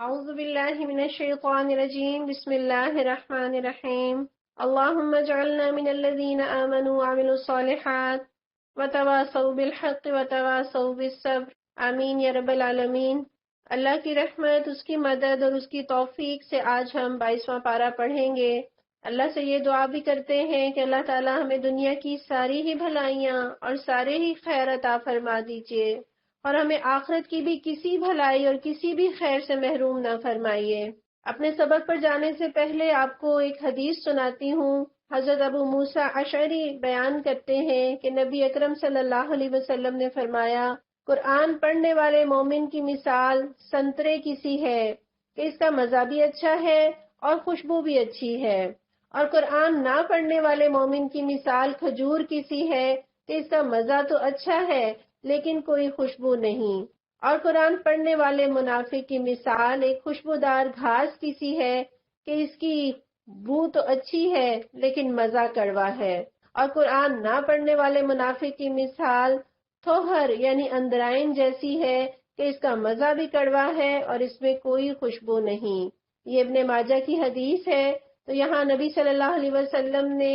اعوذ باللہ من الشیطان الرجیم بسم اللہ الرحمن الرحیم اللہم اجعلنا من الذین آمنوا وعملوا الصالحات وتواصوا بالحق وتواصوا بالصبر آمین یا رب العالمین۔ اللہ کی رحمت، اس کی مدد اور اس کی توفیق سے آج ہم 22واں پارہ پڑھیں گے۔ اللہ سے یہ دعا بھی کرتے ہیں کہ اللہ تعالی ہمیں دنیا کی ساری ہی بھلائیاں اور سارے ہی خیر عطا فرما دیجیے، اور ہمیں آخرت کی بھی کسی بھلائی اور کسی بھی خیر سے محروم نہ فرمائیے۔ اپنے سبق پر جانے سے پہلے آپ کو ایک حدیث سناتی ہوں۔ حضرت ابو موسیٰ اشعری بیان کرتے ہیں کہ نبی اکرم صلی اللہ علیہ وسلم نے فرمایا، قرآن پڑھنے والے مومن کی مثال سنترے کی سی ہے کہ اس کا مزہ بھی اچھا ہے اور خوشبو بھی اچھی ہے، اور قرآن نہ پڑھنے والے مومن کی مثال کھجور کی سی ہے کہ اس کا مزہ تو اچھا ہے لیکن کوئی خوشبو نہیں، اور قرآن پڑھنے والے منافق کی مثال ایک خوشبودار گھاس کی سی ہے کہ اس کی بو تو اچھی ہے لیکن مزہ کڑوا ہے، اور قرآن نہ پڑھنے والے منافق کی مثال تھوہر یعنی اندرائن جیسی ہے کہ اس کا مزہ بھی کڑوا ہے اور اس میں کوئی خوشبو نہیں۔ یہ ابن ماجہ کی حدیث ہے۔ تو یہاں نبی صلی اللہ علیہ وسلم نے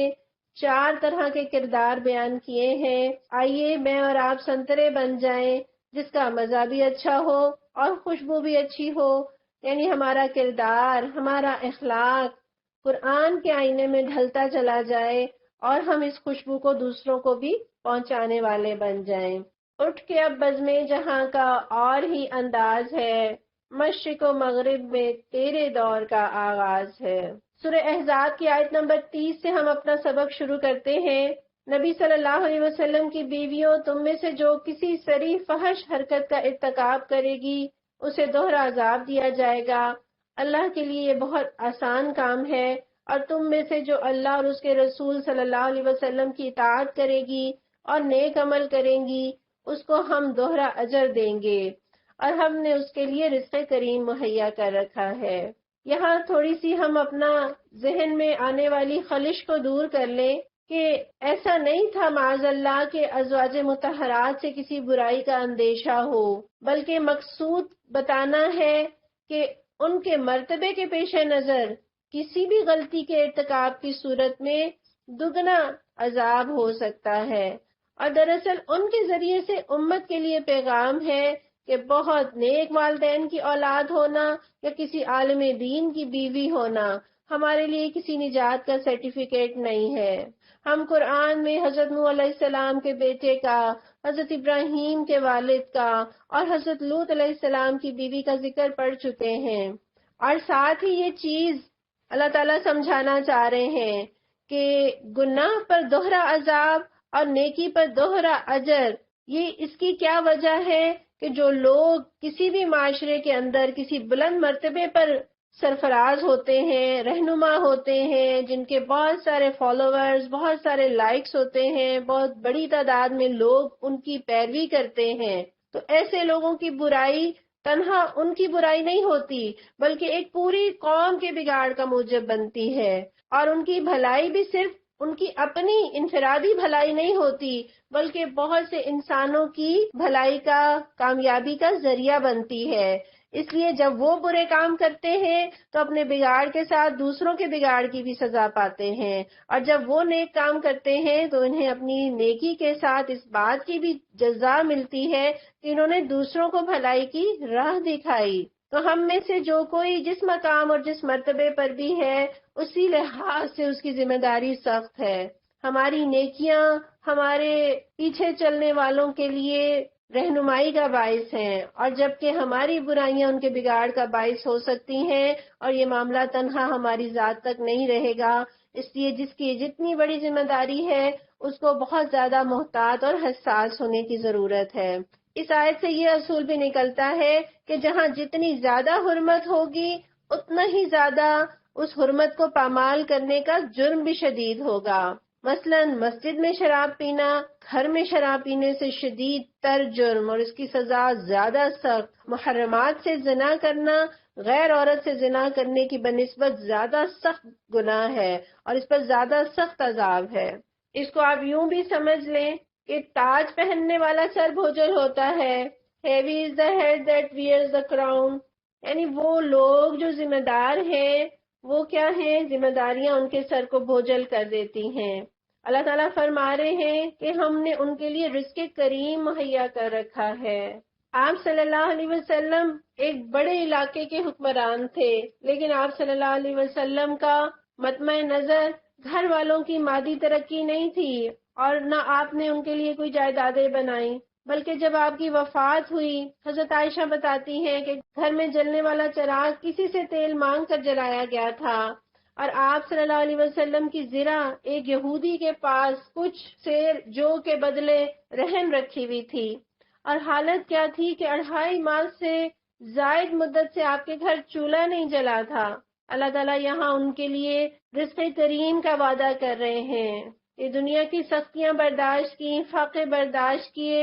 4 طرح کے کردار بیان کیے ہیں۔ آئیے میں اور آپ سنترے بن جائیں جس کا مزہ بھی اچھا ہو اور خوشبو بھی اچھی ہو، یعنی ہمارا کردار، ہمارا اخلاق قرآن کے آئینے میں ڈھلتا چلا جائے اور ہم اس خوشبو کو دوسروں کو بھی پہنچانے والے بن جائیں۔ اٹھ کے اب بزمیں جہاں کا اور ہی انداز ہے، مشرق و مغرب میں تیرے دور کا آغاز ہے۔ سورہ احزاب کی آیت نمبر 30 سے ہم اپنا سبق شروع کرتے ہیں۔ نبی صلی اللہ علیہ وسلم کی بیویوں، تم میں سے جو کسی صریح فحش حرکت کا ارتکاب کرے گی اسے دوہرا عذاب دیا جائے گا۔ اللہ کے لیے یہ بہت آسان کام ہے، اور تم میں سے جو اللہ اور اس کے رسول صلی اللہ علیہ وسلم کی اطاعت کرے گی اور نیک عمل کریں گی اس کو ہم دوہرا اجر دیں گے، اور ہم نے اس کے لیے رزق کریم مہیا کر رکھا ہے۔ یہاں تھوڑی سی ہم اپنا ذہن میں آنے والی خلش کو دور کر لیں کہ ایسا نہیں تھا معاذ اللہ کہ ازواج مطہرات سے کسی برائی کا اندیشہ ہو، بلکہ مقصود بتانا ہے کہ ان کے مرتبے کے پیش نظر کسی بھی غلطی کے ارتکاب کی صورت میں دگنا عذاب ہو سکتا ہے، اور دراصل ان کے ذریعے سے امت کے لیے پیغام ہے کہ بہت نیک والدین کی اولاد ہونا یا کسی عالم دین کی بیوی ہونا ہمارے لیے کسی نجات کا سرٹیفکیٹ نہیں ہے۔ ہم قرآن میں حضرت نوح علیہ السلام کے بیٹے کا، حضرت ابراہیم کے والد کا اور حضرت لوط علیہ السلام کی بیوی کا ذکر پڑھ چکے ہیں، اور ساتھ ہی یہ چیز اللہ تعالیٰ سمجھانا چاہ رہے ہیں کہ گناہ پر دوہرا عذاب اور نیکی پر دوہرا اجر۔ یہ اس کی کیا وجہ ہے کہ جو لوگ کسی بھی معاشرے کے اندر کسی بلند مرتبے پر سرفراز ہوتے ہیں، رہنما ہوتے ہیں، جن کے بہت سارے فالوورز، بہت سارے لائکس ہوتے ہیں، بہت بڑی تعداد میں لوگ ان کی پیروی کرتے ہیں، تو ایسے لوگوں کی برائی تنہا ان کی برائی نہیں ہوتی بلکہ ایک پوری قوم کے بگاڑ کا موجب بنتی ہے، اور ان کی بھلائی بھی صرف ان کی اپنی انفرادی بھلائی نہیں ہوتی بلکہ بہت سے انسانوں کی بھلائی کا، کامیابی کا ذریعہ بنتی ہے۔ اس لیے جب وہ برے کام کرتے ہیں تو اپنے بگاڑ کے ساتھ دوسروں کے بگاڑ کی بھی سزا پاتے ہیں، اور جب وہ نیک کام کرتے ہیں تو انہیں اپنی نیکی کے ساتھ اس بات کی بھی جزا ملتی ہے کہ انہوں نے دوسروں کو بھلائی کی راہ دکھائی۔ تو ہم میں سے جو کوئی جس مقام اور جس مرتبے پر بھی ہے اسی لحاظ سے اس کی ذمہ داری سخت ہے۔ ہماری نیکیاں ہمارے پیچھے چلنے والوں کے لیے رہنمائی کا باعث ہیں، اور جبکہ ہماری برائیاں ان کے بگاڑ کا باعث ہو سکتی ہیں، اور یہ معاملہ تنہا ہماری ذات تک نہیں رہے گا۔ اس لیے جس کی جتنی بڑی ذمہ داری ہے اس کو بہت زیادہ محتاط اور حساس ہونے کی ضرورت ہے۔ اس آیت سے یہ اصول بھی نکلتا ہے کہ جہاں جتنی زیادہ حرمت ہوگی اتنا ہی زیادہ اس حرمت کو پامال کرنے کا جرم بھی شدید ہوگا۔ مثلا مسجد میں شراب پینا گھر میں شراب پینے سے شدید تر جرم اور اس کی سزا زیادہ سخت، محرمات سے زنا کرنا غیر عورت سے زنا کرنے کی بنسبت زیادہ سخت گناہ ہے اور اس پر زیادہ سخت عذاب ہے۔ اس کو آپ یوں بھی سمجھ لیں کہ تاج پہننے والا سر بھوجل ہوتا ہے، heavy is the head that wears the crown، یعنی وہ لوگ جو ذمہ دار ہیں وہ کیا ہیں، ذمہ داریاں ان کے سر کو بوجھل کر دیتی ہیں۔ اللہ تعالیٰ فرما رہے ہیں کہ ہم نے ان کے لیے رزق کریم مہیا کر رکھا ہے۔ آپ صلی اللہ علیہ وسلم ایک بڑے علاقے کے حکمران تھے، لیکن آپ صلی اللہ علیہ وسلم کا مطمع نظر گھر والوں کی مادی ترقی نہیں تھی، اور نہ آپ نے ان کے لیے کوئی جائیدادیں بنائی، بلکہ جب آپ کی وفات ہوئی، حضرت عائشہ بتاتی ہیں کہ گھر میں جلنے والا چراغ کسی سے تیل مانگ کر جلایا گیا تھا، اور آپ صلی اللہ علیہ وسلم کی زرہ ایک یہودی کے پاس کچھ سیر جو کے بدلے رہن رکھی ہوئی تھی، اور حالت کیا تھی کہ 2.5 ماہ سے زائد مدت سے آپ کے گھر چولہا نہیں جلا تھا۔ اللہ تعالیٰ یہاں ان کے لیے رزق کریم کا وعدہ کر رہے ہیں۔ یہ دنیا کی سختیاں برداشت کی، فاقے برداشت کیے،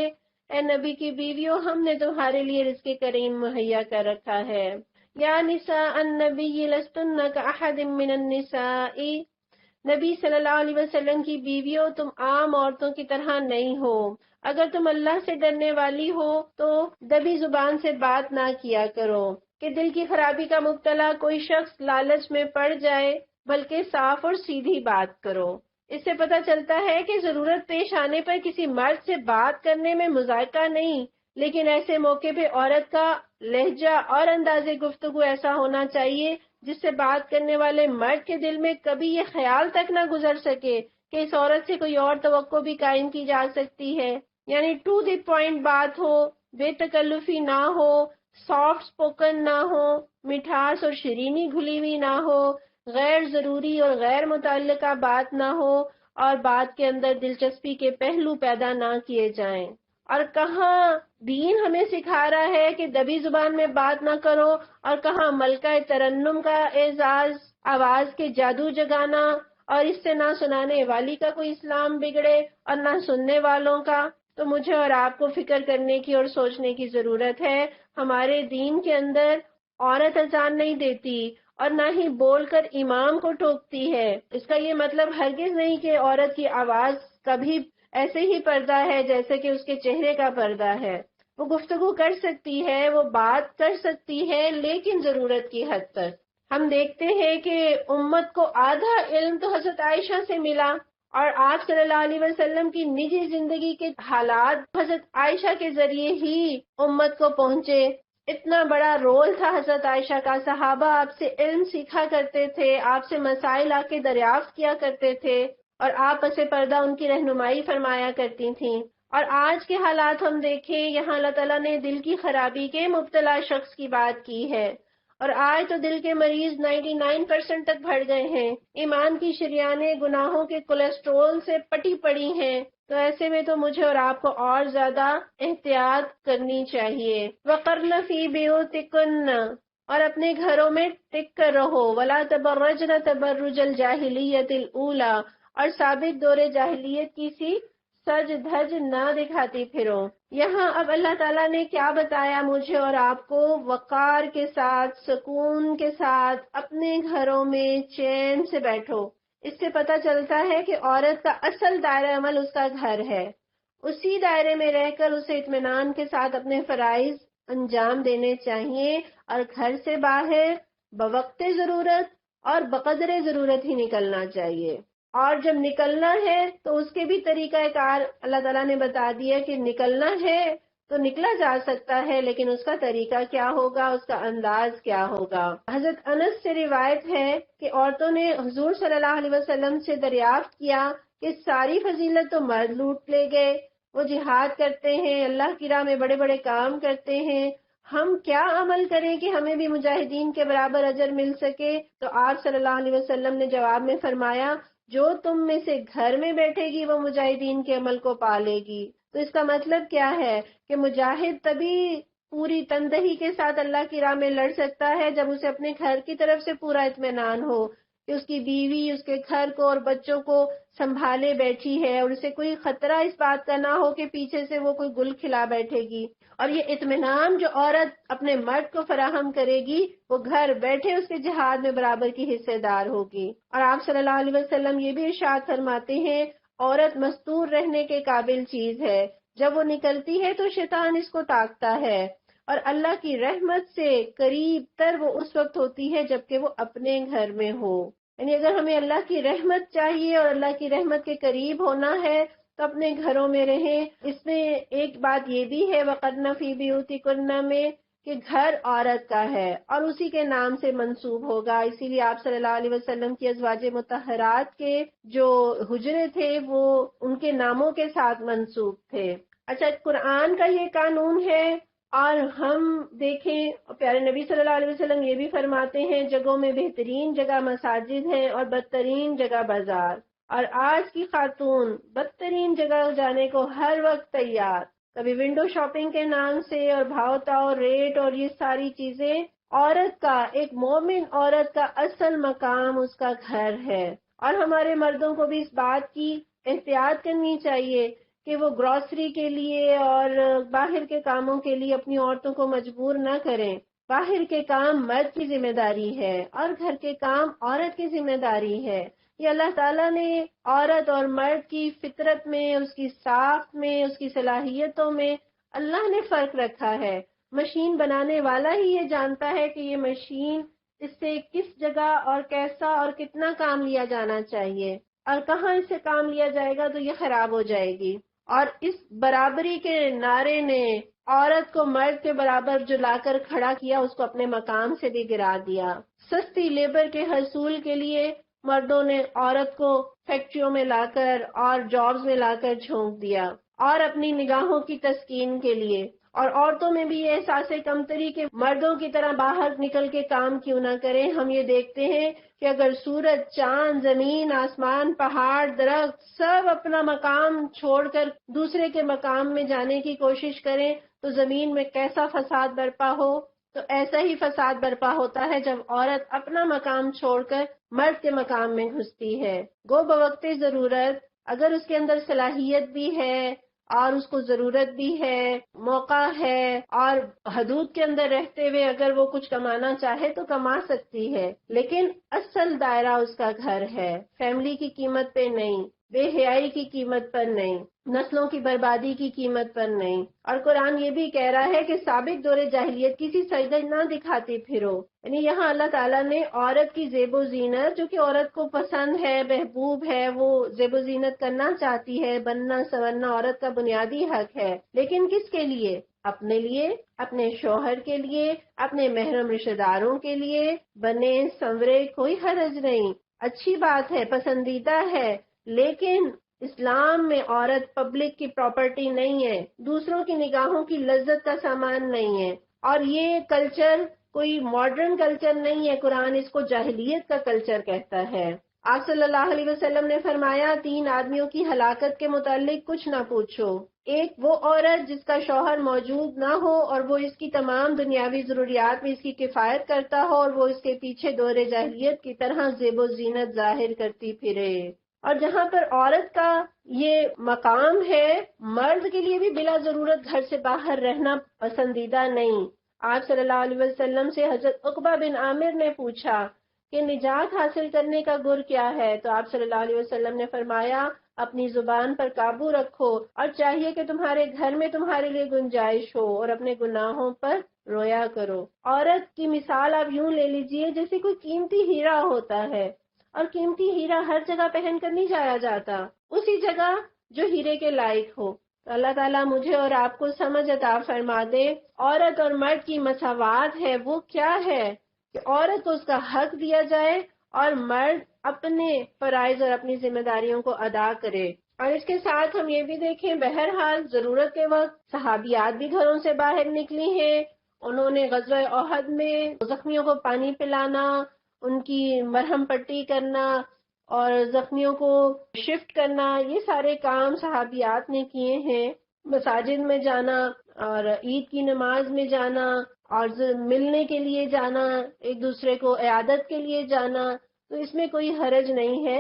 اے نبی کی بیویوں ہم نے تمہارے لیے رزق کریم مہیا کر رکھا ہے۔ یا نساء النبی لستن کاحد من النساء، نبی صلی اللہ علیہ وسلم کی بیویوں تم عام عورتوں کی طرح نہیں ہو۔ اگر تم اللہ سے ڈرنے والی ہو تو دبی زبان سے بات نہ کیا کرو کہ دل کی خرابی کا مبتلا کوئی شخص لالچ میں پڑ جائے، بلکہ صاف اور سیدھی بات کرو۔ اس سے پتہ چلتا ہے کہ ضرورت پیش آنے پر کسی مرد سے بات کرنے میں مذائقہ نہیں، لیکن ایسے موقع پہ عورت کا لہجہ اور انداز گفتگو ایسا ہونا چاہیے جس سے بات کرنے والے مرد کے دل میں کبھی یہ خیال تک نہ گزر سکے کہ اس عورت سے کوئی اور توقع بھی قائم کی جا سکتی ہے۔ یعنی ٹو دی پوائنٹ بات ہو، بے تکلفی نہ ہو، سافٹ سپوکن نہ ہو، مٹھاس اور شیرینی گھلی ہوئی نہ ہو، غیر ضروری اور غیر متعلقہ بات نہ ہو، اور بات کے اندر دلچسپی کے پہلو پیدا نہ کیے جائیں۔ اور کہاں دین ہمیں سکھا رہا ہے کہ دبی زبان میں بات نہ کرو، اور کہاں ملکہ ترنم کا اعزاز، آواز کے جادو جگانا، اور اس سے نہ سنانے والی کا کوئی اسلام بگڑے اور نہ سننے والوں کا۔ تو مجھے اور آپ کو فکر کرنے کی اور سوچنے کی ضرورت ہے۔ ہمارے دین کے اندر عورت اذان نہیں دیتی اور نہ ہی بول کر امام کو ٹوکتی ہے۔ اس کا یہ مطلب ہرگز نہیں کہ عورت کی آواز کبھی ایسے ہی پردہ ہے جیسے کہ اس کے چہرے کا پردہ ہے۔ وہ گفتگو کر سکتی ہے، وہ بات کر سکتی ہے، لیکن ضرورت کی حد تک۔ ہم دیکھتے ہیں کہ امت کو آدھا علم تو حضرت عائشہ سے ملا، اور آپ صلی اللہ علیہ وسلم کی نجی زندگی کے حالات حضرت عائشہ کے ذریعے ہی امت کو پہنچے۔ اتنا بڑا رول تھا حضرت عائشہ کا، صحابہ آپ سے علم سیکھا کرتے تھے، آپ سے مسائل آ کے دریافت کیا کرتے تھے، اور آپ پس پردہ ان کی رہنمائی فرمایا کرتی تھیں۔ اور آج کے حالات ہم دیکھیں، یہاں اللہ تعالیٰ نے دل کی خرابی کے مبتلا شخص کی بات کی ہے، اور آج تو دل کے مریض 99% تک بڑھ گئے ہیں، ایمان کی شریانیں گناہوں کے کولیسٹرول سے پٹی پڑی ہیں۔ تو ایسے میں تو مجھے اور آپ کو اور زیادہ احتیاط کرنی چاہیے۔ وَقَرْنَ فِي بِيُوتِكُنَّ، اور اپنے گھروں میں ٹک کر رہو، وَلَا تَبَرَّجْنَ تَبَرُّجَ الْجَاهِلِيَّةِ الْأُولَى، اور سابق دور جاہلیت کی سی سج دھج نہ دکھاتی پھرو۔ یہاں اب اللہ تعالیٰ نے کیا بتایا مجھے اور آپ کو؟ وقار کے ساتھ، سکون کے ساتھ اپنے گھروں میں چین سے بیٹھو۔ اس سے پتہ چلتا ہے کہ عورت کا اصل دائرہ عمل اس کا گھر ہے، اسی دائرے میں رہ کر اسے اطمینان کے ساتھ اپنے فرائض انجام دینے چاہیے، اور گھر سے باہر بوقت ضرورت اور بقدر ضرورت ہی نکلنا چاہیے۔ اور جب نکلنا ہے تو اس کے بھی طریقہ کار اللہ تعالیٰ نے بتا دیا کہ نکلنا ہے تو نکلا جا سکتا ہے، لیکن اس کا طریقہ کیا ہوگا، اس کا انداز کیا ہوگا۔ حضرت انس سے روایت ہے کہ عورتوں نے حضور صلی اللہ علیہ وسلم سے دریافت کیا کہ ساری فضیلت تو مرد لوٹ لے گئے، وہ جہاد کرتے ہیں، اللہ کی راہ میں بڑے بڑے کام کرتے ہیں، ہم کیا عمل کریں کہ ہمیں بھی مجاہدین کے برابر اجر مل سکے؟ تو آپ صلی اللہ علیہ وسلم نے جواب میں فرمایا، جو تم میں سے گھر میں بیٹھے گی وہ مجاہدین کے عمل کو پالے گی۔ تو اس کا مطلب کیا ہے کہ مجاہد تبھی پوری تندہی کے ساتھ اللہ کی راہ میں لڑ سکتا ہے جب اسے اپنے گھر کی طرف سے پورا اطمینان ہو کہ اس کی بیوی اس کے گھر کو اور بچوں کو سنبھالے بیٹھی ہے، اور اسے کوئی خطرہ اس بات کا نہ ہو کہ پیچھے سے وہ کوئی گل کھلا بیٹھے گی۔ اور یہ اطمینان جو عورت اپنے مرد کو فراہم کرے گی وہ گھر بیٹھے اس کے جہاد میں برابر کی حصے دار ہوگی۔ اور آپ صلی اللہ علیہ وسلم یہ بھی ارشاد فرماتے ہیں، عورت مستور رہنے کے قابل چیز ہے، جب وہ نکلتی ہے تو شیطان اس کو طاقتا ہے، اور اللہ کی رحمت سے قریب تر وہ اس وقت ہوتی ہے جبکہ وہ اپنے گھر میں ہو. یعنی اگر ہمیں اللہ کی رحمت چاہیے اور اللہ کی رحمت کے قریب ہونا ہے تو اپنے گھروں میں رہیں. اس میں ایک بات یہ بھی ہے وَقَرْنَ فِي بُيُوتِكُنَّ میں کہ گھر عورت کا ہے اور اسی کے نام سے منسوب ہوگا. اسی لیے آپ صلی اللہ علیہ وسلم کی ازواج مطہرات کے جو حجرے تھے وہ ان کے ناموں کے ساتھ منسوب تھے. اچھا، قرآن کا یہ قانون ہے. اور ہم دیکھیں پیارے نبی صلی اللہ علیہ وسلم یہ بھی فرماتے ہیں جگہوں میں بہترین جگہ مساجد ہیں اور بدترین جگہ بازار. اور آج کی خاتون بدترین جگہ جانے کو ہر وقت تیار، کبھی ونڈو شاپنگ کے نام سے اور بھاؤ تاؤ ریٹ اور یہ ساری چیزیں. عورت کا، ایک مومن عورت کا اصل مقام اس کا گھر ہے. اور ہمارے مردوں کو بھی اس بات کی احتیاط کرنی چاہیے کہ وہ گروسری کے لیے اور باہر کے کاموں کے لیے اپنی عورتوں کو مجبور نہ کریں. باہر کے کام مرد کی ذمہ داری ہے اور گھر کے کام عورت کی ذمہ داری ہے. یہ اللہ تعالیٰ نے عورت اور مرد کی فطرت میں، اس کی ساخت میں، اس کی صلاحیتوں میں اللہ نے فرق رکھا ہے. مشین بنانے والا ہی یہ جانتا ہے کہ یہ مشین اس سے کس جگہ اور کیسا اور کتنا کام لیا جانا چاہیے اور کہاں اس سے کام لیا جائے گا تو یہ خراب ہو جائے گی. اور اس برابری کے نعرے نے عورت کو مرد کے برابر جو لا کر کھڑا کیا اس کو اپنے مقام سے بھی گرا دیا. سستی لیبر کے حصول کے لیے مردوں نے عورت کو فیکٹریوں میں لا کر اور جابز میں لا کر جھونک دیا اور اپنی نگاہوں کی تسکین کے لیے. اور عورتوں میں بھی یہ احساس کمتری کہ مردوں کی طرح باہر نکل کے کام کیوں نہ کریں. ہم یہ دیکھتے ہیں کہ اگر سورج، چاند، زمین، آسمان، پہاڑ، درخت سب اپنا مقام چھوڑ کر دوسرے کے مقام میں جانے کی کوشش کریں تو زمین میں کیسا فساد برپا ہو. تو ایسا ہی فساد برپا ہوتا ہے جب عورت اپنا مقام چھوڑ کر مرد کے مقام میں گھستی ہے. گو بوقت ضرورت اگر اس کے اندر صلاحیت بھی ہے اور اس کو ضرورت بھی ہے، موقع ہے اور حدود کے اندر رہتے ہوئے اگر وہ کچھ کمانا چاہے تو کما سکتی ہے، لیکن اصل دائرہ اس کا گھر ہے. فیملی کی قیمت پہ نہیں، بے حیائی کی قیمت پر نہیں، نسلوں کی بربادی کی قیمت پر نہیں. اور قرآن یہ بھی کہہ رہا ہے کہ سابق دور جاہلیت کسی سجدہ نہ دکھاتی پھرو. یعنی یہاں اللہ تعالیٰ نے عورت کی زیب و زینت جو کہ عورت کو پسند ہے، محبوب ہے، وہ زیب و زینت کرنا چاہتی ہے، بننا سنورنا عورت کا بنیادی حق ہے، لیکن کس کے لیے؟ اپنے لیے، اپنے شوہر کے لیے، اپنے محرم رشتہ داروں کے لیے بنے سنورے، کوئی حرج نہیں، اچھی بات ہے، پسندیدہ ہے. لیکن اسلام میں عورت پبلک کی پراپرٹی نہیں ہے، دوسروں کی نگاہوں کی لذت کا سامان نہیں ہے. اور یہ کلچر کوئی ماڈرن کلچر نہیں ہے، قرآن اس کو جاہلیت کا کلچر کہتا ہے. آپ صلی اللہ علیہ وسلم نے فرمایا 3 آدمیوں کی ہلاکت کے متعلق کچھ نہ پوچھو. ایک وہ عورت جس کا شوہر موجود نہ ہو اور وہ اس کی تمام دنیاوی ضروریات میں اس کی کفایت کرتا ہو اور وہ اس کے پیچھے دور جاہلیت کی طرح زیب و زینت ظاہر کرتی پھرے. اور جہاں پر عورت کا یہ مقام ہے، مرد کے لیے بھی بلا ضرورت گھر سے باہر رہنا پسندیدہ نہیں. آپ صلی اللہ علیہ وسلم سے حضرت عقبہ بن عامر نے پوچھا کہ نجات حاصل کرنے کا گر کیا ہے، تو آپ صلی اللہ علیہ وسلم نے فرمایا اپنی زبان پر قابو رکھو اور چاہیے کہ تمہارے گھر میں تمہارے لیے گنجائش ہو اور اپنے گناہوں پر رویا کرو. عورت کی مثال آپ یوں لے لیجئے جیسے کوئی قیمتی ہیرا ہوتا ہے، اور قیمتی ہیرا ہر جگہ پہن کر نہیں جایا جاتا، اسی جگہ جو ہیرے کے لائق ہو. تو اللہ تعالیٰ مجھے اور آپ کو سمجھ عطا فرما دے. عورت اور مرد کی مساوات ہے وہ کیا ہے کہ عورت کو اس کا حق دیا جائے اور مرد اپنے فرائض اور اپنی ذمہ داریوں کو ادا کرے. اور اس کے ساتھ ہم یہ بھی دیکھیں بہرحال ضرورت کے وقت صحابیات بھی گھروں سے باہر نکلی ہیں. انہوں نے غزوہ احد میں زخمیوں کو پانی پلانا، ان کی مرہم پٹی کرنا اور زخمیوں کو شفٹ کرنا، یہ سارے کام صحابیات نے کیے ہیں. مساجد میں جانا اور عید کی نماز میں جانا اور ملنے کے لیے جانا، ایک دوسرے کو عیادت کے لیے جانا، تو اس میں کوئی حرج نہیں ہے.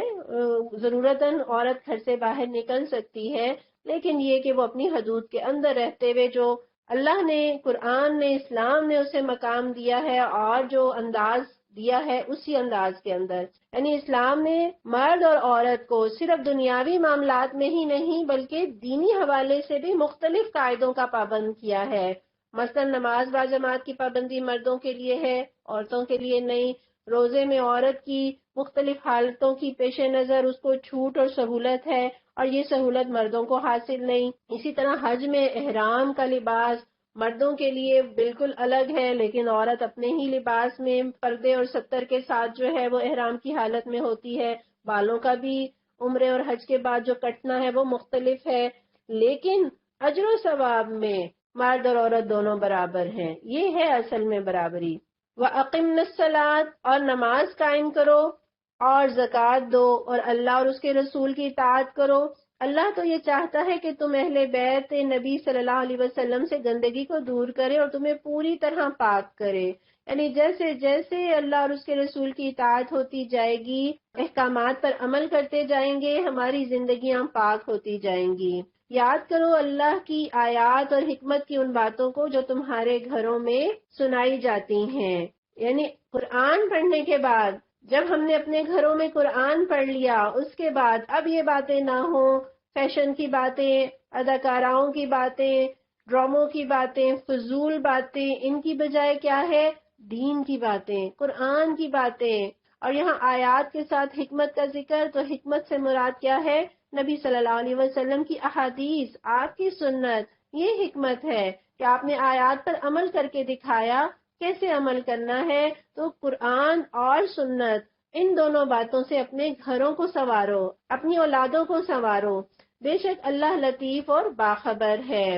ضرورتاً عورت گھر سے باہر نکل سکتی ہے، لیکن یہ کہ وہ اپنی حدود کے اندر رہتے ہوئے جو اللہ نے، قرآن نے، اسلام نے اسے مقام دیا ہے اور جو انداز دیا ہے اسی انداز کے اندر. یعنی اسلام نے مرد اور عورت کو صرف دنیاوی معاملات میں ہی نہیں بلکہ دینی حوالے سے بھی مختلف قاعدوں کا پابند کیا ہے. مثلا نماز باجماعت کی پابندی مردوں کے لیے ہے، عورتوں کے لیے نہیں۔ روزے میں عورت کی مختلف حالتوں کی پیش نظر اس کو چھوٹ اور سہولت ہے، اور یہ سہولت مردوں کو حاصل نہیں۔ اسی طرح حج میں احرام کا لباس مردوں کے لیے بالکل الگ ہے، لیکن عورت اپنے ہی لباس میں پردے اور ستر کے ساتھ جو ہے وہ احرام کی حالت میں ہوتی ہے۔ بالوں کا بھی عمرے اور حج کے بعد جو کٹنا ہے وہ مختلف ہے، لیکن اجر و ثواب میں مرد اور عورت دونوں برابر ہیں۔ یہ ہے اصل میں برابری۔ وَأَقِمْنَ الصَّلَاةَ، اور نماز قائم کرو، اور زکوٰۃ دو، اور اللہ اور اس کے رسول کی اطاعت کرو۔ اللہ تو یہ چاہتا ہے کہ تم اہل بیت نبی صلی اللہ علیہ وسلم سے گندگی کو دور کرے اور تمہیں پوری طرح پاک کرے۔ یعنی جیسے جیسے اللہ اور اس کے رسول کی اطاعت ہوتی جائے گی، احکامات پر عمل کرتے جائیں گے، ہماری زندگیاں پاک ہوتی جائیں گی۔ یاد کرو اللہ کی آیات اور حکمت کی ان باتوں کو جو تمہارے گھروں میں سنائی جاتی ہیں۔ یعنی قرآن پڑھنے کے بعد جب ہم نے اپنے گھروں میں قرآن پڑھ لیا، اس کے بعد اب یہ باتیں نہ ہوں، فیشن کی باتیں، اداکاراؤں کی باتیں، ڈراموں کی باتیں، فضول باتیں، ان کی بجائے کیا ہے؟ دین کی باتیں، قرآن کی باتیں۔ اور یہاں آیات کے ساتھ حکمت کا ذکر، تو حکمت سے مراد کیا ہے؟ نبی صلی اللہ علیہ وسلم کی احادیث، آپ کی سنت، یہ حکمت ہے کہ آپ نے آیات پر عمل کر کے دکھایا۔ کیسے عمل کرنا ہے؟ تو قرآن اور سنت، ان دونوں باتوں سے اپنے گھروں کو سنوارو، اپنی اولادوں کو سنوارو۔ بے شک اللہ لطیف اور باخبر ہے۔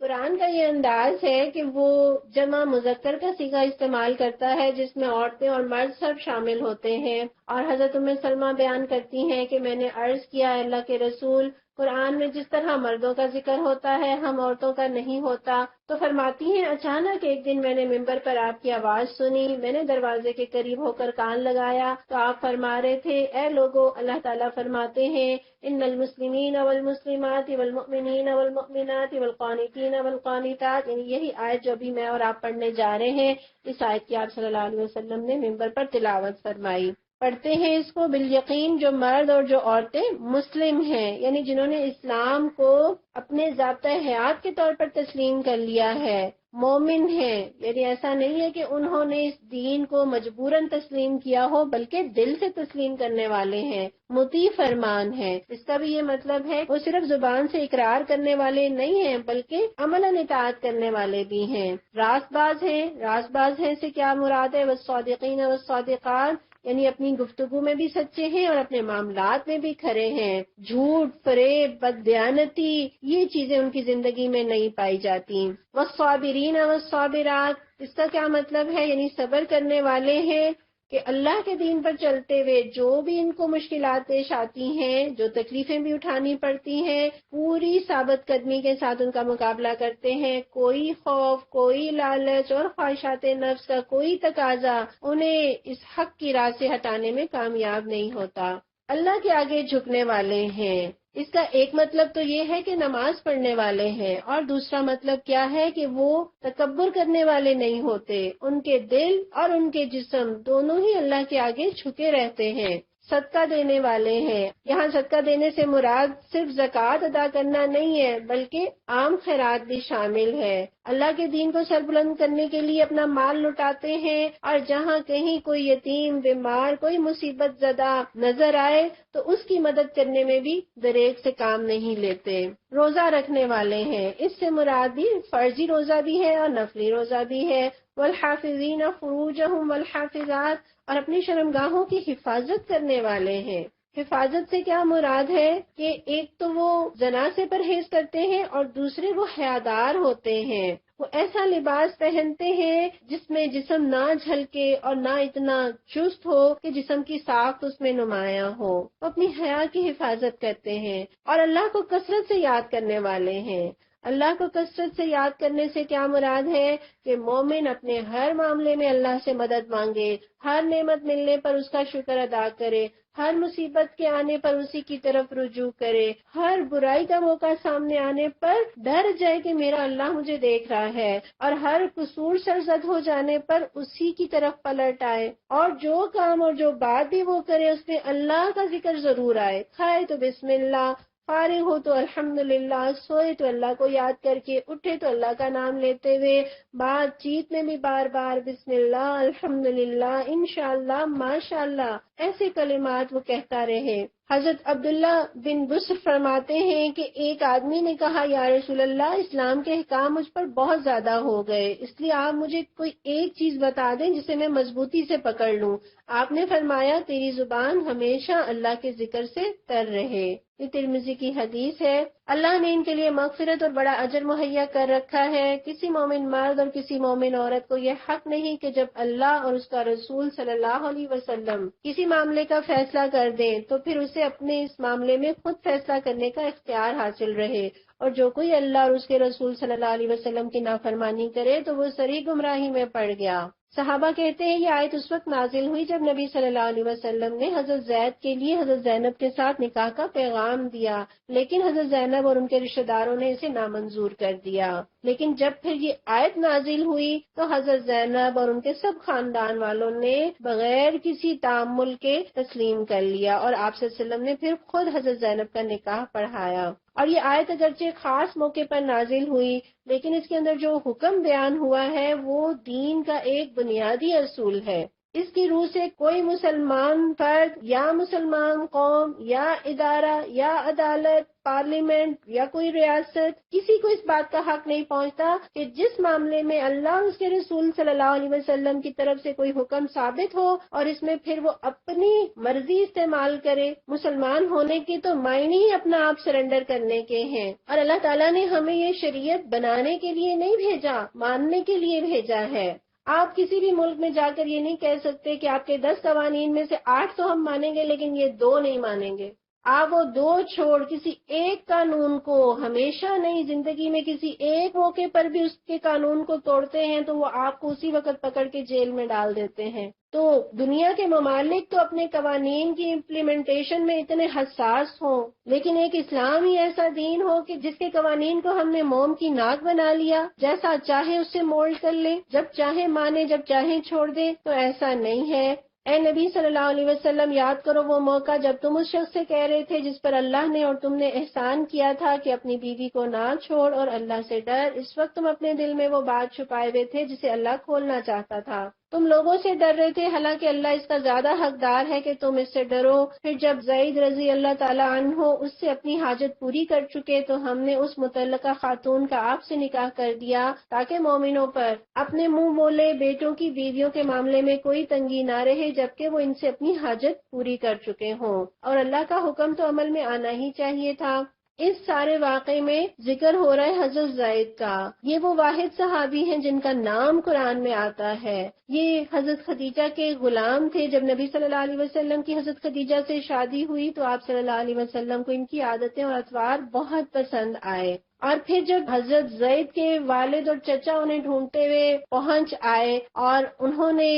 قرآن کا یہ انداز ہے کہ وہ جمع مذکر کا صیغہ استعمال کرتا ہے، جس میں عورتیں اور مرد سب شامل ہوتے ہیں۔ اور حضرت ام سلمہ بیان کرتی ہیں کہ میں نے عرض کیا، اللہ کے رسول، قرآن میں جس طرح مردوں کا ذکر ہوتا ہے ہم عورتوں کا نہیں ہوتا۔ تو فرماتی ہیں اچانک ایک دن میں نے ممبر پر آپ کی آواز سنی، میں نے دروازے کے قریب ہو کر کان لگایا تو آپ فرما رہے تھے، اے لوگو، اللہ تعالیٰ فرماتے ہیں ان المسلمین والمسلمات والمؤمنین والمؤمنات والقانتین والقانتات، یعنی یہی آیت جو ابھی میں اور آپ پڑھنے جا رہے ہیں، اس آیت کی آپ صلی اللہ علیہ وسلم نے ممبر پر تلاوت فرمائی۔ پڑھتے ہیں اس کو بالیقین جو مرد اور جو عورتیں مسلم ہیں، یعنی جنہوں نے اسلام کو اپنے ضابطۂ حیات کے طور پر تسلیم کر لیا ہے، مومن ہیں، یعنی ایسا نہیں ہے کہ انہوں نے اس دین کو مجبوراً تسلیم کیا ہو، بلکہ دل سے تسلیم کرنے والے ہیں، مطیع فرمان ہیں۔ اس کا بھی یہ مطلب ہے وہ صرف زبان سے اقرار کرنے والے نہیں ہیں، بلکہ عملاً اطاعت کرنے والے بھی ہیں، راست باز ہیں۔ راست باز ہیں سے کیا مراد ہے؟ والصادقین والصادقات، یعنی اپنی گفتگو میں بھی سچے ہیں اور اپنے معاملات میں بھی کھرے ہیں۔ جھوٹ، فریب، بددیانتی، یہ چیزیں ان کی زندگی میں نہیں پائی جاتی۔ والصابرین والصابرات، اس کا کیا مطلب ہے؟ یعنی صبر کرنے والے ہیں کہ اللہ کے دین پر چلتے ہوئے جو بھی ان کو مشکلات پیش آتی ہیں، جو تکلیفیں بھی اٹھانی پڑتی ہیں، پوری ثابت قدمی کے ساتھ ان کا مقابلہ کرتے ہیں۔ کوئی خوف، کوئی لالچ اور خواہشات نفس کا کوئی تقاضا انہیں اس حق کی راہ سے ہٹانے میں کامیاب نہیں ہوتا۔ اللہ کے آگے جھکنے والے ہیں، اس کا ایک مطلب تو یہ ہے کہ نماز پڑھنے والے ہیں، اور دوسرا مطلب کیا ہے کہ وہ تکبر کرنے والے نہیں ہوتے، ان کے دل اور ان کے جسم دونوں ہی اللہ کے آگے جھکے رہتے ہیں۔ صدقہ دینے والے ہیں، یہاں صدقہ دینے سے مراد صرف زکوٰۃ ادا کرنا نہیں ہے، بلکہ عام خیرات بھی شامل ہے۔ اللہ کے دین کو سربلند کرنے کے لیے اپنا مال لٹاتے ہیں، اور جہاں کہیں کوئی یتیم، بیمار، کوئی مصیبت زدہ نظر آئے تو اس کی مدد کرنے میں بھی دریغ سے کام نہیں لیتے۔ روزہ رکھنے والے ہیں، اس سے مراد بھی فرضی روزہ بھی ہے اور نفلی روزہ بھی ہے۔ والحافظین فروجہم والحافظات، اور اپنی شرمگاہوں کی حفاظت کرنے والے ہیں۔ حفاظت سے کیا مراد ہے کہ ایک تو وہ زنا سے پرہیز کرتے ہیں اور دوسرے وہ حیادار ہوتے ہیں، وہ ایسا لباس پہنتے ہیں جس میں جسم نہ جھلکے اور نہ اتنا چست ہو کہ جسم کی ساخت اس میں نمایاں ہو، وہ اپنی حیا کی حفاظت کرتے ہیں، اور اللہ کو کثرت سے یاد کرنے والے ہیں۔ اللہ کو کثرت سے یاد کرنے سے کیا مراد ہے کہ مومن اپنے ہر معاملے میں اللہ سے مدد مانگے، ہر نعمت ملنے پر اس کا شکر ادا کرے، ہر مصیبت کے آنے پر اسی کی طرف رجوع کرے، ہر برائی کا موقع سامنے آنے پر ڈر جائے کہ میرا اللہ مجھے دیکھ رہا ہے، اور ہر قصور سرزد ہو جانے پر اسی کی طرف پلٹ آئے، اور جو کام اور جو بات بھی وہ کرے اس میں اللہ کا ذکر ضرور آئے، کھائے تو بسم اللہ، فارغ ہو تو الحمدللہ، سوئے تو اللہ کو یاد کر کے، اٹھے تو اللہ کا نام لیتے ہوئے، بات چیت میں بھی بار بار بسم اللہ، الحمدللہ، انشاءاللہ، ماشاءاللہ، ایسے کلمات وہ کہتا رہے۔ حضرت عبداللہ بن بسر فرماتے ہیں کہ ایک آدمی نے کہا یا رسول اللہ، اسلام کے احکام مجھ پر بہت زیادہ ہو گئے، اس لیے آپ مجھے کوئی ایک چیز بتا دیں جسے میں مضبوطی سے پکڑ لوں۔ آپ نے فرمایا تیری زبان ہمیشہ اللہ کے ذکر سے تر رہے۔ یہ ترمذی کی حدیث ہے۔ اللہ نے ان کے لیے مغفرت اور بڑا اجر مہیا کر رکھا ہے۔ کسی مومن مرد اور کسی مومن عورت کو یہ حق نہیں کہ جب اللہ اور اس کا رسول صلی اللہ علیہ وسلم کسی معاملے کا فیصلہ کر دیں تو پھر اسے اپنے اس معاملے میں خود فیصلہ کرنے کا اختیار حاصل رہے، اور جو کوئی اللہ اور اس کے رسول صلی اللہ علیہ وسلم کی نافرمانی کرے تو وہ صریح گمراہی میں پڑ گیا۔ صحابہ کہتے ہیں یہ آیت اس وقت نازل ہوئی جب نبی صلی اللہ علیہ وسلم نے حضرت زید کے لیے حضرت زینب کے ساتھ نکاح کا پیغام دیا، لیکن حضرت زینب اور ان کے رشتہ داروں نے اسے نامنظور کر دیا۔ لیکن جب پھر یہ آیت نازل ہوئی تو حضرت زینب اور ان کے سب خاندان والوں نے بغیر کسی تعامل کے تسلیم کر لیا، اور آپ صلی اللہ علیہ وسلم نے پھر خود حضرت زینب کا نکاح پڑھایا۔ اور یہ آیت اگرچہ خاص موقع پر نازل ہوئی، لیکن اس کے اندر جو حکم بیان ہوا ہے وہ دین کا ایک بنیادی اصول ہے۔ اس کی روح سے کوئی مسلمان فرد یا مسلمان قوم یا ادارہ یا عدالت، پارلیمنٹ یا کوئی ریاست، کسی کو اس بات کا حق نہیں پہنچتا کہ جس معاملے میں اللہ اور اس کے رسول صلی اللہ علیہ وسلم کی طرف سے کوئی حکم ثابت ہو اور اس میں پھر وہ اپنی مرضی استعمال کرے۔ مسلمان ہونے کی تو معنی ہی اپنا آپ سرنڈر کرنے کے ہیں، اور اللہ تعالیٰ نے ہمیں یہ شریعت بنانے کے لیے نہیں بھیجا، ماننے کے لیے بھیجا ہے۔ آپ کسی بھی ملک میں جا کر یہ نہیں کہہ سکتے کہ آپ کے 10 قوانین میں سے 8 تو ہم مانیں گے لیکن یہ 2 نہیں مانیں گے۔ آپ وہ 2 چھوڑ کسی ایک قانون کو ہمیشہ نہیں، زندگی میں کسی ایک موقع پر بھی اس کے قانون کو توڑتے ہیں تو وہ آپ کو اسی وقت پکڑ کے جیل میں ڈال دیتے ہیں۔ تو دنیا کے ممالک تو اپنے قوانین کی امپلیمنٹیشن میں اتنے حساس ہوں، لیکن ایک اسلام ہی ایسا دین ہو کہ جس کے قوانین کو ہم نے موم کی ناک بنا لیا، جیسا چاہے اس سے مولڈ کر لیں، جب چاہے مانے جب چاہے چھوڑ دیں، تو ایسا نہیں ہے۔ اے نبی صلی اللہ علیہ وسلم، یاد کرو وہ موقع جب تم اس شخص سے کہہ رہے تھے جس پر اللہ نے اور تم نے احسان کیا تھا کہ اپنی بیوی کو نہ چھوڑ اور اللہ سے ڈر۔ اس وقت تم اپنے دل میں وہ بات چھپائے ہوئے تھے جسے اللہ کھولنا چاہتا تھا۔ تم لوگوں سے ڈر رہے تھے، حالانکہ اللہ اس کا زیادہ حقدار ہے کہ تم اس سے ڈرو۔ پھر جب زید رضی اللہ تعالیٰ عنہ اس سے اپنی حاجت پوری کر چکے تو ہم نے اس متعلقہ خاتون کا آپ سے نکاح کر دیا تاکہ مومنوں پر اپنے منہ بولے بیٹوں کی بیویوں کے معاملے میں کوئی تنگی نہ رہے جبکہ وہ ان سے اپنی حاجت پوری کر چکے ہوں، اور اللہ کا حکم تو عمل میں آنا ہی چاہیے تھا۔ اس سارے واقعے میں ذکر ہو رہا ہے حضرت زید کا۔ یہ وہ واحد صحابی ہیں جن کا نام قرآن میں آتا ہے۔ یہ حضرت خدیجہ کے غلام تھے۔ جب نبی صلی اللہ علیہ وسلم کی حضرت خدیجہ سے شادی ہوئی تو آپ صلی اللہ علیہ وسلم کو ان کی عادتیں اور اطوار بہت پسند آئے، اور پھر جب حضرت زید کے والد اور چچا انہیں ڈھونڈتے ہوئے پہنچ آئے اور انہوں نے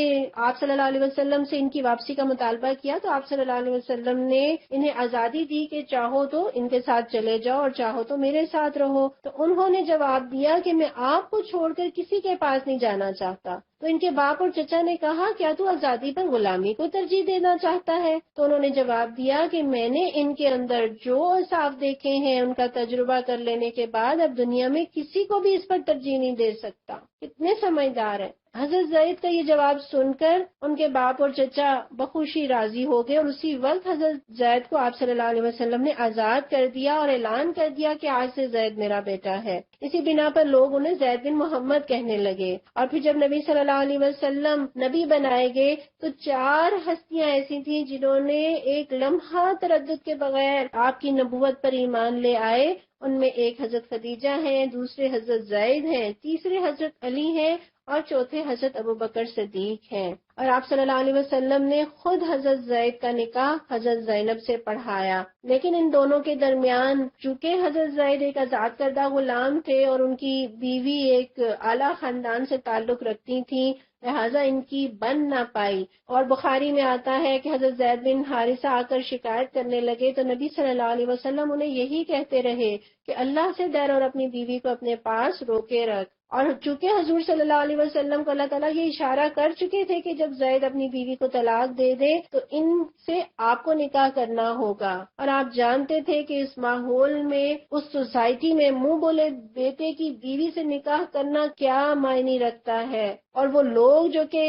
آپ صلی اللہ علیہ وسلم سے ان کی واپسی کا مطالبہ کیا تو آپ صلی اللہ علیہ وسلم نے انہیں آزادی دی کہ چاہو تو ان کے ساتھ چلے جاؤ اور چاہو تو میرے ساتھ رہو۔ تو انہوں نے جواب دیا کہ میں آپ کو چھوڑ کر کسی کے پاس نہیں جانا چاہتا۔ تو ان کے باپ اور چچا نے کہا کیا تو آزادی پر غلامی کو ترجیح دینا چاہتا ہے؟ تو انہوں نے جواب دیا کہ میں نے ان کے اندر جو صاف دیکھے ہیں ان کا تجربہ کر لینے کے بعد اب دنیا میں کسی کو بھی اس پر ترجیح نہیں دے سکتا۔ کتنے سمجھدار ہیں۔ حضرت زید کا یہ جواب سن کر ان کے باپ اور چچا بخوشی راضی ہو گئے، اور اسی وقت حضرت زید کو آپ صلی اللہ علیہ وسلم نے آزاد کر دیا اور اعلان کر دیا کہ آج سے زید میرا بیٹا ہے۔ اسی بنا پر لوگ انہیں زید بن محمد کہنے لگے۔ اور پھر جب نبی صلی اللہ علیہ وسلم نبی بنائے گئے تو 4 ہستیاں ایسی تھیں جنہوں نے ایک لمحہ تردد کے بغیر آپ کی نبوت پر ایمان لے آئے۔ ان میں ایک حضرت خدیجہ ہیں، دوسرے حضرت زید ہیں، تیسرے حضرت علی ہیں اور چوتھے حضرت ابوبکر صدیق ہیں۔ اور آپ صلی اللہ علیہ وسلم نے خود حضرت زید کا نکاح حضرت زینب سے پڑھایا، لیکن ان دونوں کے درمیان چونکہ حضرت زید ایک آزاد کردہ غلام تھے اور ان کی بیوی ایک اعلیٰ خاندان سے تعلق رکھتی تھیں، لہٰذا ان کی بن نہ پائی۔ اور بخاری میں آتا ہے کہ حضرت زید بن حارثہ آ کر شکایت کرنے لگے تو نبی صلی اللہ علیہ وسلم انہیں یہی کہتے رہے کہ اللہ سے ڈر اور اپنی بیوی کو اپنے پاس روکے رکھ۔ اور چونکہ حضور صلی اللہ علیہ وسلم کو اللہ تعالیٰ یہ اشارہ کر چکے تھے کہ جب زید اپنی بیوی کو طلاق دے دے تو ان سے آپ کو نکاح کرنا ہوگا، اور آپ جانتے تھے کہ اس ماحول میں، اس سوسائٹی میں منہ بولے بیٹے کی بیوی سے نکاح کرنا کیا معنی رکھتا ہے، اور وہ لوگ جو کہ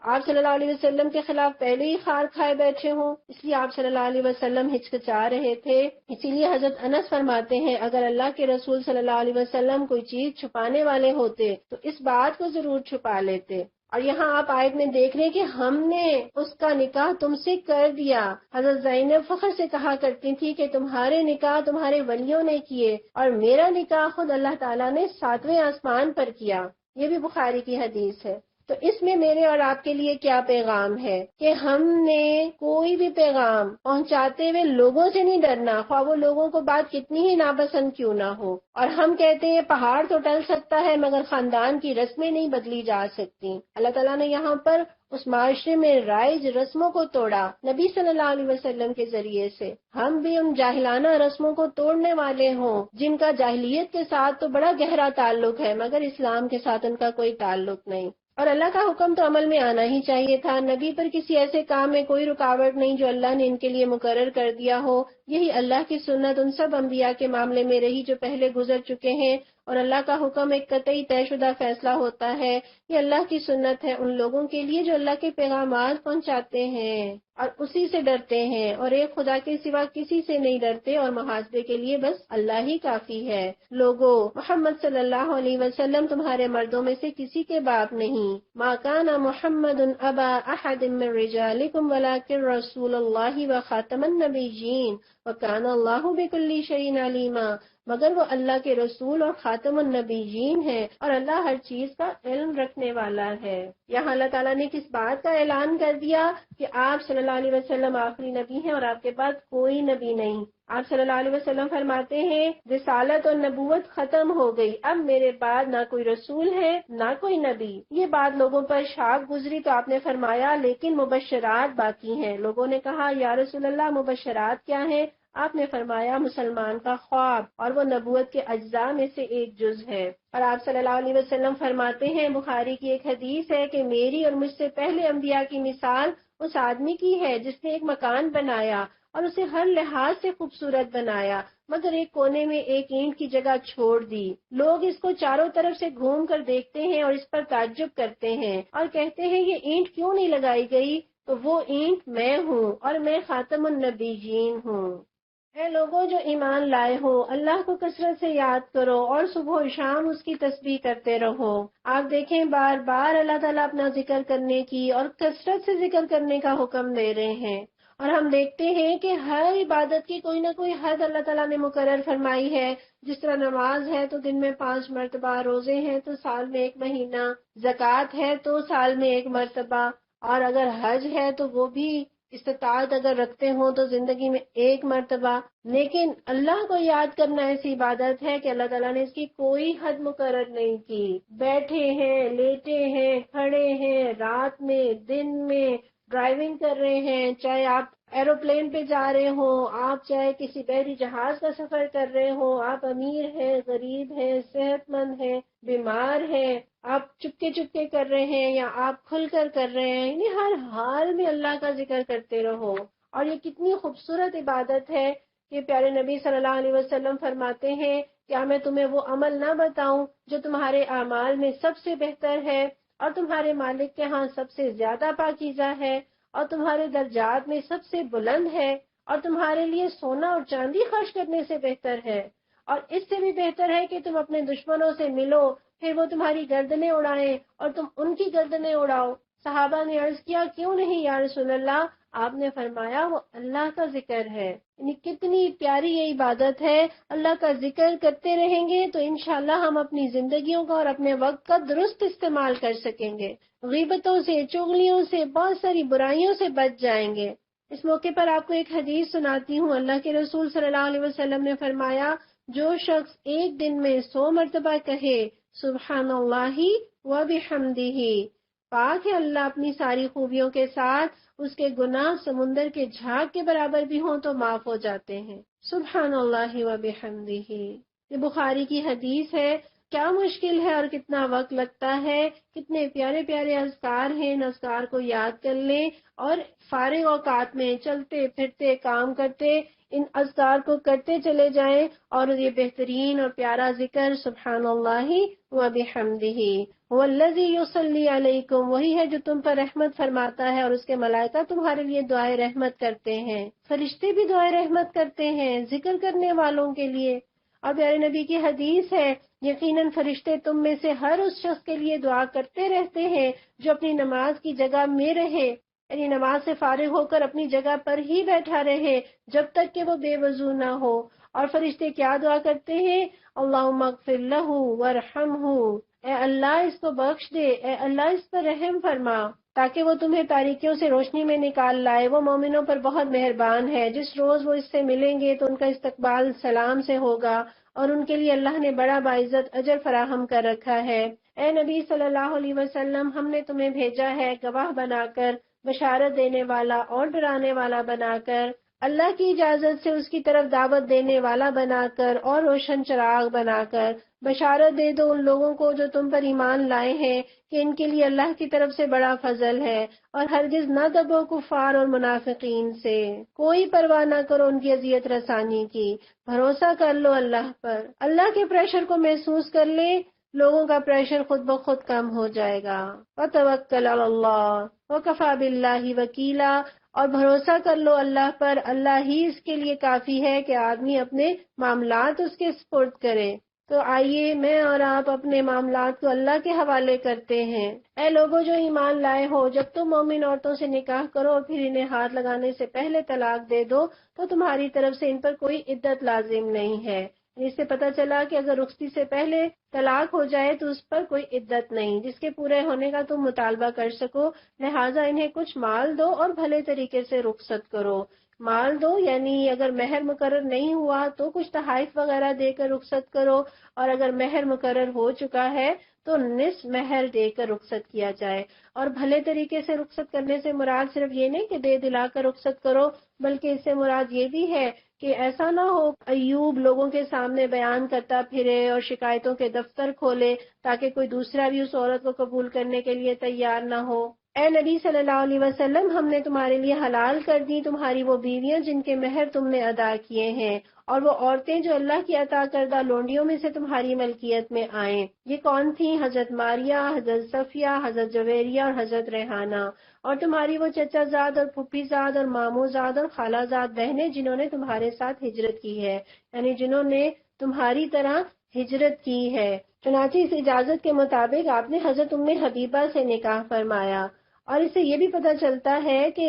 آپ صلی اللہ علیہ وسلم کے خلاف پہلے ہی خار کھائے بیٹھے ہوں، اس لیے آپ صلی اللہ علیہ وسلم ہچکچا رہے تھے۔ اسی لیے حضرت انس فرماتے ہیں اگر اللہ کے رسول صلی اللہ علیہ وسلم کوئی چیز چھپانے والے ہوتے تو اس بات کو ضرور چھپا لیتے۔ اور یہاں آپ آیت میں دیکھ رہے ہیں کہ ہم نے اس کا نکاح تم سے کر دیا۔ حضرت زینب فخر سے کہا کرتی تھی کہ تمہارے نکاح تمہارے ولیوں نے کیے اور میرا نکاح خود اللہ تعالیٰ نے 7ویں آسمان پر کیا۔ یہ بھی بخاری کی حدیث ہے۔ تو اس میں میرے اور آپ کے لیے کیا پیغام ہے کہ ہم نے کوئی بھی پیغام پہنچاتے ہوئے لوگوں سے نہیں ڈرنا، خواہ وہ لوگوں کو بات کتنی ہی ناپسند کیوں نہ ہو۔ اور ہم کہتے ہیں پہاڑ تو ٹل سکتا ہے مگر خاندان کی رسمیں نہیں بدلی جا سکتی۔ اللہ تعالیٰ نے یہاں پر اس معاشرے میں رائج رسموں کو توڑا نبی صلی اللہ علیہ وسلم کے ذریعے سے۔ ہم بھی ان جاہلانہ رسموں کو توڑنے والے ہوں جن کا جاہلیت کے ساتھ تو بڑا گہرا تعلق ہے مگر اسلام کے ساتھ ان کا کوئی تعلق نہیں۔ اور اللہ کا حکم تو عمل میں آنا ہی چاہیے تھا۔ نبی پر کسی ایسے کام میں کوئی رکاوٹ نہیں جو اللہ نے ان کے لیے مقرر کر دیا ہو۔ یہی اللہ کی سنت ان سب انبیاء کے معاملے میں رہی جو پہلے گزر چکے ہیں، اور اللہ کا حکم ایک قطعی طے شدہ فیصلہ ہوتا ہے۔ یہ اللہ کی سنت ہے ان لوگوں کے لیے جو اللہ کے پیغامات پہنچاتے ہیں اور اسی سے ڈرتے ہیں، اور ایک خدا کے سوا کسی سے نہیں ڈرتے، اور محاسبے کے لیے بس اللہ ہی کافی ہے۔ لوگو، محمد صلی اللہ علیہ وسلم تمہارے مردوں میں سے کسی کے باپ نہیں۔ ما کان محمد ابا احد من رجالکم ولکن رسول اللہ وخاتم النبیین وکان اللہ بکل شیء علیما، مگر وہ اللہ کے رسول اور خاتم النبیین ہے اور اللہ ہر چیز کا علم رکھنے والا ہے۔ یہاں اللہ تعالیٰ نے کس بات کا اعلان کر دیا کہ آپ صلی اللہ علیہ وسلم آخری نبی ہیں اور آپ کے بعد کوئی نبی نہیں۔ آپ صلی اللہ علیہ وسلم فرماتے ہیں رسالت اور نبوت ختم ہو گئی، اب میرے بعد نہ کوئی رسول ہے نہ کوئی نبی۔ یہ بات لوگوں پر شاق گزری تو آپ نے فرمایا لیکن مبشرات باقی ہیں۔ لوگوں نے کہا یا رسول اللہ مبشرات کیا ہیں؟ آپ نے فرمایا مسلمان کا خواب، اور وہ نبوت کے اجزاء میں سے ایک جز ہے۔ اور آپ صلی اللہ علیہ وسلم فرماتے ہیں، بخاری کی ایک حدیث ہے کہ میری اور مجھ سے پہلے انبیاء کی مثال اس آدمی کی ہے جس نے ایک مکان بنایا اور اسے ہر لحاظ سے خوبصورت بنایا مگر ایک کونے میں ایک اینٹ کی جگہ چھوڑ دی۔ لوگ اس کو چاروں طرف سے گھوم کر دیکھتے ہیں اور اس پر تعجب کرتے ہیں اور کہتے ہیں یہ اینٹ کیوں نہیں لگائی گئی؟ تو وہ اینٹ میں ہوں اور میں خاتم النبیین ہوں۔ اے لوگوں جو ایمان لائے ہو، اللہ کو کثرت سے یاد کرو اور صبح و شام اس کی تسبیح کرتے رہو۔ آپ دیکھیں بار بار اللہ تعالیٰ اپنا ذکر کرنے کی اور کثرت سے ذکر کرنے کا حکم دے رہے ہیں، اور ہم دیکھتے ہیں کہ ہر عبادت کی کوئی نہ کوئی حد اللہ تعالیٰ نے مقرر فرمائی ہے۔ جس طرح نماز ہے تو دن میں 5 مرتبہ، روزے ہیں تو سال میں 1 مہینہ، زکوٰۃ ہے تو سال میں 1 مرتبہ، اور اگر حج ہے تو وہ بھی استطاعت اگر رکھتے ہوں تو زندگی میں 1 مرتبہ۔ لیکن اللہ کو یاد کرنا ایسی عبادت ہے کہ اللہ تعالیٰ نے اس کی کوئی حد مقرر نہیں کی۔ بیٹھے ہیں، لیٹے ہیں، کھڑے ہیں، رات میں، دن میں، ڈرائیونگ کر رہے ہیں، چاہے آپ ایروپلین پہ جا رہے ہوں، آپ چاہے کسی بحری جہاز کا سفر کر رہے ہوں، آپ امیر ہیں، غریب ہیں، صحت مند ہیں، بیمار ہیں، آپ چپکے چپکے کر رہے ہیں یا آپ کھل کر رہے ہیں، یعنی ہر حال میں اللہ کا ذکر کرتے رہو۔ اور یہ کتنی خوبصورت عبادت ہے کہ پیارے نبی صلی اللہ علیہ وسلم فرماتے ہیں کیا میں تمہیں وہ عمل نہ بتاؤں جو تمہارے اعمال میں سب سے بہتر ہے اور تمہارے مالک کے ہاں سب سے زیادہ پاکیزہ ہے اور تمہارے درجات میں سب سے بلند ہے اور تمہارے لیے سونا اور چاندی خرچ کرنے سے بہتر ہے، اور اس سے بھی بہتر ہے کہ تم اپنے دشمنوں سے ملو، پھر وہ تمہاری گردنیں اڑائیں اور تم ان کی گردنیں اڑاؤ۔ صحابہ نے عرض کیا کیوں نہیں یا رسول اللہ؟ آپ نے فرمایا وہ اللہ کا ذکر ہے۔ یعنی کتنی پیاری یہ عبادت ہے۔ اللہ کا ذکر کرتے رہیں گے تو انشاءاللہ ہم اپنی زندگیوں کا اور اپنے وقت کا درست استعمال کر سکیں گے، غیبتوں سے، چغلیوں سے، بہت ساری برائیوں سے بچ جائیں گے۔ اس موقع پر آپ کو ایک حدیث سناتی ہوں۔ اللہ کے رسول صلی اللہ علیہ وسلم نے فرمایا جو شخص ایک دن میں 100 مرتبہ کہے سبحان اللہ و بحمدہ، پاک ہے اللہ اپنی ساری خوبیوں کے ساتھ، اس کے گناہ سمندر کے جھاگ کے برابر بھی ہوں تو معاف ہو جاتے ہیں۔ سبحان اللہ و بحمدہ، یہ بخاری کی حدیث ہے۔ کیا مشکل ہے اور کتنا وقت لگتا ہے، کتنے پیارے پیارے اذکار ہیں، ان اذکار کو یاد کر لیں اور فارغ اوقات میں چلتے پھرتے کام کرتے ان اذکار کو کرتے چلے جائیں، اور یہ بہترین اور پیارا ذکر سبحان اللہ و بحمدہ والذی یصلی علیکم، وہی ہے جو تم پر رحمت فرماتا ہے اور اس کے ملائکہ تمہارے لیے دعائے رحمت کرتے ہیں، فرشتے بھی دعائے رحمت کرتے ہیں ذکر کرنے والوں کے لیے۔ اور پیارے نبی کی حدیث ہے، یقیناً فرشتے تم میں سے ہر اس شخص کے لیے دعا کرتے رہتے ہیں جو اپنی نماز کی جگہ میں رہے، یعنی نماز سے فارغ ہو کر اپنی جگہ پر ہی بیٹھا رہے جب تک کہ وہ بے وضو نہ ہو۔ اور فرشتے کیا دعا کرتے ہیں؟ اللہم اغفر لہ وارحمہ، اے اللہ اس کو بخش دے، اے اللہ اس پر رحم فرما تاکہ وہ تمہیں تاریکیوں سے روشنی میں نکال لائے۔ وہ مومنوں پر بہت مہربان ہے، جس روز وہ اس سے ملیں گے تو ان کا استقبال سلام سے ہوگا اور ان کے لیے اللہ نے بڑا باعزت اجر فراہم کر رکھا ہے۔ اے نبی صلی اللہ علیہ وسلم، ہم نے تمہیں بھیجا ہے گواہ بنا کر، بشارت دینے والا اور ڈرانے والا بنا کر، اللہ کی اجازت سے اس کی طرف دعوت دینے والا بنا کر اور روشن چراغ بنا کر۔ بشارت دے دو ان لوگوں کو جو تم پر ایمان لائے ہیں کہ ان کے لیے اللہ کی طرف سے بڑا فضل ہے، اور ہرگز نہ دبو کفار اور منافقین سے، کوئی پرواہ نہ کرو ان کی اذیت رسانی کی، بھروسہ کر لو اللہ پر، اللہ کے پریشر کو محسوس کر لے، لوگوں کا پریشر خود بخود کم ہو جائے گا۔ وَتَوَكَّلْ عَلَى اللَّهِ وَكَفَى بِاللَّهِ وَكِيلًا، اور بھروسہ کر لو اللہ پر، اللہ ہی اس کے لیے کافی ہے کہ آدمی اپنے معاملات اس کے سپرد کرے۔ تو آئیے میں اور آپ اپنے معاملات کو اللہ کے حوالے کرتے ہیں۔ اے لوگوں جو ایمان لائے ہو، جب تم مومن عورتوں سے نکاح کرو اور پھر انہیں ہاتھ لگانے سے پہلے طلاق دے دو تو تمہاری طرف سے ان پر کوئی عدت لازم نہیں ہے۔ اس سے پتہ چلا کہ اگر رخصتی سے پہلے طلاق ہو جائے تو اس پر کوئی عدت نہیں جس کے پورے ہونے کا تم مطالبہ کر سکو، لہٰذا انہیں کچھ مال دو اور بھلے طریقے سے رخصت کرو۔ مال دو یعنی اگر مہر مقرر نہیں ہوا تو کچھ تحائف وغیرہ دے کر رخصت کرو، اور اگر مہر مقرر ہو چکا ہے تو نصف مہر دے کر رخصت کیا جائے۔ اور بھلے طریقے سے رخصت کرنے سے مراد صرف یہ نہیں کہ دے دلا کر رخصت کرو، بلکہ اس سے مراد یہ بھی ہے کہ ایسا نہ ہو ایوب لوگوں کے سامنے بیان کرتا پھرے اور شکایتوں کے دفتر کھولے تاکہ کوئی دوسرا بھی اس عورت کو قبول کرنے کے لیے تیار نہ ہو۔ اے نبی صلی اللہ علیہ وسلم، ہم نے تمہارے لیے حلال کر دی تمہاری وہ بیویاں جن کے مہر تم نے ادا کیے ہیں، اور وہ عورتیں جو اللہ کی عطا کردہ لونڈیوں میں سے تمہاری ملکیت میں آئیں۔ یہ کون تھیں؟ حضرت ماریہ، حضرت صفیہ، حضرت جویریہ اور حضرت ریحانہ، اور تمہاری وہ چچا زاد اور پھپھی زاد اور ماموں زاد اور خالہ زاد بہنیں جنہوں نے تمہارے ساتھ ہجرت کی ہے، یعنی جنہوں نے تمہاری طرح ہجرت کی ہے۔ چنانچہ اس اجازت کے مطابق آپ نے حضرت ام حبیبہ سے نکاح فرمایا، اور اس سے یہ بھی پتہ چلتا ہے کہ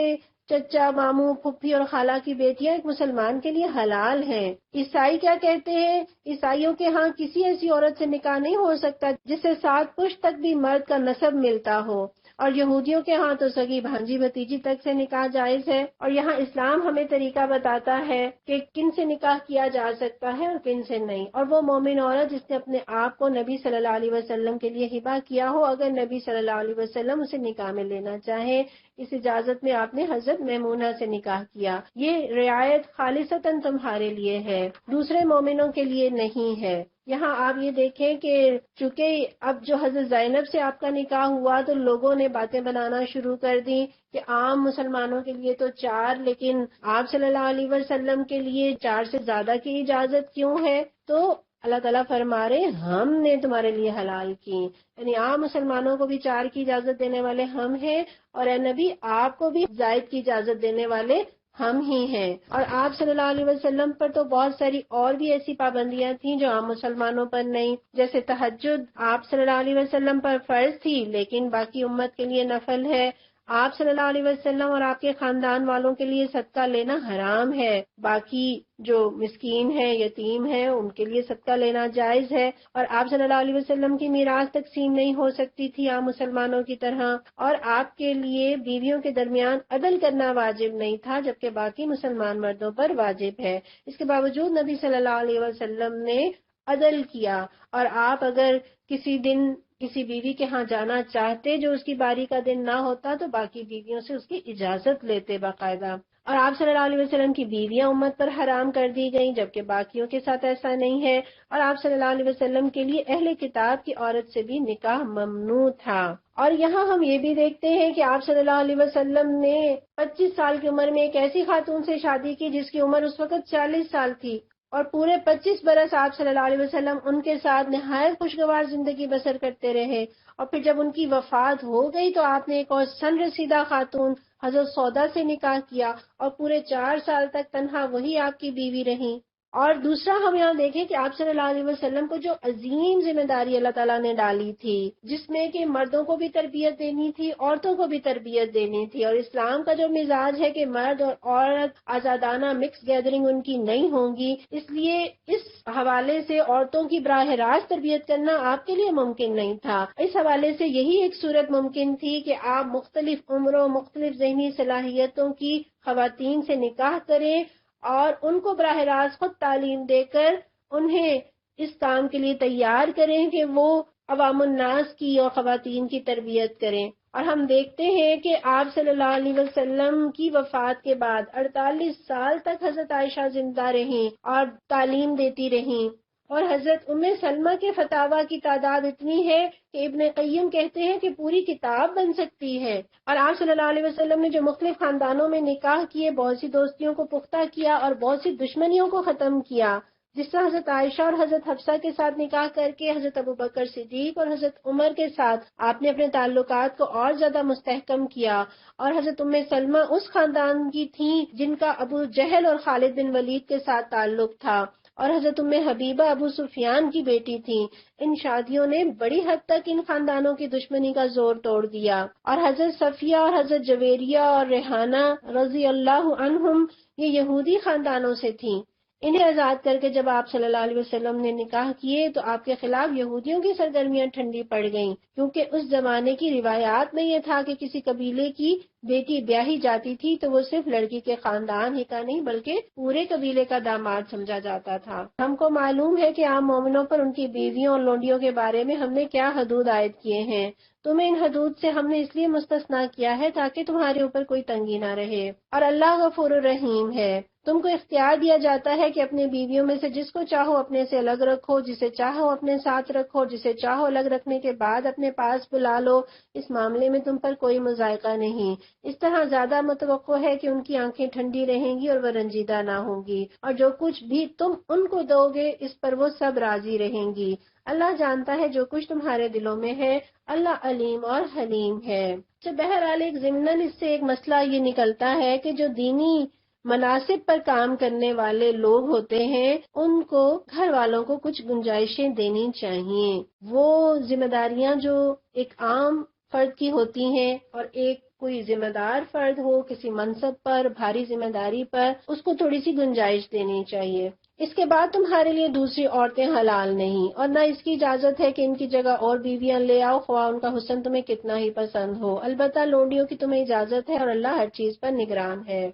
چچا، ماموں، پھپھی اور خالہ کی بیٹیاں ایک مسلمان کے لیے حلال ہیں۔ عیسائی کیا کہتے ہیں؟ عیسائیوں کے ہاں کسی ایسی عورت سے نکاح نہیں ہو سکتا جس سے 7 پشت تک بھی مرد کا نسب ملتا ہو، اور یہودیوں کے ہاں تو سگی بھانجی بھتیجی تک سے نکاح جائز ہے۔ اور یہاں اسلام ہمیں طریقہ بتاتا ہے کہ کن سے نکاح کیا جا سکتا ہے اور کن سے نہیں۔ اور وہ مومن عورت جس نے اپنے آپ کو نبی صلی اللہ علیہ وسلم کے لیے ہبہ کیا ہو، اگر نبی صلی اللہ علیہ وسلم اسے نکاح میں لینا چاہے، اس اجازت میں آپ نے حضرت میمونہ سے نکاح کیا۔ یہ رعایت خالصتاً تمہارے لیے ہے، دوسرے مومنوں کے لیے نہیں ہے۔ یہاں آپ یہ دیکھیں کہ چونکہ اب جو حضرت زینب سے آپ کا نکاح ہوا تو لوگوں نے باتیں بنانا شروع کر دی کہ عام مسلمانوں کے لیے تو 4، لیکن آپ صلی اللہ علیہ وسلم کے لیے 4 سے زیادہ کی اجازت کیوں ہے؟ تو اللہ تعالیٰ فرما رہے ہم نے تمہارے لیے حلال کی، یعنی عام مسلمانوں کو بھی 4 کی اجازت دینے والے ہم ہیں، اور اے نبی آپ کو بھی زائد کی اجازت دینے والے ہم ہی ہیں۔ اور آپ صلی اللہ علیہ وسلم پر تو بہت ساری اور بھی ایسی پابندیاں تھیں جو عام مسلمانوں پر نہیں، جیسے تہجد آپ صلی اللہ علیہ وسلم پر فرض تھی لیکن باقی امت کے لیے نفل ہے۔ آپ صلی اللہ علیہ وسلم اور آپ کے خاندان والوں کے لیے صدقہ لینا حرام ہے، باقی جو مسکین ہیں، یتیم ہیں، ان کے لیے صدقہ لینا جائز ہے۔ اور آپ صلی اللہ علیہ وسلم کی میراث تقسیم نہیں ہو سکتی تھی عام مسلمانوں کی طرح، اور آپ کے لیے بیویوں کے درمیان عدل کرنا واجب نہیں تھا جبکہ باقی مسلمان مردوں پر واجب ہے۔ اس کے باوجود نبی صلی اللہ علیہ وسلم نے عدل کیا، اور آپ اگر کسی دن کسی بیوی کے ہاں جانا چاہتے جو اس کی باری کا دن نہ ہوتا تو باقی بیویوں سے اس کی اجازت لیتے باقاعدہ. اور آپ صلی اللہ علیہ وسلم کی بیویاں امت پر حرام کر دی گئیں جبکہ باقیوں کے ساتھ ایسا نہیں ہے. اور آپ صلی اللہ علیہ وسلم کے لیے اہل کتاب کی عورت سے بھی نکاح ممنوع تھا. اور یہاں ہم یہ بھی دیکھتے ہیں کہ آپ صلی اللہ علیہ وسلم نے 25 سال کی عمر میں ایک ایسی خاتون سے شادی کی جس کی عمر اس وقت 40 سال تھی، اور پورے 25 برس آپ صلی اللہ علیہ وسلم ان کے ساتھ نہایت خوشگوار زندگی بسر کرتے رہے. اور پھر جب ان کی وفات ہو گئی تو آپ نے ایک اور سن رسیدہ خاتون حضرت سودا سے نکاح کیا، اور پورے 4 سال تک تنہا وہی آپ کی بیوی رہیں. اور دوسرا ہم یہاں دیکھیں کہ آپ صلی اللہ علیہ وسلم کو جو عظیم ذمہ داری اللہ تعالیٰ نے ڈالی تھی، جس میں کہ مردوں کو بھی تربیت دینی تھی، عورتوں کو بھی تربیت دینی تھی، اور اسلام کا جو مزاج ہے کہ مرد اور عورت آزادانہ مکس گیدرنگ ان کی نہیں ہوں گی، اس لیے اس حوالے سے عورتوں کی براہ راست تربیت کرنا آپ کے لیے ممکن نہیں تھا. اس حوالے سے یہی ایک صورت ممکن تھی کہ آپ مختلف عمروں مختلف ذہنی صلاحیتوں کی خواتین سے نکاح کریں اور ان کو براہ راست خود تعلیم دے کر انہیں اس کام کے لیے تیار کریں کہ وہ عوام الناس کی اور خواتین کی تربیت کریں. اور ہم دیکھتے ہیں کہ آپ صلی اللہ علیہ وسلم کی وفات کے بعد 48 سال تک حضرت عائشہ زندہ رہیں اور تعلیم دیتی رہیں. اور حضرت ام سلمہ کے فتاوی کی تعداد اتنی ہے کہ ابن قیم کہتے ہیں کہ پوری کتاب بن سکتی ہے. اور آپ صلی اللہ علیہ وسلم نے جو مختلف خاندانوں میں نکاح کیے، بہت سی دوستیوں کو پختہ کیا اور بہت سی دشمنیوں کو ختم کیا. جس طرح حضرت عائشہ اور حضرت حفصہ کے ساتھ نکاح کر کے حضرت ابوبکر صدیق اور حضرت عمر کے ساتھ آپ نے اپنے تعلقات کو اور زیادہ مستحکم کیا. اور حضرت ام سلمہ اس خاندان کی تھیں جن کا ابو جہل اور خالد بن ولید کے ساتھ تعلق تھا، اور حضرت ام حبیبہ ابو سفیان کی بیٹی تھیں. ان شادیوں نے بڑی حد تک ان خاندانوں کی دشمنی کا زور توڑ دیا. اور حضرت صفیہ اور حضرت جویریہ اور ریحانہ رضی اللہ عنہم یہ یہودی خاندانوں سے تھیں. انہیں آزاد کر کے جب آپ صلی اللہ علیہ وسلم نے نکاح کیے تو آپ کے خلاف یہودیوں کی سرگرمیاں ٹھنڈی پڑ گئیں، کیونکہ اس زمانے کی روایات میں یہ تھا کہ کسی قبیلے کی بیٹی بیاہی جاتی تھی تو وہ صرف لڑکی کے خاندان ہی کا نہیں بلکہ پورے قبیلے کا داماد سمجھا جاتا تھا. ہم کو معلوم ہے کہ عام مومنوں پر ان کی بیویوں اور لونڈیوں کے بارے میں ہم نے کیا حدود عائد کیے ہیں. تمہیں ان حدود سے ہم نے اس لیے مستثنا کیا ہے تاکہ تمہارے اوپر کوئی تنگی نہ رہے. اور اللہ غفور الرحیم ہے. تم کو اختیار دیا جاتا ہے کہ اپنے بیویوں میں سے جس کو چاہو اپنے سے الگ رکھو، جسے چاہو اپنے ساتھ رکھو، جسے چاہو الگ رکھنے کے بعد اپنے پاس بلا لو. اس معاملے میں تم پر کوئی مضائقہ نہیں. اس طرح زیادہ متوقع ہے کہ ان کی آنکھیں ٹھنڈی رہیں گی اور وہ رنجیدہ نہ ہوں گی، اور جو کچھ بھی تم ان کو دو گے اس پر وہ سب راضی رہیں گی. اللہ جانتا ہے جو کچھ تمہارے دلوں میں ہے. اللہ علیم اور حلیم ہے. بہرحال ایک ضمناً اس سے ایک مسئلہ یہ نکلتا ہے کہ جو دینی مناسب پر کام کرنے والے لوگ ہوتے ہیں ان کو گھر والوں کو کچھ گنجائشیں دینی چاہیے. وہ ذمہ داریاں جو ایک عام فرد کی ہوتی ہیں اور ایک کوئی ذمہ دار فرد ہو کسی منصب پر بھاری ذمہ داری پر، اس کو تھوڑی سی گنجائش دینی چاہیے. اس کے بعد تمہارے لیے دوسری عورتیں حلال نہیں، اور نہ اس کی اجازت ہے کہ ان کی جگہ اور بیویاں لے آؤ خواہ ان کا حسن تمہیں کتنا ہی پسند ہو. البتہ لونڈیوں کی تمہیں اجازت ہے اور اللہ ہر چیز پر نگران ہے.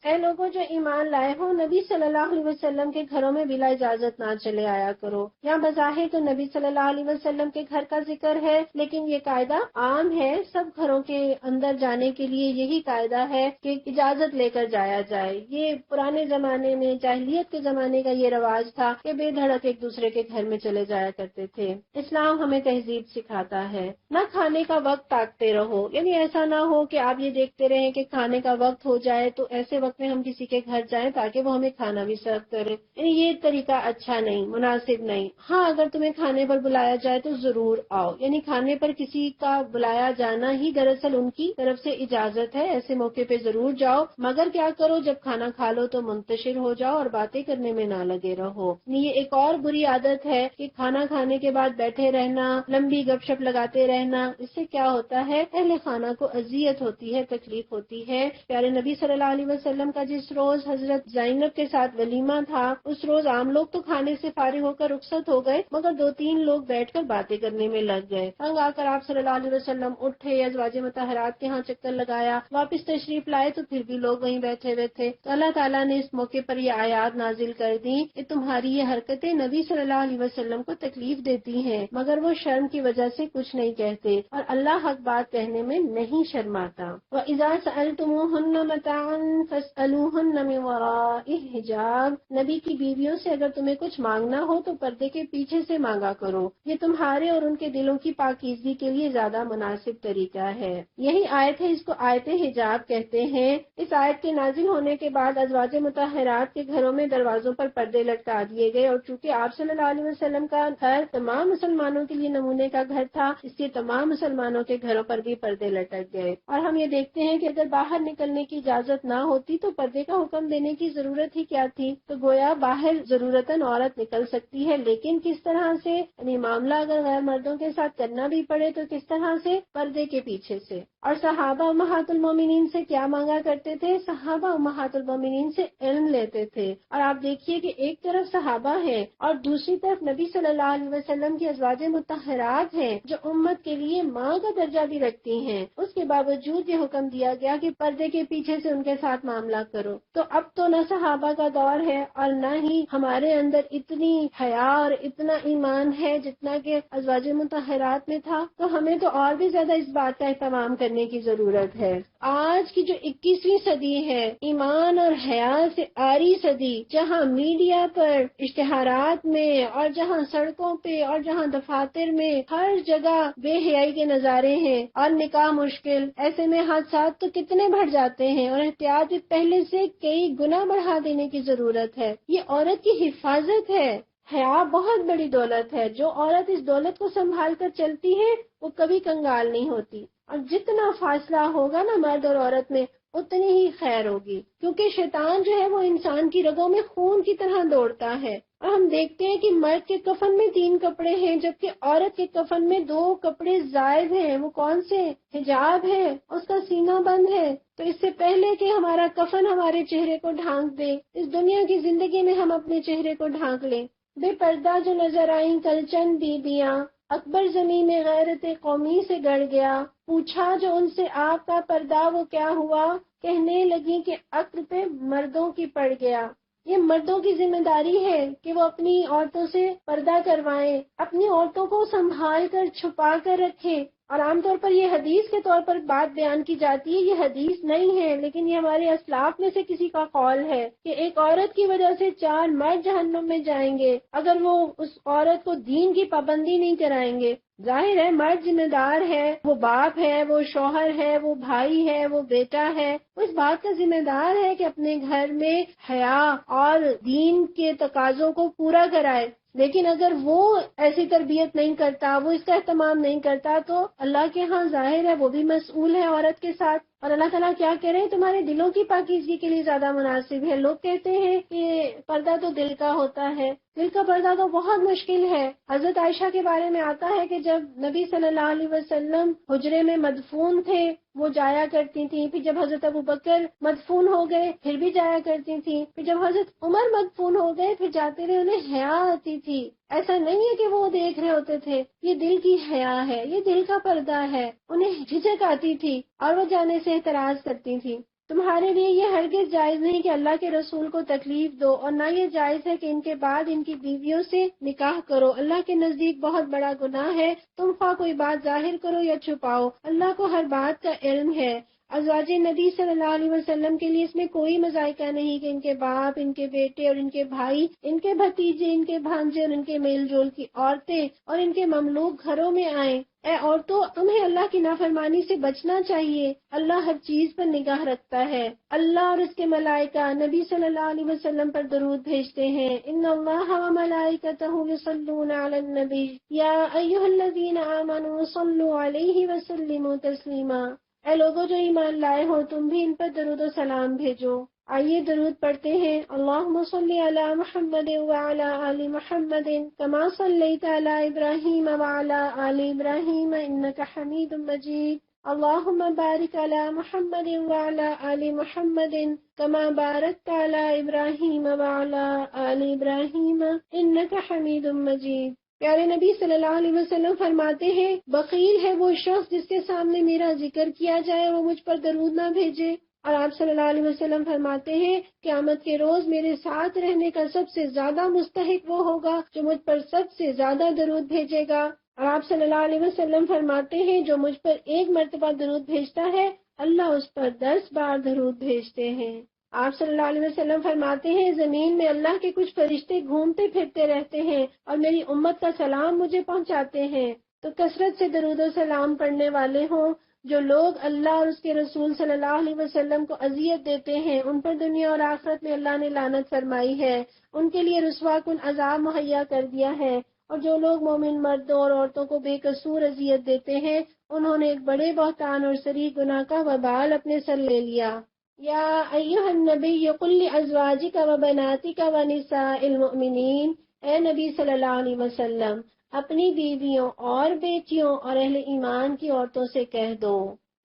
اے لوگوں جو ایمان لائے ہو، نبی صلی اللہ علیہ وسلم کے گھروں میں بلا اجازت نہ چلے آیا کرو. یہاں بظاہر تو نبی صلی اللہ علیہ وسلم کے گھر کا ذکر ہے، لیکن یہ قاعدہ عام ہے، سب گھروں کے اندر جانے کے لیے یہی قاعدہ ہے کہ اجازت لے کر جایا جائے. یہ پرانے زمانے میں جاہلیت کے زمانے کا یہ رواج تھا کہ بے دھڑک ایک دوسرے کے گھر میں چلے جایا کرتے تھے. اسلام ہمیں تہذیب سکھاتا ہے. نہ کھانے کا وقت تاکتے رہو، یعنی ایسا نہ ہو کہ آپ یہ دیکھتے رہیں کہ کھانے کا وقت ہو جائے تو ایسے وقت میں ہم کسی کے گھر جائیں تاکہ وہ ہمیں کھانا بھی سرو کرے. یعنی یہ طریقہ اچھا نہیں، مناسب نہیں. ہاں اگر تمہیں کھانے پر بلایا جائے تو ضرور آؤ، یعنی کھانے پر کسی کا بلایا جانا ہی دراصل ان کی طرف سے اجازت ہے. ایسے موقع پہ ضرور جاؤ، مگر کیا کرو جب کھانا کھا لو تو منتشر ہو جاؤ اور باتیں کرنے میں نہ لگے رہو. یہ ایک اور بری عادت ہے کہ کھانا کھانے کے بعد بیٹھے رہنا، لمبی گپ شپ لگاتے رہنا. اس سے کیا ہوتا ہے، اہل خانہ کو اذیت ہوتی ہے، تکلیف ہوتی ہے. پیارے نبی صلی اللہ علیہ وسلم وسلم کا جس روز حضرت زینب کے ساتھ ولیمہ تھا، اس روز عام لوگ تو کھانے سے فارغ ہو کر رخصت ہو گئے، مگر 2-3 لوگ بیٹھ کر باتیں کرنے میں لگ گئے۔ تنگ آ کر آپ صلی اللہ علیہ وسلم اٹھے، ازواج مطہرات کے ہاں چکر لگایا، واپس تشریف لائے تو پھر بھی لوگ وہیں بیٹھے ہوئے تھے، تو اللہ تعالیٰ نے اس موقع پر یہ آیات نازل کر دی کہ تمہاری یہ حرکتیں نبی صلی اللہ علیہ وسلم کو تکلیف دیتی ہیں، مگر وہ شرم کی وجہ سے کچھ نہیں کہتے، اور اللہ حق بات کہنے میں نہیں شرماتا۔ وَإِذَا سَأَلْتُمُوهُنَّ مَتَاعًا فَاسْأَلُوهُنَّ مِنْ وَرَاءِ حِجَابٍ، نبی کی بیویوں سے اگر تمہیں کچھ مانگنا ہو تو پردے کے پیچھے سے مانگا کرو، یہ تمہارے اور ان کے دلوں کی پاکیزگی کے لیے زیادہ مناسب طریقہ ہے۔ یہی آیت ہے، اس کو آیت حجاب کہتے ہیں۔ اس آیت کے نازل ہونے کے بعد ازواج مطہرات کے گھروں میں دروازوں پر پردے لٹکا دیے گئے، اور چونکہ آپ صلی اللہ علیہ وسلم کا گھر تمام مسلمانوں کے لیے نمونے کا گھر تھا، اس لیے تمام مسلمانوں کے گھروں پر بھی پردے لٹک گئے۔ اور ہم یہ دیکھتے ہیں کہ اگر باہر نکلنے کی اجازت نہ ہوتی تو پردے کا حکم دینے کی ضرورت ہی کیا تھی؟ تو گویا باہر ضرورتاً عورت نکل سکتی ہے، لیکن کس طرح سے، یعنی معاملہ اگر غیر مردوں کے ساتھ کرنا بھی پڑے تو کس طرح سے؟ پردے کے پیچھے سے۔ اور صحابہ امہات المومنین سے کیا مانگا کرتے تھے؟ صحابہ امہات المومنین سے علم لیتے تھے، اور آپ دیکھیے کہ ایک طرف صحابہ ہیں اور دوسری طرف نبی صلی اللہ علیہ وسلم کی ازواج مطہرات ہیں جو امت کے لیے ماں کا درجہ بھی رکھتی ہیں، اس کے باوجود یہ حکم دیا گیا کہ پردے کے پیچھے سے ان کے ساتھ معاملہ کرو۔ تو اب تو نہ صحابہ کا دور ہے اور نہ ہی ہمارے اندر اتنی حیا اور اتنا ایمان ہے جتنا کہ ازواج مطہرات میں تھا، تو ہمیں تو اور بھی زیادہ اس بات کا اہتمام کرنے کی ضرورت ہے۔ آج کی جو 21ویں صدی ہے، ایمان اور حیا سے آری صدی، جہاں میڈیا پر، اشتہارات میں، اور جہاں سڑکوں پہ اور جہاں دفاتر میں ہر جگہ بے حیائی کے نظارے ہیں اور نکاح مشکل، ایسے میں حادثات تو کتنے بڑھ جاتے ہیں، اور احتیاط پہلے سے کئی گنا بڑھا دینے کی ضرورت ہے۔ یہ عورت کی حفاظت ہے۔ حیا بہت بڑی دولت ہے، جو عورت اس دولت کو سنبھال کر چلتی ہے وہ کبھی کنگال نہیں ہوتی، اور جتنا فاصلہ ہوگا نا مرد اور عورت میں اتنی ہی خیر ہوگی، کیونکہ شیطان جو ہے وہ انسان کی رگوں میں خون کی طرح دوڑتا ہے، اور ہم دیکھتے ہیں کہ مرد کے کفن میں 3 کپڑے ہیں جبکہ عورت کے کفن میں 2 کپڑے زائد ہیں۔ وہ کون سے؟ حجاب ہے، اس کا سینہ بند ہے۔ تو اس سے پہلے کہ ہمارا کفن ہمارے چہرے کو ڈھانک دے، اس دنیا کی زندگی میں ہم اپنے چہرے کو ڈھانک لیں۔ بے پردہ جو نظر آئیں کل چند بیبیاں، اکبر زمین میں غیرت قومی سے گڑ گیا، پوچھا جو ان سے آپ کا پردہ وہ کیا ہوا، کہنے لگی کہ عقل پہ مردوں کی پڑ گیا۔ یہ مردوں کی ذمہ داری ہے کہ وہ اپنی عورتوں سے پردہ کروائیں، اپنی عورتوں کو سنبھال کر چھپا کر رکھیں۔ اور عام طور پر یہ حدیث کے طور پر بات بیان کی جاتی ہے، یہ حدیث نہیں ہے لیکن یہ ہمارے اسلاف میں سے کسی کا قول ہے کہ ایک عورت کی وجہ سے 4 مرد جہنم میں جائیں گے اگر وہ اس عورت کو دین کی پابندی نہیں کرائیں گے۔ ظاہر ہے مرد ذمہ دار ہے، وہ باپ ہے، وہ شوہر ہے، وہ بھائی ہے، وہ بیٹا ہے، وہ اس بات کا ذمہ دار ہے کہ اپنے گھر میں حیا اور دین کے تقاضوں کو پورا کرائے۔ لیکن اگر وہ ایسی تربیت نہیں کرتا، وہ اس کا اہتمام نہیں کرتا، تو اللہ کے ہاں ظاہر ہے وہ بھی مسئول ہے عورت کے ساتھ۔ اور اللہ تعالیٰ کیا کہہ رہے ہیں؟ تمہارے دلوں کی پاکیزگی کے لیے زیادہ مناسب ہے۔ لوگ کہتے ہیں کہ پردہ تو دل کا ہوتا ہے، دل کا پردہ تو بہت مشکل ہے۔ حضرت عائشہ کے بارے میں آتا ہے کہ جب نبی صلی اللہ علیہ وسلم حجرے میں مدفون تھے وہ جایا کرتی تھیں، پھر جب حضرت ابوبکر مدفون ہو گئے پھر بھی جایا کرتی تھیں، پھر جب حضرت عمر مدفون ہو گئے پھر جاتے رہے، انہیں حیا آتی تھی۔ ایسا نہیں ہے کہ وہ دیکھ رہے ہوتے تھے، یہ دل کی حیا ہے، یہ دل کا پردہ ہے۔ انہیں جھجک آتی تھی اور وہ جانے سے اعتراض کرتی تھی۔ تمہارے لیے یہ ہرگز جائز نہیں کہ اللہ کے رسول کو تکلیف دو، اور نہ یہ جائز ہے کہ ان کے بعد ان کی بیویوں سے نکاح کرو۔ اللہ کے نزدیک بہت بڑا گناہ ہے، تم خواہ کوئی بات ظاہر کرو یا چھپاؤ، اللہ کو ہر بات کا علم ہے۔ ازواج نبی صلی اللہ علیہ وسلم کے لیے اس میں کوئی مذائقہ نہیں کہ ان کے باپ، ان کے بیٹے اور ان کے بھائی، ان کے بھتیجے، ان کے بھانجے اور ان کے میل جول کی عورتیں اور ان کے مملوک گھروں میں آئیں۔ اے عورتوں، تمہیں اللہ کی نافرمانی سے بچنا چاہیے۔ اللہ ہر چیز پر نگاہ رکھتا ہے۔ اللہ اور اس کے ملائکہ نبی صلی اللہ علیہ وسلم پر درود بھیجتے ہیں۔ ان اللہ و ملائکتہ یصلون علی النبی یا ایھا الذین آمنوا صلوا علیہ وسلموا تسلیما۔ اے لوگوں جو ایمان لائے ہو، تم بھی ان پر درود و سلام بھیجو۔ آئیے درود پڑھتے ہیں۔ اللہم صلی علی محمد وعلی آل محمد کما صلیت علی ابراہیم وعلی آل ابراہیم انک حمید مجید۔ اللهم بارك على محمد وعلى آل محمد كما باركت على إبراهيم وعلى آل إبراهيم إنك حميد مجيد۔ پیارے نبی صلی اللہ علیہ وسلم فرماتے ہیں، بخیل ہے وہ شخص جس کے سامنے میرا ذکر کیا جائے وہ مجھ پر درود نہ بھیجے۔ اور آپ صلی اللہ علیہ وسلم فرماتے ہیں، قیامت کے روز میرے ساتھ رہنے کا سب سے زیادہ مستحق وہ ہوگا جو مجھ پر سب سے زیادہ درود بھیجے گا۔ اور آپ صلی اللہ علیہ وسلم فرماتے ہیں، جو مجھ پر ایک مرتبہ درود بھیجتا ہے اللہ اس پر 10 بار درود بھیجتے ہیں۔ آپ صلی اللہ علیہ وسلم فرماتے ہیں، زمین میں اللہ کے کچھ فرشتے گھومتے پھرتے رہتے ہیں اور میری امت کا سلام مجھے پہنچاتے ہیں۔ تو کثرت سے درود و سلام پڑھنے والے ہوں۔ جو لوگ اللہ اور اس کے رسول صلی اللہ علیہ وسلم کو اذیت دیتے ہیں ان پر دنیا اور آخرت میں اللہ نے لعنت فرمائی ہے، ان کے لیے رسوا کن عذاب مہیا کر دیا ہے۔ اور جو لوگ مومن مردوں اور عورتوں کو بے قصور اذیت دیتے ہیں انہوں نے ایک بڑے بہتان اور صریح گناہ کا وبال اپنے سر لے لیا۔ یا ایھا النبی قل لازواجک وبناتک ونساء المؤمنین، اے نبی صلی اللہ علیہ وسلم اپنی بیویوں اور بیٹیوں اور اہل ایمان کی عورتوں سے کہہ دو،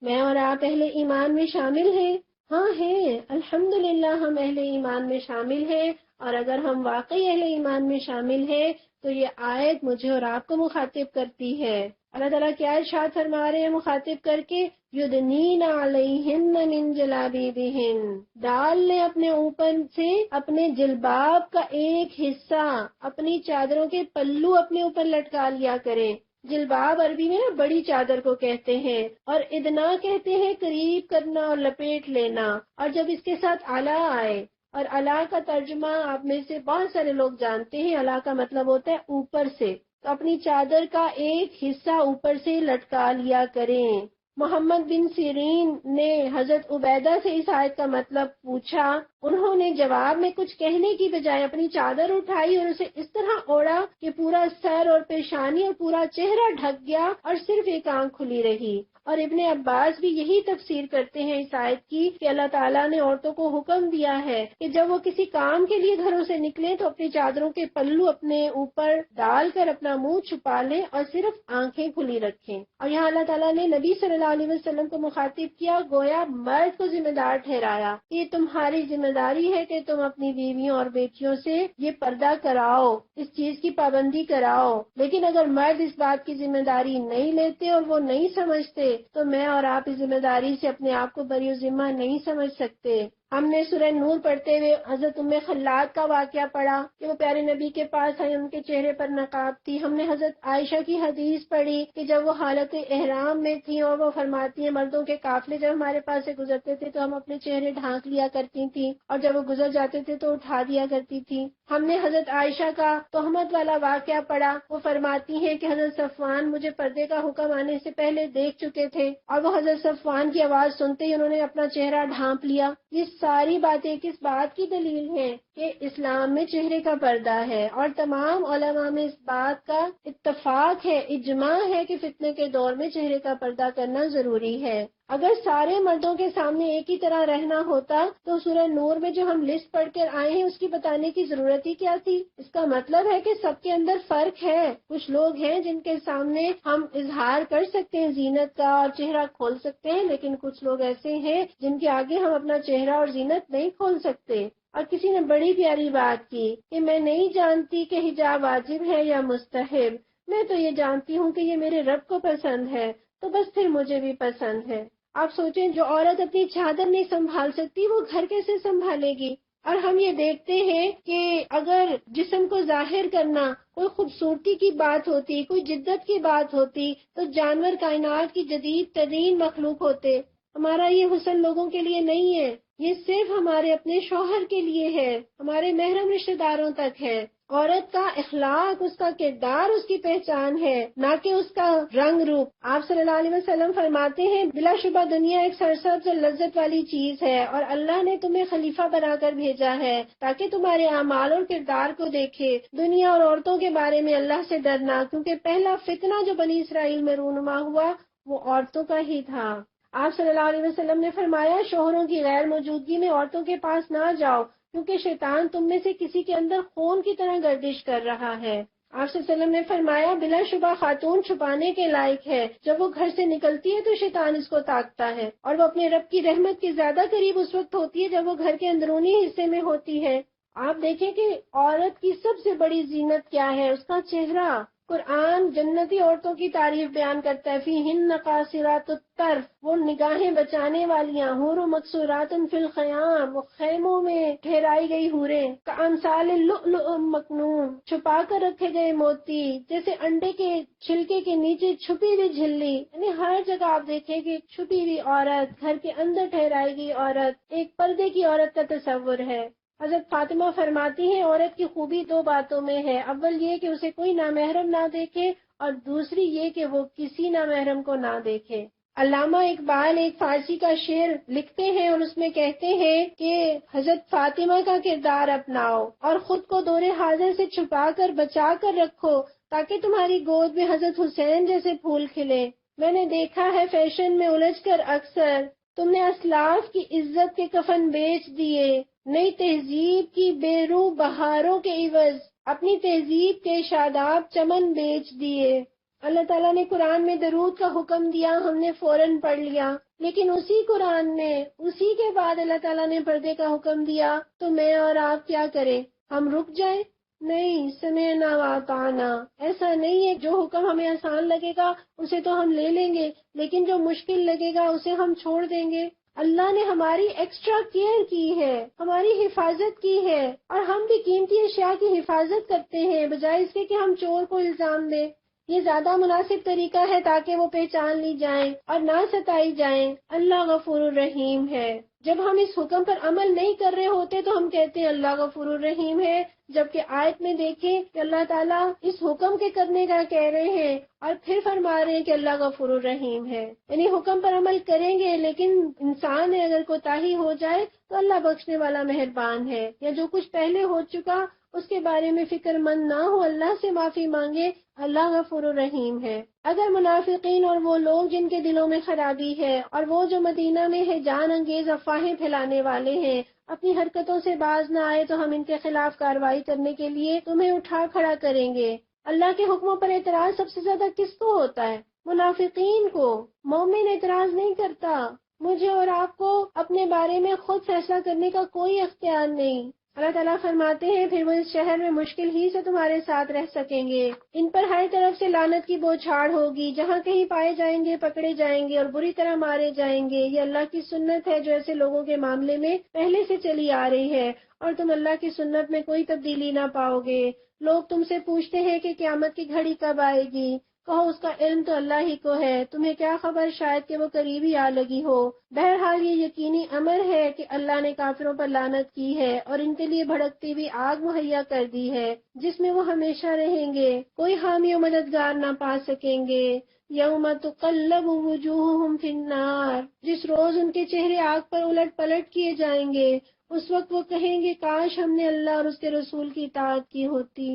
میں اور آپ اہل ایمان میں شامل ہیں؟ ہاں ہیں، الحمدللہ ہم اہل ایمان میں شامل ہیں، اور اگر ہم واقعی اہل ایمان میں شامل ہیں تو یہ آیت مجھے اور آپ کو مخاطب کرتی ہے۔ اللہ تعالیٰ کیا ارشاد فرما رہے ہیں مخاطب کر کے، یدنین علیہن من جلابیبہن، ڈال لیں اپنے اوپر سے اپنے جلباب کا ایک حصہ، اپنی چادروں کے پلو اپنے اوپر لٹکا لیا کریں۔ جلباب عربی میں نا بڑی چادر کو کہتے ہیں، اور ادنا کہتے ہیں قریب کرنا اور لپیٹ لینا، اور جب اس کے ساتھ اعلیٰ آئے، اور اعلیٰ کا ترجمہ آپ میں سے بہت سارے لوگ جانتے ہیں، اعلیٰ کا مطلب ہوتا ہے اوپر سے، تو اپنی چادر کا ایک حصہ اوپر سے لٹکا لیا کریں۔ محمد بن سیرین نے حضرت عبیدہ سے اس آیت کا مطلب پوچھا، انہوں نے جواب میں کچھ کہنے کی بجائے اپنی چادر اٹھائی اور اسے اس طرح اوڑا کہ پورا سر اور پیشانی اور پورا چہرہ ڈھک گیا اور صرف ایک آنکھ کھلی رہی۔ اور ابن عباس بھی یہی تفسیر کرتے ہیں اس آیت کی کہ اللہ تعالیٰ نے عورتوں کو حکم دیا ہے کہ جب وہ کسی کام کے لیے گھروں سے نکلیں تو اپنی چادروں کے پلو اپنے اوپر ڈال کر اپنا منہ چھپا لیں اور صرف آنکھیں کھلی رکھیں۔ اور یہاں اللہ تعالیٰ نے نبی صلی اللہ علیہ وسلم کو مخاطب کیا، گویا مرد کو ذمہ دار ٹھہرایا، یہ تمہاری ذمہ داری ہے کہ تم اپنی بیویوں اور بیٹیوں سے یہ پردہ کراؤ، اس چیز کی پابندی کراؤ۔ لیکن اگر مرد اس بات کی ذمہ داری نہیں لیتے اور وہ نہیں سمجھتے تو میں اور آپ اس ذمہ داری سے اپنے آپ کو بری ذمہ نہیں سمجھ سکتے۔ ہم نے سورہ نور پڑھتے ہوئے حضرت ام خلاد کا واقعہ پڑھا کہ وہ پیارے نبی کے پاس آئی، ان کے چہرے پر نقاب تھی۔ ہم نے حضرت عائشہ کی حدیث پڑھی کہ جب وہ حالت احرام میں تھی اور وہ فرماتی ہیں مردوں کے قافلے جب ہمارے پاس سے گزرتے تھے تو ہم اپنے چہرے ڈھانک لیا کرتی تھیں، اور جب وہ گزر جاتے تھے تو اٹھا دیا کرتی تھی۔ ہم نے حضرت عائشہ کا تہمت والا واقعہ پڑھا، وہ فرماتی ہیں کہ حضرت صفوان مجھے پردے کا حکم آنے سے پہلے دیکھ چکے تھے، اور وہ حضرت صفوان کی آواز سنتے ہی انہوں نے اپنا چہرہ ڈھانپ لیا۔ یہ ساری باتیں کس بات کی دلیل ہیں؟ کہ اسلام میں چہرے کا پردہ ہے، اور تمام علماء میں اس بات کا اتفاق ہے، اجماع ہے کہ فتنے کے دور میں چہرے کا پردہ کرنا ضروری ہے۔ اگر سارے مردوں کے سامنے ایک ہی طرح رہنا ہوتا تو سورہ نور میں جو ہم لسٹ پڑھ کر آئے ہیں اس کی بتانے کی ضرورت ہی کیا تھی؟ اس کا مطلب ہے کہ سب کے اندر فرق ہے۔ کچھ لوگ ہیں جن کے سامنے ہم اظہار کر سکتے ہیں زینت کا اور چہرہ کھول سکتے ہیں، لیکن کچھ لوگ ایسے ہیں جن کے آگے ہم اپنا چہرہ اور زینت نہیں کھول سکتے۔ اور کسی نے بڑی پیاری بات کی کہ میں نہیں جانتی کہ حجاب واجب ہے یا مستحب، میں تو یہ جانتی ہوں کہ یہ میرے رب کو پسند ہے، تو بس پھر مجھے بھی پسند ہے۔ آپ سوچیں، جو عورت اپنی چادر نہیں سنبھال سکتی وہ گھر کیسے سنبھالے گی؟ اور ہم یہ دیکھتے ہیں کہ اگر جسم کو ظاہر کرنا کوئی خوبصورتی کی بات ہوتی، کوئی جدت کی بات ہوتی تو جانور کائنات کی جدید ترین مخلوق ہوتے۔ ہمارا یہ حسن لوگوں کے لیے نہیں ہے، یہ صرف ہمارے اپنے شوہر کے لیے ہے، ہمارے محرم رشتہ داروں تک ہے۔ عورت کا اخلاق، اس کا کردار اس کی پہچان ہے، نہ کہ اس کا رنگ روپ۔ آپ صلی اللہ علیہ وسلم فرماتے ہیں بلا شبہ دنیا ایک سرسبز اور لذت والی چیز ہے، اور اللہ نے تمہیں خلیفہ بنا کر بھیجا ہے تاکہ تمہارے اعمال اور کردار کو دیکھے۔ دنیا اور عورتوں کے بارے میں اللہ سے ڈرنا، کیونکہ پہلا فتنہ جو بنی اسرائیل میں رونما ہوا وہ عورتوں کا ہی تھا۔ آپ صلی اللہ علیہ وسلم نے فرمایا شوہروں کی غیر موجودگی میں عورتوں کے پاس نہ جاؤ، کیونکہ شیطان تم میں سے کسی کے اندر خون کی طرح گردش کر رہا ہے۔ آپ صلی اللہ علیہ وسلم نے فرمایا بلا شبہ خاتون چھپانے کے لائق ہے، جب وہ گھر سے نکلتی ہے تو شیطان اس کو تاکتا ہے، اور وہ اپنے رب کی رحمت کے زیادہ قریب اس وقت ہوتی ہے جب وہ گھر کے اندرونی حصے میں ہوتی ہے۔ آپ دیکھیں کہ عورت کی سب سے بڑی زینت کیا ہے؟ اس کا چہرہ۔ قرآن جنتی عورتوں کی تعریف بیان کرتا ہے، فیہن قاصرات الطرف، وہ نگاہیں بچانے والیاں، حور و مقصورات فی الخیام، وہ خیموں میں ٹھہرائی گئی حوریں، کامثال اللؤلؤ مکنون، چھپا کر رکھے گئے موتی، جیسے انڈے کے چھلکے کے نیچے چھپی ہوئی جھلی۔ یعنی ہر جگہ آپ دیکھیں کہ ایک چھپی ہوئی عورت، گھر کے اندر ٹھہرائی گئی عورت، ایک پردے کی عورت کا تصور ہے۔ حضرت فاطمہ فرماتی ہیں عورت کی خوبی دو باتوں میں ہے، اول یہ کہ اسے کوئی نامحرم نہ دیکھے، اور دوسری یہ کہ وہ کسی نامحرم کو نہ دیکھے۔ علامہ اقبال ایک فارسی کا شعر لکھتے ہیں اور اس میں کہتے ہیں کہ حضرت فاطمہ کا کردار اپناؤ اور خود کو دور حاضر سے چھپا کر بچا کر رکھو، تاکہ تمہاری گود میں حضرت حسین جیسے پھول کھلے۔ میں نے دیکھا ہے فیشن میں الجھ کر اکثر، تم نے اسلاف کی عزت کے کفن بیچ دیے، نئی تہذیب کی بے روح بہاروں کے عوض اپنی تہذیب کے شاداب چمن بیچ دیے۔ اللہ تعالیٰ نے قرآن میں درود کا حکم دیا، ہم نے فوراً پڑھ لیا، لیکن اسی قرآن میں اسی کے بعد اللہ تعالیٰ نے پردے کا حکم دیا، تو میں اور آپ کیا کریں؟ ہم رک جائیں؟ نہیں، سمعنا واطعنا، ایسا نہیں ہے۔ جو حکم ہمیں آسان لگے گا اسے تو ہم لے لیں گے، لیکن جو مشکل لگے گا اسے ہم چھوڑ دیں گے۔ اللہ نے ہماری ایکسٹرا کیئر کی ہے، ہماری حفاظت کی ہے، اور ہم بھی قیمتی اشیاء کی حفاظت کرتے ہیں بجائے اس کے کہ ہم چور کو الزام دیں۔ یہ زیادہ مناسب طریقہ ہے تاکہ وہ پہچان لی جائیں اور نہ ستائی جائیں۔ اللہ غفور الرحیم ہے۔ جب ہم اس حکم پر عمل نہیں کر رہے ہوتے تو ہم کہتے ہیں اللہ غفور الرحیم ہے، جبکہ آیت میں دیکھیں کہ اللہ تعالیٰ اس حکم کے کرنے کا کہہ رہے ہیں اور پھر فرما رہے ہیں کہ اللہ غفور الرحیم ہے۔ یعنی حکم پر عمل کریں گے، لیکن انسان اگر کوتاہی ہو جائے تو اللہ بخشنے والا مہربان ہے، یا جو کچھ پہلے ہو چکا اس کے بارے میں فکر مند نہ ہو، اللہ سے معافی مانگے، اللہ غفور الرحیم ہے۔ اگر منافقین اور وہ لوگ جن کے دلوں میں خرابی ہے اور وہ جو مدینہ میں ہے جان انگیز افواہیں پھیلانے والے ہیں، اپنی حرکتوں سے باز نہ آئے تو ہم ان کے خلاف کارروائی کرنے کے لیے تمہیں اٹھا کھڑا کریں گے۔ اللہ کے حکموں پر اعتراض سب سے زیادہ کس کو ہوتا ہے؟ منافقین کو۔ مومن اعتراض نہیں کرتا۔ مجھے اور آپ کو اپنے بارے میں خود فیصلہ کرنے کا کوئی اختیار نہیں۔ اللہ تعالیٰ فرماتے ہیں پھر وہ اس شہر میں مشکل ہی سے تمہارے ساتھ رہ سکیں گے، ان پر ہر طرف سے لعنت کی بوچھاڑ ہوگی، جہاں کہیں پائے جائیں گے پکڑے جائیں گے اور بری طرح مارے جائیں گے۔ یہ اللہ کی سنت ہے جو ایسے لوگوں کے معاملے میں پہلے سے چلی آ رہی ہے، اور تم اللہ کی سنت میں کوئی تبدیلی نہ پاؤ گے۔ لوگ تم سے پوچھتے ہیں کہ قیامت کی گھڑی کب آئے گی؟ کہو اس کا علم تو اللہ ہی کو ہے، تمہیں کیا خبر شاید کہ وہ قریب ہی آ لگی ہو۔ بہرحال یہ یقینی امر ہے کہ اللہ نے کافروں پر لعنت کی ہے اور ان کے لیے بھڑکتی ہوئی آگ مہیا کر دی ہے جس میں وہ ہمیشہ رہیں گے، کوئی حامی و مددگار نہ پا سکیں گے۔ یوم تقلب وجوہہم فی النار، جس روز ان کے چہرے آگ پر الٹ پلٹ کیے جائیں گے، اس وقت وہ کہیں گے کاش ہم نے اللہ اور اس کے رسول کی اطاعت کی ہوتی۔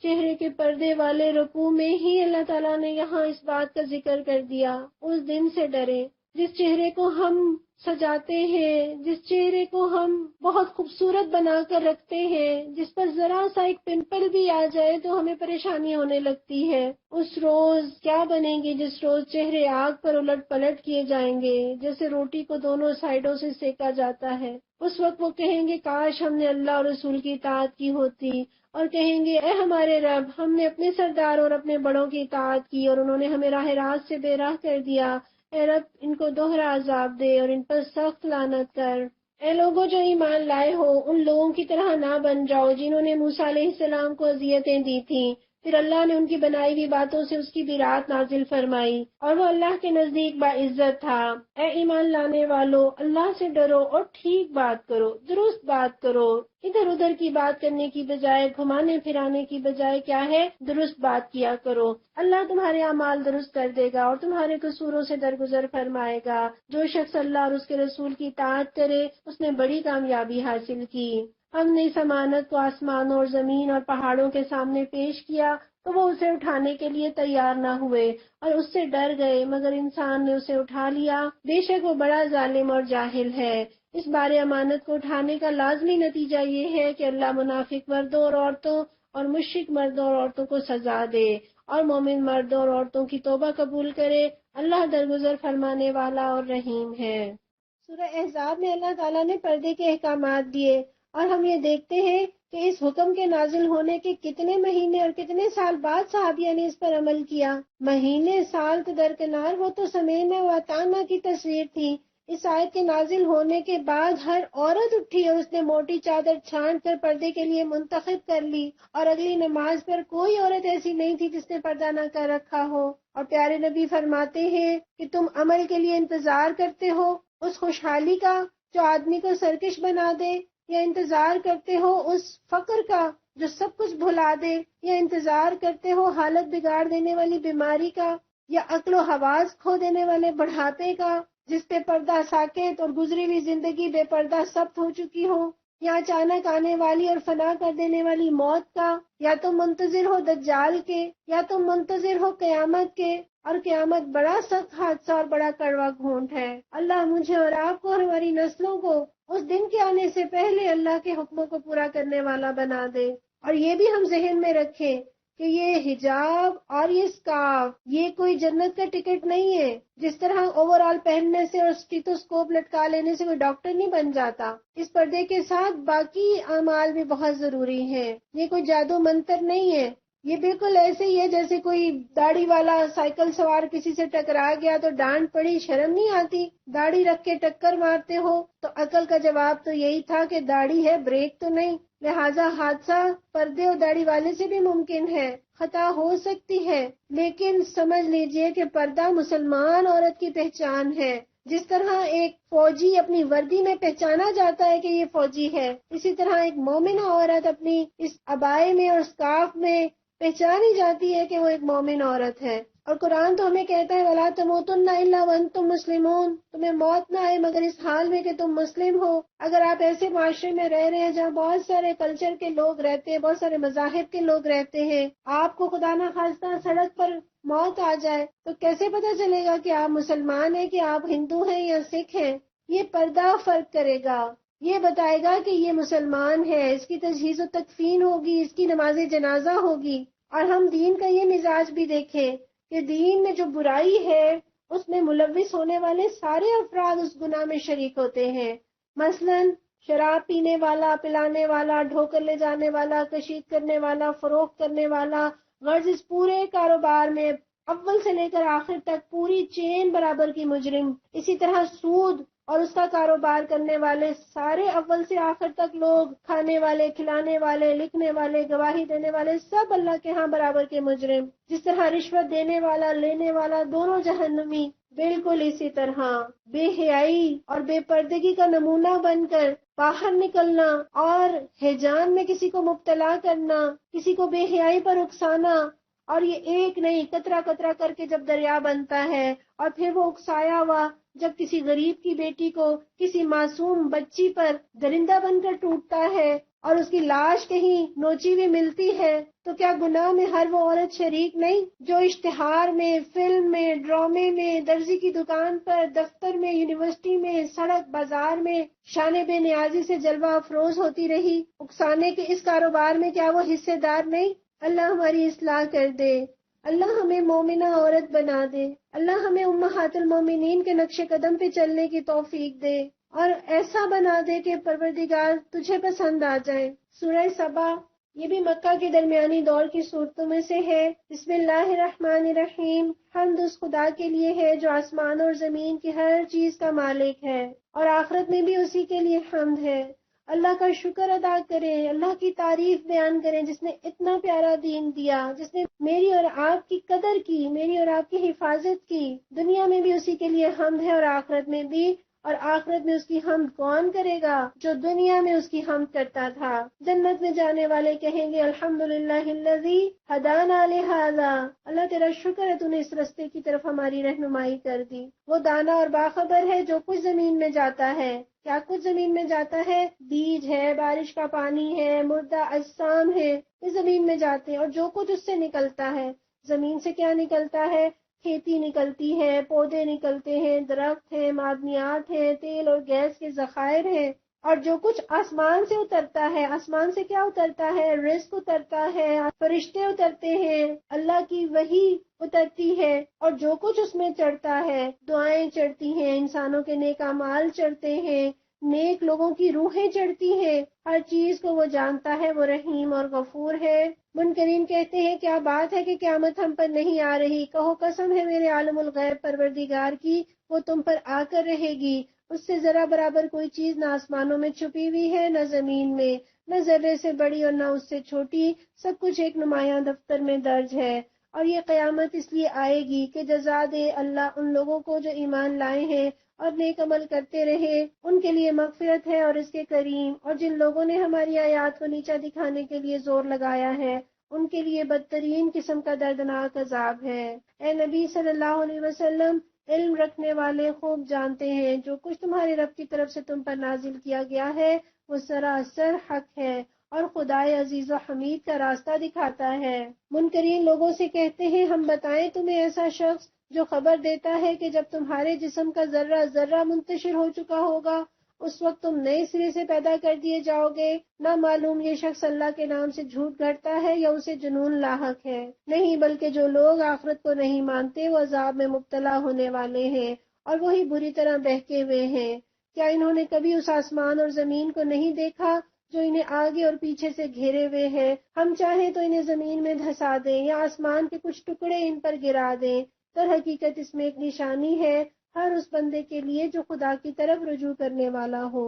چہرے کے پردے والے رکوع میں ہی اللہ تعالیٰ نے یہاں اس بات کا ذکر کر دیا، اس دن سے ڈرے جس چہرے کو ہم سجاتے ہیں، جس چہرے کو ہم بہت خوبصورت بنا کر رکھتے ہیں، جس پر ذرا سا ایک پمپل بھی آ جائے تو ہمیں پریشانی ہونے لگتی ہے۔ اس روز کیا بنے گی جس روز چہرے آگ پر الٹ پلٹ کیے جائیں گے، جیسے روٹی کو دونوں سائیڈوں سے سیکا جاتا ہے۔ اس وقت وہ کہیں گے کاش ہم نے اللہ اور رسول کی اطاعت کی ہوتی، اور کہیں گے اے ہمارے رب، ہم نے اپنے سردار اور اپنے بڑوں کی اطاعت کی اور انہوں نے ہمیں راہ راست سے بے راہ کر دیا۔ اے رب، ان کو دوہرا عذاب دے اور ان پر سخت لعنت کر۔ اے لوگوں جو ایمان لائے ہو، ان لوگوں کی طرح نہ بن جاؤ جنہوں نے موسیٰ علیہ السلام کو اذیتیں دی تھیں، پھر اللہ نے ان کی بنائی ہوئی باتوں سے اس کی برات نازل فرمائی اور وہ اللہ کے نزدیک باعزت تھا۔ اے ایمان لانے والو، اللہ سے ڈرو اور ٹھیک بات کرو، درست بات کرو۔ ادھر ادھر کی بات کرنے کی بجائے، گھمانے پھرانے کی بجائے کیا ہے، درست بات کیا کرو۔ اللہ تمہارے اعمال درست کر دے گا اور تمہارے قصوروں سے درگزر فرمائے گا۔ جو شخص اللہ اور اس کے رسول کی اطاعت کرے اس نے بڑی کامیابی حاصل کی۔ ہم نے اس امانت کو آسمانوں اور زمین اور پہاڑوں کے سامنے پیش کیا تو وہ اسے اٹھانے کے لیے تیار نہ ہوئے اور اس سے ڈر گئے، مگر انسان نے اسے اٹھا لیا، بے شک وہ بڑا ظالم اور جاہل ہے۔ اس بارے امانت کو اٹھانے کا لازمی نتیجہ یہ ہے کہ اللہ منافق مردوں اور عورتوں اور مشرک مردوں اور عورتوں کو سزا دے، اور مومن مردوں اور عورتوں کی توبہ قبول کرے۔ اللہ درگزر فرمانے والا اور رحیم ہے۔ سورہ احزاب میں اللہ تعالیٰ نے پردے کے احکامات دیے، اور ہم یہ دیکھتے ہیں کہ اس حکم کے نازل ہونے کے کتنے مہینے اور کتنے سال بعد صحابیہ نے اس پر عمل کیا۔ مہینے سال تو درکنار، وہ تو سمینا و اطعنا کی تصویر تھی۔ اس آیت کے نازل ہونے کے بعد ہر عورت اٹھی اور اس نے موٹی چادر چھانٹ کر پردے کے لیے منتخب کر لی، اور اگلی نماز پر کوئی عورت ایسی نہیں تھی جس نے پردہ نہ کر رکھا ہو۔ اور پیارے نبی فرماتے ہیں کہ تم عمل کے لیے انتظار کرتے ہو اس خوشحالی کا جو آدمی کو سرکش بنا دے، یا انتظار کرتے ہو اس فقر کا جو سب کچھ بھلا دے، یا انتظار کرتے ہو حالت بگاڑ دینے والی بیماری کا، یا عقل و حواس کھو دینے والے بڑھاپے کا جس پہ پردہ ساکت اور گزری ہوئی زندگی بے پردہ ثبت ہو چکی ہو، یا اچانک آنے والی اور فنا کر دینے والی موت کا، یا تم منتظر ہو دجال کے، یا تم منتظر ہو قیامت کے، اور قیامت بڑا سخت حادثہ اور بڑا کڑوا گھونٹ ہے۔ اللہ مجھے اور آپ کو اور ہماری نسلوں کو اس دن کے آنے سے پہلے اللہ کے حکموں کو پورا کرنے والا بنا دے۔ اور یہ بھی ہم ذہن میں رکھیں کہ یہ حجاب اور یہ سکارف یہ کوئی جنت کا ٹکٹ نہیں ہے۔ جس طرح اوور آل پہننے سے اور اسٹیتوسکوپ لٹکا لینے سے کوئی ڈاکٹر نہیں بن جاتا، اس پردے کے ساتھ باقی اعمال بھی بہت ضروری ہیں۔ یہ کوئی جادو منتر نہیں ہے، یہ بالکل ایسے ہی ہے جیسے کوئی داڑھی والا سائیکل سوار کسی سے ٹکرا گیا تو ڈانٹ پڑی، شرم نہیں آتی؟ داڑھی رکھ کے ٹکر مارتے ہو تو عقل کا جواب تو یہی تھا کہ داڑھی ہے، بریک تو نہیں، لہذا حادثہ پردے اور داڑھی والے سے بھی ممکن ہے، خطا ہو سکتی ہے، لیکن سمجھ لیجئے کہ پردہ مسلمان عورت کی پہچان ہے۔ جس طرح ایک فوجی اپنی وردی میں پہچانا جاتا ہے کہ یہ فوجی ہے، اسی طرح ایک مومنہ عورت اپنی اس عبائے میں اور اسکارف میں پہچانی جاتی ہے کہ وہ ایک مومن عورت ہے۔ اور قرآن تو ہمیں کہتا ہے وَلَا تَمُوتُنَّ إِلَّا وَأَنْتُمْ مُسْلِمُونَ، تمہیں موت نہ آئے مگر اس حال میں کہ تم مسلم ہو۔ اگر آپ ایسے معاشرے میں رہ رہے ہیں جہاں بہت سارے کلچر کے لوگ رہتے ہیں، بہت سارے مذاہب کے لوگ رہتے ہیں، آپ کو خدا نہ خواستہ سڑک پر موت آ جائے تو کیسے پتہ چلے گا کہ آپ مسلمان ہیں، کہ آپ ہندو ہیں یا سکھ ہیں؟ یہ پردہ فرق کرے گا، یہ بتائے گا کہ یہ مسلمان ہے، اس کی تجہیز و تکفین ہوگی، اس کی نماز جنازہ ہوگی۔ اور ہم دین کا یہ مزاج بھی دیکھیں کہ دین میں جو برائی ہے اس میں ملوث ہونے والے سارے افراد اس گناہ میں شریک ہوتے ہیں۔ مثلا شراب پینے والا، پلانے والا، ڈھوکر لے جانے والا، کشید کرنے والا، فروخت کرنے والا، غرض اس پورے کاروبار میں اول سے لے کر آخر تک پوری چین برابر کی مجرم۔ اسی طرح سود اور اس کا کاروبار کرنے والے سارے اول سے آخر تک لوگ، کھانے والے، کھلانے والے، لکھنے والے، گواہی دینے والے، سب اللہ کے ہاں برابر کے مجرم۔ جس طرح رشوت دینے والا، لینے والا دونوں جہنمی، بالکل اسی طرح بے حیائی اور بے پردگی کا نمونہ بن کر باہر نکلنا اور ہیجان میں کسی کو مبتلا کرنا، کسی کو بے حیائی پر اکسانا، اور یہ ایک نہیں قطرہ قطرہ کر کے جب دریا بنتا ہے اور پھر وہ اکسایا ہوا جب کسی غریب کی بیٹی کو، کسی معصوم بچی پر درندہ بن کر ٹوٹتا ہے اور اس کی لاش کہیں نوچی ہوئی ملتی ہے، تو کیا گناہ میں ہر وہ عورت شریک نہیں جو اشتہار میں، فلم میں، ڈرامے میں، درزی کی دکان پر، دفتر میں، یونیورسٹی میں، سڑک بازار میں شان بے نیازی سے جلوہ افروز ہوتی رہی؟ اکسانے کے اس کاروبار میں کیا وہ حصے دار نہیں؟ اللہ ہماری اصلاح کر دے، اللہ ہمیں مومنہ عورت بنا دے، اللہ ہمیں امہات المومنین کے نقش قدم پہ چلنے کی توفیق دے، اور ایسا بنا دے کہ پروردگار تجھے پسند آ جائے۔ سورہ سبا یہ بھی مکہ کے درمیانی دور کی صورتوں میں سے ہے۔ بسم اللہ الرحمن الرحیم۔ حمد اس خدا کے لیے ہے جو آسمان اور زمین کی ہر چیز کا مالک ہے، اور آخرت میں بھی اسی کے لیے حمد ہے۔ اللہ کا شکر ادا کریں، اللہ کی تعریف بیان کریں جس نے اتنا پیارا دین دیا، جس نے میری اور آپ کی قدر کی، میری اور آپ کی حفاظت کی۔ دنیا میں بھی اسی کے لیے حمد ہے اور آخرت میں بھی، اور آخرت میں اس کی حمد کون کرے گا؟ جو دنیا میں اس کی حمد کرتا تھا۔ جنت میں جانے والے کہیں گے الحمدللہ الذی ہدانا لہذا، اللہ تیرا شکر ہے تو نے اس رستے کی طرف ہماری رہنمائی کر دی۔ وہ دانا اور باخبر ہے جو کچھ زمین میں جاتا ہے۔ کیا کچھ زمین میں جاتا ہے؟ بیج ہے، بارش کا پانی ہے، مردہ اجسام ہے، یہ زمین میں جاتے ہیں۔ اور جو کچھ اس سے نکلتا ہے، زمین سے کیا نکلتا ہے؟ کھیتی نکلتی ہے، پودے نکلتے ہیں، درخت ہیں، معدنیات ہیں، تیل اور گیس کے ذخائر ہیں، اور جو کچھ آسمان سے اترتا ہے، آسمان سے کیا اترتا ہے؟ رزق اترتا ہے، فرشتے اترتے ہیں، اللہ کی وحی اترتی ہے، اور جو کچھ اس میں چڑھتا ہے، دعائیں چڑھتی ہیں، انسانوں کے نیک اعمال چڑھتے ہیں، نیک لوگوں کی روحیں چڑھتی ہیں، ہر چیز کو وہ جانتا ہے، وہ رحیم اور غفور ہے۔ منکرین کہتے ہیں کیا بات ہے کہ قیامت ہم پر نہیں آ رہی؟ کہو قسم ہے میرے عالم الغیب پروردگار کی، وہ تم پر آ کر رہے گی۔ اس سے ذرا برابر کوئی چیز نہ آسمانوں میں چھپی ہوئی ہے، نہ زمین میں، نہ ذرے سے بڑی اور نہ اس سے چھوٹی، سب کچھ ایک نمایاں دفتر میں درج ہے۔ اور یہ قیامت اس لیے آئے گی کہ جزا دے اللہ ان لوگوں کو جو ایمان لائے ہیں اور نیک عمل کرتے رہے، ان کے لیے مغفرت ہے اور اس کے کریم، اور جن لوگوں نے ہماری آیات کو نیچا دکھانے کے لیے زور لگایا ہے، ان کے لیے بدترین قسم کا دردناک عذاب ہے۔ اے نبی صلی اللہ علیہ وسلم، علم رکھنے والے خوب جانتے ہیں جو کچھ تمہارے رب کی طرف سے تم پر نازل کیا گیا ہے وہ سراسر حق ہے، اور خدائے عزیز و حمید کا راستہ دکھاتا ہے۔ منکرین لوگوں سے کہتے ہیں ہم بتائیں تمہیں ایسا شخص جو خبر دیتا ہے کہ جب تمہارے جسم کا ذرہ ذرہ منتشر ہو چکا ہوگا اس وقت تم نئے سرے سے پیدا کر دیے جاؤ گے۔ نہ معلوم یہ شخص اللہ کے نام سے جھوٹ گھڑتا ہے یا اسے جنون لاحق ہے، نہیں بلکہ جو لوگ آخرت کو نہیں مانتے وہ عذاب میں مبتلا ہونے والے ہیں اور وہی بری طرح بہکے ہوئے ہیں۔ کیا انہوں نے کبھی اس آسمان اور زمین کو نہیں دیکھا جو انہیں آگے اور پیچھے سے گھیرے ہوئے ہیں؟ ہم چاہیں تو انہیں زمین میں دھسا دیں یا آسمان کے کچھ ٹکڑے ان پر گرا دیں۔ در حقیقت اس میں ایک نشانی ہے ہر اس بندے کے لیے جو خدا کی طرف رجوع کرنے والا ہو۔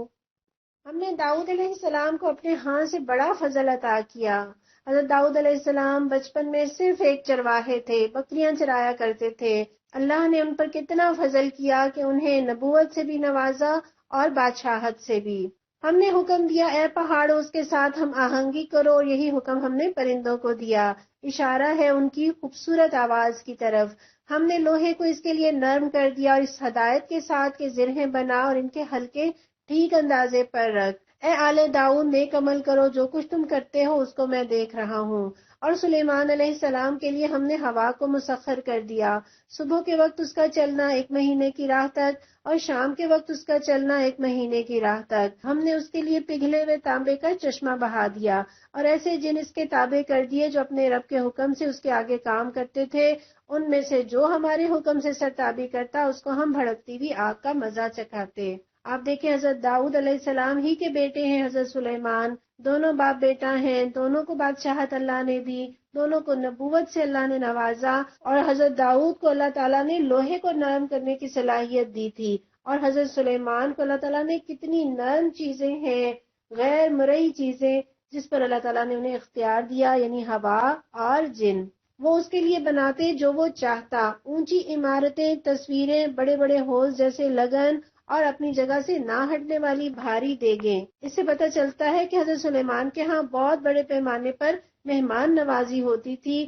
ہم نے داؤد علیہ السلام کو اپنے ہاں سے بڑا فضل عطا کیا۔ حضرت داؤد علیہ السلام بچپن میں صرف ایک چرواہے تھے، بکریاں چرایا کرتے تھے۔ اللہ نے ان پر کتنا فضل کیا کہ انہیں نبوت سے بھی نوازا اور بادشاہت سے بھی۔ ہم نے حکم دیا اے پہاڑوں اس کے ساتھ ہم آہنگی کرو، اور یہی حکم ہم نے پرندوں کو دیا، اشارہ ہے ان کی خوبصورت آواز کی طرف۔ ہم نے لوہے کو اس کے لیے نرم کر دیا اور اس ہدایت کے ساتھ کہ زرہیں بنا اور ان کے حلقے ٹھیک اندازے پر رکھ۔ اے آل داؤد نیک عمل کرو، جو کچھ تم کرتے ہو اس کو میں دیکھ رہا ہوں۔ اور سلیمان علیہ السلام کے لیے ہم نے ہوا کو مسخر کر دیا، صبح کے وقت اس کا چلنا 1 مہینے کی راہ تک اور شام کے وقت اس کا چلنا 1 مہینے کی راہ تک۔ ہم نے اس کے لیے پگھلے ہوئے تانبے کا چشمہ بہا دیا اور ایسے جن اس کے تابع کر دیے جو اپنے رب کے حکم سے اس کے آگے کام کرتے تھے۔ ان میں سے جو ہمارے حکم سے سرتابی کرتا اس کو ہم بھڑکتی ہوئی آگ کا مزہ چکھاتے۔ آپ دیکھیں حضرت داؤد علیہ السلام ہی کے بیٹے ہیں حضرت سلیمان، دونوں باپ بیٹا ہیں، دونوں کو بادشاہت اللہ نے دی، دونوں کو نبوت سے اللہ نے نوازا، اور حضرت داؤد کو اللہ تعالیٰ نے لوہے کو نرم کرنے کی صلاحیت دی تھی، اور حضرت سلیمان کو اللہ تعالیٰ نے کتنی نرم چیزیں ہیں، غیر مرئی چیزیں جس پر اللہ تعالیٰ نے انہیں اختیار دیا، یعنی ہوا اور جن۔ وہ اس کے لیے بناتے جو وہ چاہتا، اونچی عمارتیں، تصویریں، بڑے بڑے ہول جیسے لگن اور اپنی جگہ سے نہ ہٹنے والی بھاری دیگیں۔ اس سے پتہ چلتا ہے کہ حضرت سلیمان کے ہاں بہت بڑے پیمانے پر مہمان نوازی ہوتی تھی،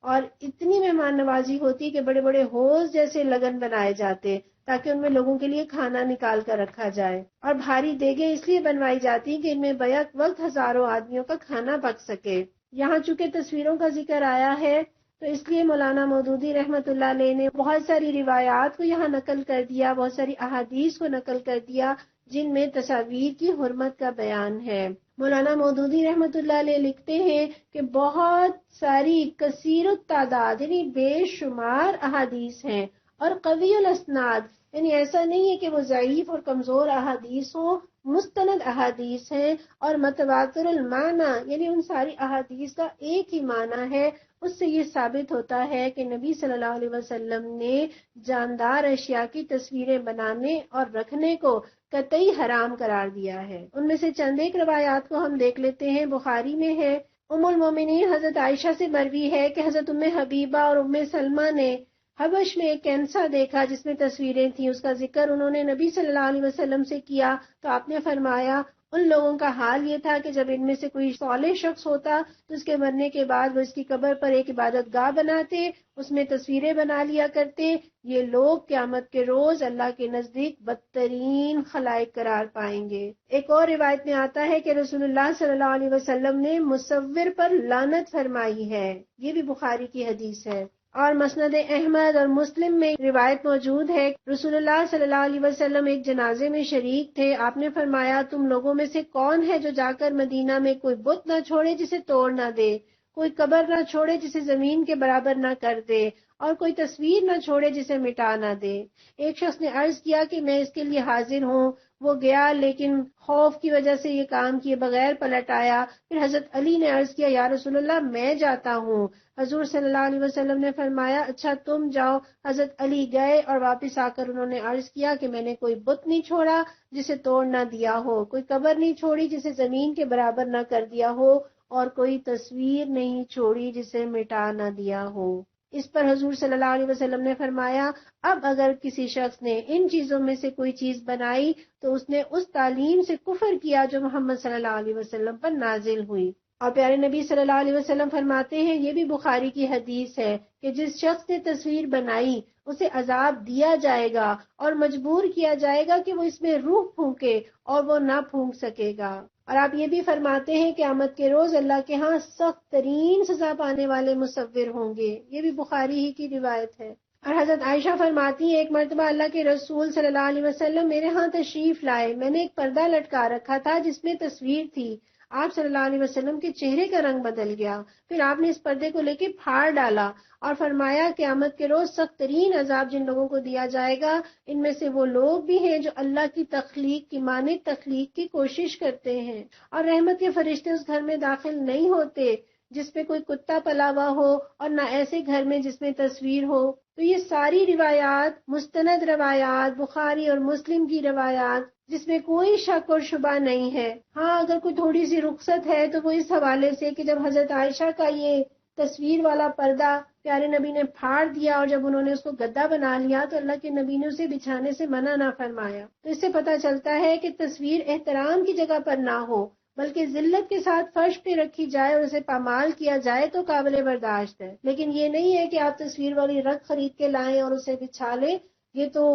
اور اتنی مہمان نوازی ہوتی کہ بڑے بڑے ہوز جیسے لگن بنائے جاتے تاکہ ان میں لوگوں کے لیے کھانا نکال کر رکھا جائے، اور بھاری دیگیں اس لیے بنوائی جاتی کہ ان میں بیک وقت ہزاروں آدمیوں کا کھانا پک سکے۔ یہاں چونکہ تصویروں کا ذکر آیا ہے تو اس لیے مولانا مودودی رحمت اللہ علیہ نے بہت ساری روایات کو یہاں نقل کر دیا، بہت ساری احادیث کو نقل کر دیا جن میں تصاویر کی حرمت کا بیان ہے۔ مولانا مودودی رحمت اللہ علیہ لکھتے ہیں کہ بہت ساری کثیر التعداد یعنی بے شمار احادیث ہیں، اور قوی الاسناد یعنی ایسا نہیں ہے کہ وہ ضعیف اور کمزور احادیث ہوں، مستند احادیث ہیں، اور متواتر المعنی یعنی ان ساری احادیث کا ایک ہی معنی ہے۔ اس سے یہ ثابت ہوتا ہے کہ نبی صلی اللہ علیہ وسلم نے جاندار اشیاء کی تصویریں بنانے اور رکھنے کو قطعی حرام قرار دیا ہے۔ ان میں سے چند ایک روایات کو ہم دیکھ لیتے ہیں۔ بخاری میں ہے، ام المومنین حضرت عائشہ سے مروی ہے کہ حضرت ام حبیبہ اور ام سلمہ نے حبش میں ایک کینسا دیکھا جس میں تصویریں تھیں۔ اس کا ذکر انہوں نے نبی صلی اللہ علیہ وسلم سے کیا تو آپ نے فرمایا ان لوگوں کا حال یہ تھا کہ جب ان میں سے کوئی صالح شخص ہوتا تو اس کے مرنے کے بعد وہ اس کی قبر پر ایک عبادت گاہ بناتے، اس میں تصویریں بنا لیا کرتے۔ یہ لوگ قیامت کے روز اللہ کے نزدیک بدترین خلائق قرار پائیں گے۔ ایک اور روایت میں آتا ہے کہ رسول اللہ صلی اللہ علیہ وسلم نے مصور پر لعنت فرمائی ہے، یہ بھی بخاری کی حدیث ہے۔ اور مسند احمد اور مسلم میں روایت موجود ہے، رسول اللہ صلی اللہ علیہ وسلم ایک جنازے میں شریک تھے. آپ نے فرمایا تم لوگوں میں سے کون ہے جو جا کر مدینہ میں کوئی بت نہ چھوڑے جسے توڑ نہ دے، کوئی قبر نہ چھوڑے جسے زمین کے برابر نہ کر دے، اور کوئی تصویر نہ چھوڑے جسے مٹا نہ دے. ایک شخص نے عرض کیا کہ میں اس کے لیے حاضر ہوں. وہ گیا لیکن خوف کی وجہ سے یہ کام کیے بغیر پلٹ آیا. پھر حضرت علی نے عرض کیا یا رسول اللہ میں جاتا ہوں. حضور صلی اللہ علیہ وسلم نے فرمایا اچھا تم جاؤ. حضرت علی گئے اور واپس آ کر انہوں نے عرض کیا کہ میں نے کوئی بت نہیں چھوڑا جسے توڑ نہ دیا ہو، کوئی قبر نہیں چھوڑی جسے زمین کے برابر نہ کر دیا ہو، اور کوئی تصویر نہیں چھوڑی جسے مٹا نہ دیا ہو. اس پر حضور صلی اللہ علیہ وسلم نے فرمایا اب اگر کسی شخص نے ان چیزوں میں سے کوئی چیز بنائی تو اس نے اس تعلیم سے کفر کیا جو محمد صلی اللہ علیہ وسلم پر نازل ہوئی. اور پیارے نبی صلی اللہ علیہ وسلم فرماتے ہیں، یہ بھی بخاری کی حدیث ہے کہ جس شخص نے تصویر بنائی اسے عذاب دیا جائے گا اور مجبور کیا جائے گا کہ وہ اس میں روح پھونکے اور وہ نہ پھونک سکے گا. اور آپ یہ بھی فرماتے ہیں کہ قیامت کے روز اللہ کے ہاں سخت ترین سزا پانے والے مصور ہوں گے. یہ بھی بخاری ہی کی روایت ہے. اور حضرت عائشہ فرماتی ہیں ایک مرتبہ اللہ کے رسول صلی اللہ علیہ وسلم میرے ہاں تشریف لائے. میں نے ایک پردہ لٹکا رکھا تھا جس میں تصویر تھی. آپ صلی اللہ علیہ وسلم کے چہرے کا رنگ بدل گیا. پھر آپ نے اس پردے کو لے کے پھاڑ ڈالا اور فرمایا قیامت کے روز سخت ترین عذاب جن لوگوں کو دیا جائے گا ان میں سے وہ لوگ بھی ہیں جو اللہ کی تخلیق کی مانند تخلیق کی کوشش کرتے ہیں. اور رحمت کے فرشتے اس گھر میں داخل نہیں ہوتے جس میں کوئی کتا پلا ہوا ہو اور نہ ایسے گھر میں جس میں تصویر ہو. تو یہ ساری روایات مستند روایات بخاری اور مسلم کی روایات جس میں کوئی شک اور شبہ نہیں ہے. ہاں اگر کوئی تھوڑی سی رخصت ہے تو وہ اس حوالے سے کہ جب حضرت عائشہ کا یہ تصویر والا پردہ پیارے نبی نے پھاڑ دیا اور جب انہوں نے اس کو گدا بنا لیا تو اللہ کے نبی نے اسے بچھانے سے منع نہ فرمایا. تو اس سے پتہ چلتا ہے کہ تصویر احترام کی جگہ پر نہ ہو بلکہ ذلت کے ساتھ فرش پہ رکھی جائے اور اسے پامال کیا جائے تو قابل برداشت ہے. لیکن یہ نہیں ہے کہ آپ تصویر والی رگ خرید کے لائیں اور اسے بچھا لیں. یہ تو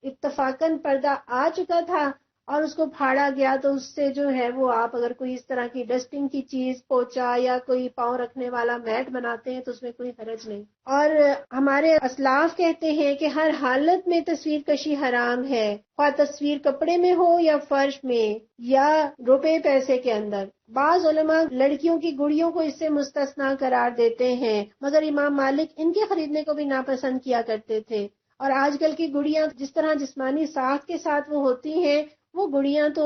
اتفاقاً پردہ آ چکا تھا اور اس کو پھاڑا گیا تو اس سے جو ہے وہ آپ اگر کوئی اس طرح کی ڈسٹنگ کی چیز پوچا یا کوئی پاؤں رکھنے والا میٹ بناتے ہیں تو اس میں کوئی حرج نہیں. اور ہمارے اسلاف کہتے ہیں کہ ہر حالت میں تصویر کشی حرام ہے، خواہ تصویر کپڑے میں ہو یا فرش میں یا روپے پیسے کے اندر. بعض علماء لڑکیوں کی گڑیوں کو اس سے مستثنا قرار دیتے ہیں مگر امام مالک ان کے خریدنے کو بھی ناپسند کیا کرتے تھے. اور آج کل کی گڑیاں جس طرح جسمانی ساخت کے ساتھ وہ ہوتی ہیں وہ گڑیاں تو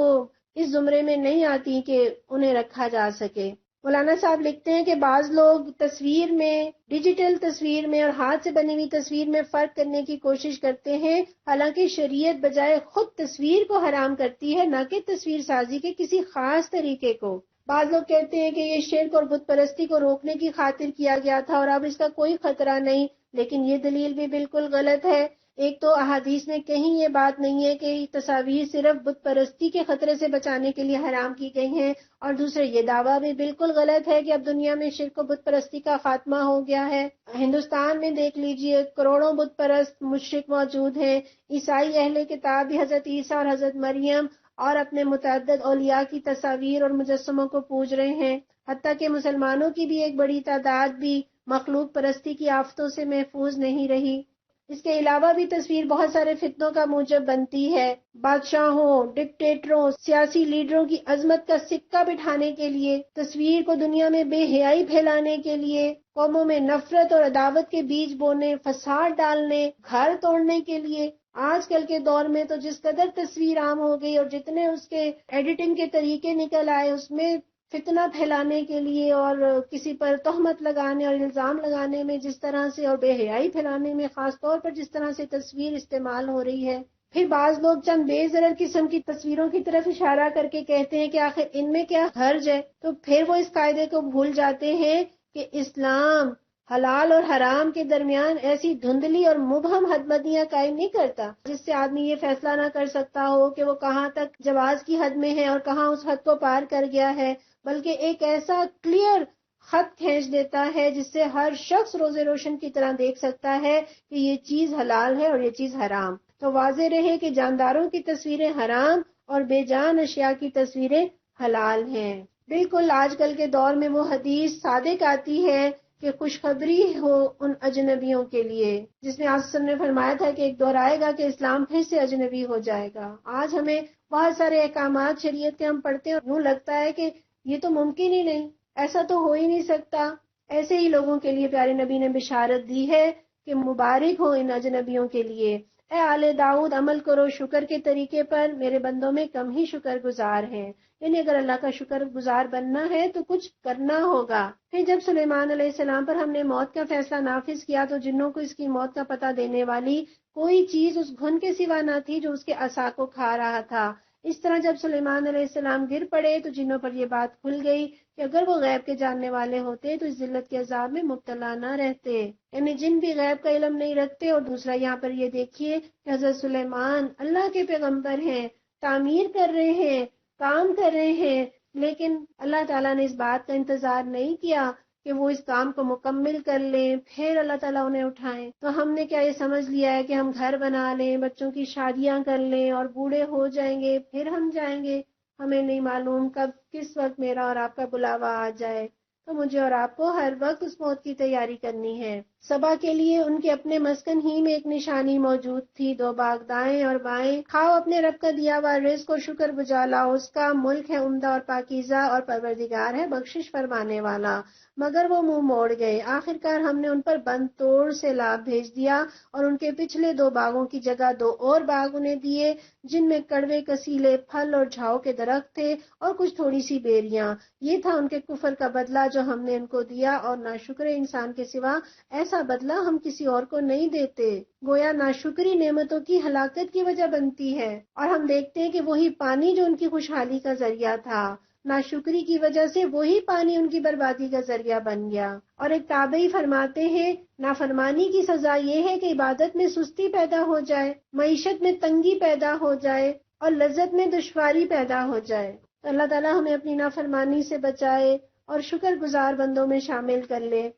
اس زمرے میں نہیں آتی کہ انہیں رکھا جا سکے. مولانا صاحب لکھتے ہیں کہ بعض لوگ تصویر میں ڈیجیٹل تصویر میں اور ہاتھ سے بنی ہوئی تصویر میں فرق کرنے کی کوشش کرتے ہیں، حالانکہ شریعت بجائے خود تصویر کو حرام کرتی ہے نہ کہ تصویر سازی کے کسی خاص طریقے کو. بعض لوگ کہتے ہیں کہ یہ شرک اور بت پرستی کو روکنے کی خاطر کیا گیا تھا اور اب اس کا کوئی خطرہ نہیں، لیکن یہ دلیل بھی بالکل غلط ہے. ایک تو احادیث میں کہیں یہ بات نہیں ہے کہ تصاویر صرف بت پرستی کے خطرے سے بچانے کے لیے حرام کی گئی ہیں، اور دوسرے یہ دعویٰ بھی بالکل غلط ہے کہ اب دنیا میں شرک و بت پرستی کا خاتمہ ہو گیا ہے. ہندوستان میں دیکھ لیجئے کروڑوں بت پرست مشرک موجود ہیں. عیسائی اہل کتاب بھی حضرت عیسیٰ اور حضرت مریم اور اپنے متعدد اولیاء کی تصاویر اور مجسموں کو پوج رہے ہیں. حتیٰ کہ مسلمانوں کی بھی ایک بڑی تعداد بھی مخلوق پرستی کی آفتوں سے محفوظ نہیں رہی. اس کے علاوہ بھی تصویر بہت سارے فتنوں کا موجب بنتی ہے. بادشاہوں، ڈکٹیٹروں، سیاسی لیڈروں کی عظمت کا سکہ بٹھانے کے لیے، تصویر کو دنیا میں بے حیائی پھیلانے کے لیے، قوموں میں نفرت اور عداوت کے بیج بونے، فساد ڈالنے، گھر توڑنے کے لیے. آج کل کے دور میں تو جس قدر تصویر عام ہو گئی اور جتنے اس کے ایڈیٹنگ کے طریقے نکل آئے اس میں فتنہ پھیلانے کے لیے اور کسی پر تہمت لگانے اور الزام لگانے میں جس طرح سے اور بے حیائی پھیلانے میں خاص طور پر جس طرح سے تصویر استعمال ہو رہی ہے. پھر بعض لوگ چند بے ضرر قسم کی تصویروں کی طرف اشارہ کر کے کہتے ہیں کہ آخر ان میں کیا حرج ہے، تو پھر وہ اس قاعدے کو بھول جاتے ہیں کہ اسلام حلال اور حرام کے درمیان ایسی دھندلی اور مبہم حد بندیاں قائم نہیں کرتا جس سے آدمی یہ فیصلہ نہ کر سکتا ہو کہ وہ کہاں تک جواز کی حد میں ہے اور کہاں اس حد کو پار کر گیا ہے، بلکہ ایک ایسا کلیئر خط کھینچ دیتا ہے جس سے ہر شخص روز روشن کی طرح دیکھ سکتا ہے کہ یہ چیز حلال ہے اور یہ چیز حرام. تو واضح رہے کہ جانداروں کی تصویریں حرام اور بے جان اشیاء کی تصویریں حلال ہیں. بالکل آج کل کے دور میں وہ حدیث صادق آتی ہے کہ خوشخبری ہو ان اجنبیوں کے لیے، جس میں آپ نے فرمایا تھا کہ ایک دور آئے گا کہ اسلام پھر سے اجنبی ہو جائے گا۔ آج ہمیں بہت سارے احکامات شریعت کے ہم پڑھتے ہیں اور یوں لگتا ہے کہ یہ تو ممکن ہی نہیں، ایسا تو ہو ہی نہیں سکتا۔ ایسے ہی لوگوں کے لیے پیارے نبی نے بشارت دی ہے کہ مبارک ہو ان اجنبیوں کے لیے۔ اے آل داؤد، عمل کرو شکر کے طریقے پر، میرے بندوں میں کم ہی شکر گزار ہیں۔ یعنی اگر اللہ کا شکر گزار بننا ہے تو کچھ کرنا ہوگا۔ پھر جب سلیمان علیہ السلام پر ہم نے موت کا فیصلہ نافذ کیا تو جنوں کو اس کی موت کا پتہ دینے والی کوئی چیز اس گھن کے سوا نہ تھی جو اس کے عصا کو کھا رہا تھا۔ اس طرح جب سلیمان علیہ السلام گر پڑے تو جنوں پر یہ بات کھل گئی کہ اگر وہ غیب کے جاننے والے ہوتے تو اس ذلت کے عذاب میں مبتلا نہ رہتے۔ یعنی جن بھی غیب کا علم نہیں رکھتے۔ اور دوسرا یہاں پر یہ دیکھیے کہ حضرت سلیمان اللہ کے پیغمبر ہیں، تعمیر کر رہے ہیں، کام کر رہے ہیں، لیکن اللہ تعالیٰ نے اس بات کا انتظار نہیں کیا کہ وہ اس کام کو مکمل کر لیں پھر اللہ تعالیٰ انہیں اٹھائیں۔ تو ہم نے کیا یہ سمجھ لیا ہے کہ ہم گھر بنا لیں، بچوں کی شادیاں کر لیں اور بوڑھے ہو جائیں گے پھر ہم جائیں گے؟ ہمیں نہیں معلوم کب کس وقت میرا اور آپ کا بلاوا آ جائے، تو مجھے اور آپ کو ہر وقت اس موت کی تیاری کرنی ہے۔ سبا کے لیے ان کے اپنے مسکن ہی میں ایک نشانی موجود تھی، 2 باغ دائیں اور بائیں۔ کھاؤ اپنے رب کا دیا ہوا رزق اور شکر بجا لاؤ، اس کا ملک ہے عمدہ اور پاکیزہ اور پروردگار ہے بخشش فرمانے والا۔ مگر وہ منہ موڑ گئے، آخرکار ہم نے ان پر بند توڑ سے لاب بھیج دیا اور ان کے پچھلے 2 باغوں کی جگہ 2 اور باغ انہیں دیے جن میں کڑوے کسیلے پھل اور جھاؤ کے درخت تھے اور کچھ تھوڑی سی بیریاں۔ یہ تھا ان کے کفر کا بدلہ جو ہم نے ان کو دیا، اور ناشکر انسان کے سوا ایسا بدلہ ہم کسی اور کو نہیں دیتے۔ گویا ناشکری نعمتوں کی ہلاکت کی وجہ بنتی ہے، اور ہم دیکھتے ہیں کہ وہی پانی جو ان کی خوشحالی کا ذریعہ تھا، ناشکری کی وجہ سے وہی پانی ان کی بربادی کا ذریعہ بن گیا۔ اور ایک تابعی فرماتے ہیں نافرمانی کی سزا یہ ہے کہ عبادت میں سستی پیدا ہو جائے، معیشت میں تنگی پیدا ہو جائے اور لذت میں دشواری پیدا ہو جائے۔ اللہ تعالیٰ ہمیں اپنی نافرمانی سے بچائے اور شکر گزار بندوں میں شامل کر لے۔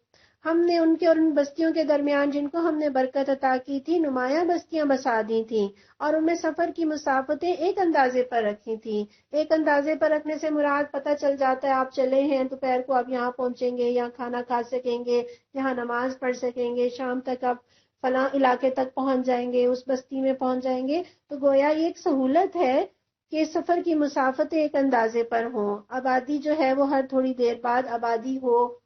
ہم نے ان کے اور ان بستیوں کے درمیان جن کو ہم نے برکت عطا کی تھی نمایاں بستیاں بسا دی تھیں، اور ان میں سفر کی مسافتیں ایک اندازے پر رکھی تھیں۔ ایک اندازے پر رکھنے سے مراد پتہ چل جاتا ہے آپ چلے ہیں دوپہر کو آپ یہاں پہنچیں گے، یہاں کھانا کھا سکیں گے، یہاں نماز پڑھ سکیں گے، شام تک آپ فلاں علاقے تک پہنچ جائیں گے، اس بستی میں پہنچ جائیں گے۔ تو گویا یہ ایک سہولت ہے کہ سفر کی مسافتیں ایک اندازے پر ہوں، آبادی جو ہے وہ ہر تھوڑی دیر بعد آبادی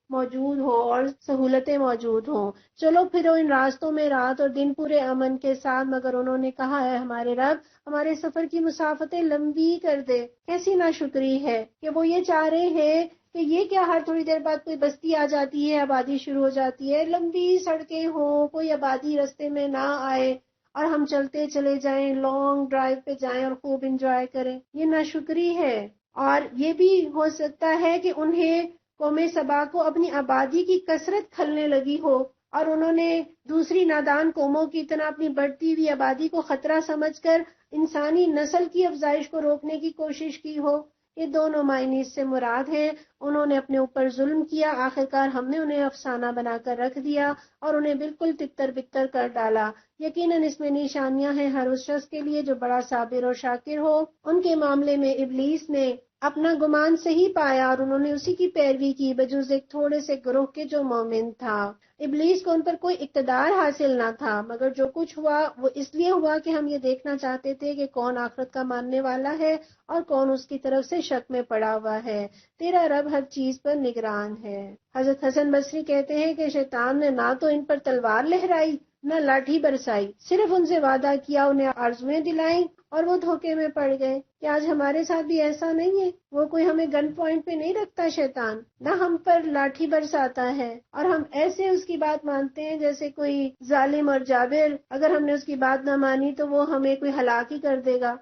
موجود ہو اور سہولتیں موجود ہوں۔ چلو پھرو ان راستوں میں رات اور دن پورے امن کے ساتھ، مگر انہوں نے کہا ہے ہمارے رب ہمارے سفر کی مسافتیں لمبی کر دے۔ کیسی ناشکری ہے کہ وہ یہ چاہ رہے ہیں کہ یہ کیا ہر تھوڑی دیر بعد کوئی بستی آ جاتی ہے، آبادی شروع ہو جاتی ہے، لمبی سڑکیں ہوں، کوئی آبادی رستے میں نہ آئے اور ہم چلتے چلے جائیں، لانگ ڈرائیو پہ جائیں اور خوب انجوائے کریں۔ یہ ناشکری ہے۔ اور یہ بھی ہو سکتا ہے کہ انہیں قوم سبا کو اپنی آبادی کی کثرت کھلنے لگی ہو اور انہوں نے دوسری نادان قوموں کی طرح اپنی بڑھتی ہوئی آبادی کو خطرہ سمجھ کر انسانی نسل کی افزائش کو روکنے کی کوشش کی ہو۔ یہ دونوں معنی اس سے مراد ہیں۔ انہوں نے اپنے اوپر ظلم کیا، آخرکار ہم نے انہیں افسانہ بنا کر رکھ دیا اور انہیں بالکل تتر بتر کر ڈالا۔ یقیناً اس میں نشانیاں ہیں ہر اس شخص کے لیے جو بڑا صابر اور شاکر ہو۔ ان کے معاملے میں ابلیس نے اپنا گمان صحیح پایا اور انہوں نے اسی کی پیروی کی بجز ایک تھوڑے سے گروہ کے جو مومن تھا۔ ابلیس کو ان پر کوئی اقتدار حاصل نہ تھا، مگر جو کچھ ہوا وہ اس لیے ہوا کہ ہم یہ دیکھنا چاہتے تھے کہ کون آخرت کا ماننے والا ہے اور کون اس کی طرف سے شک میں پڑا ہوا ہے۔ تیرا رب ہر چیز پر نگران ہے۔ حضرت حسن بصری کہتے ہیں کہ شیطان نے نہ تو ان پر تلوار لہرائی نہ لاٹھی برسائی، صرف ان سے وعدہ کیا، انہیں آرزویں دلائیں اور وہ دھوکے میں پڑ گئے۔ کہ آج ہمارے ساتھ بھی ایسا نہیں ہے؟ وہ کوئی ہمیں گن پوائنٹ پہ نہیں رکھتا شیطان، نہ ہم پر لاٹھی برساتا ہے، اور ہم ایسے اس کی بات مانتے ہیں جیسے کوئی ظالم اور جابر، اگر ہم نے اس کی بات نہ مانی تو وہ ہمیں کوئی ہلاک ہی کر دے گا۔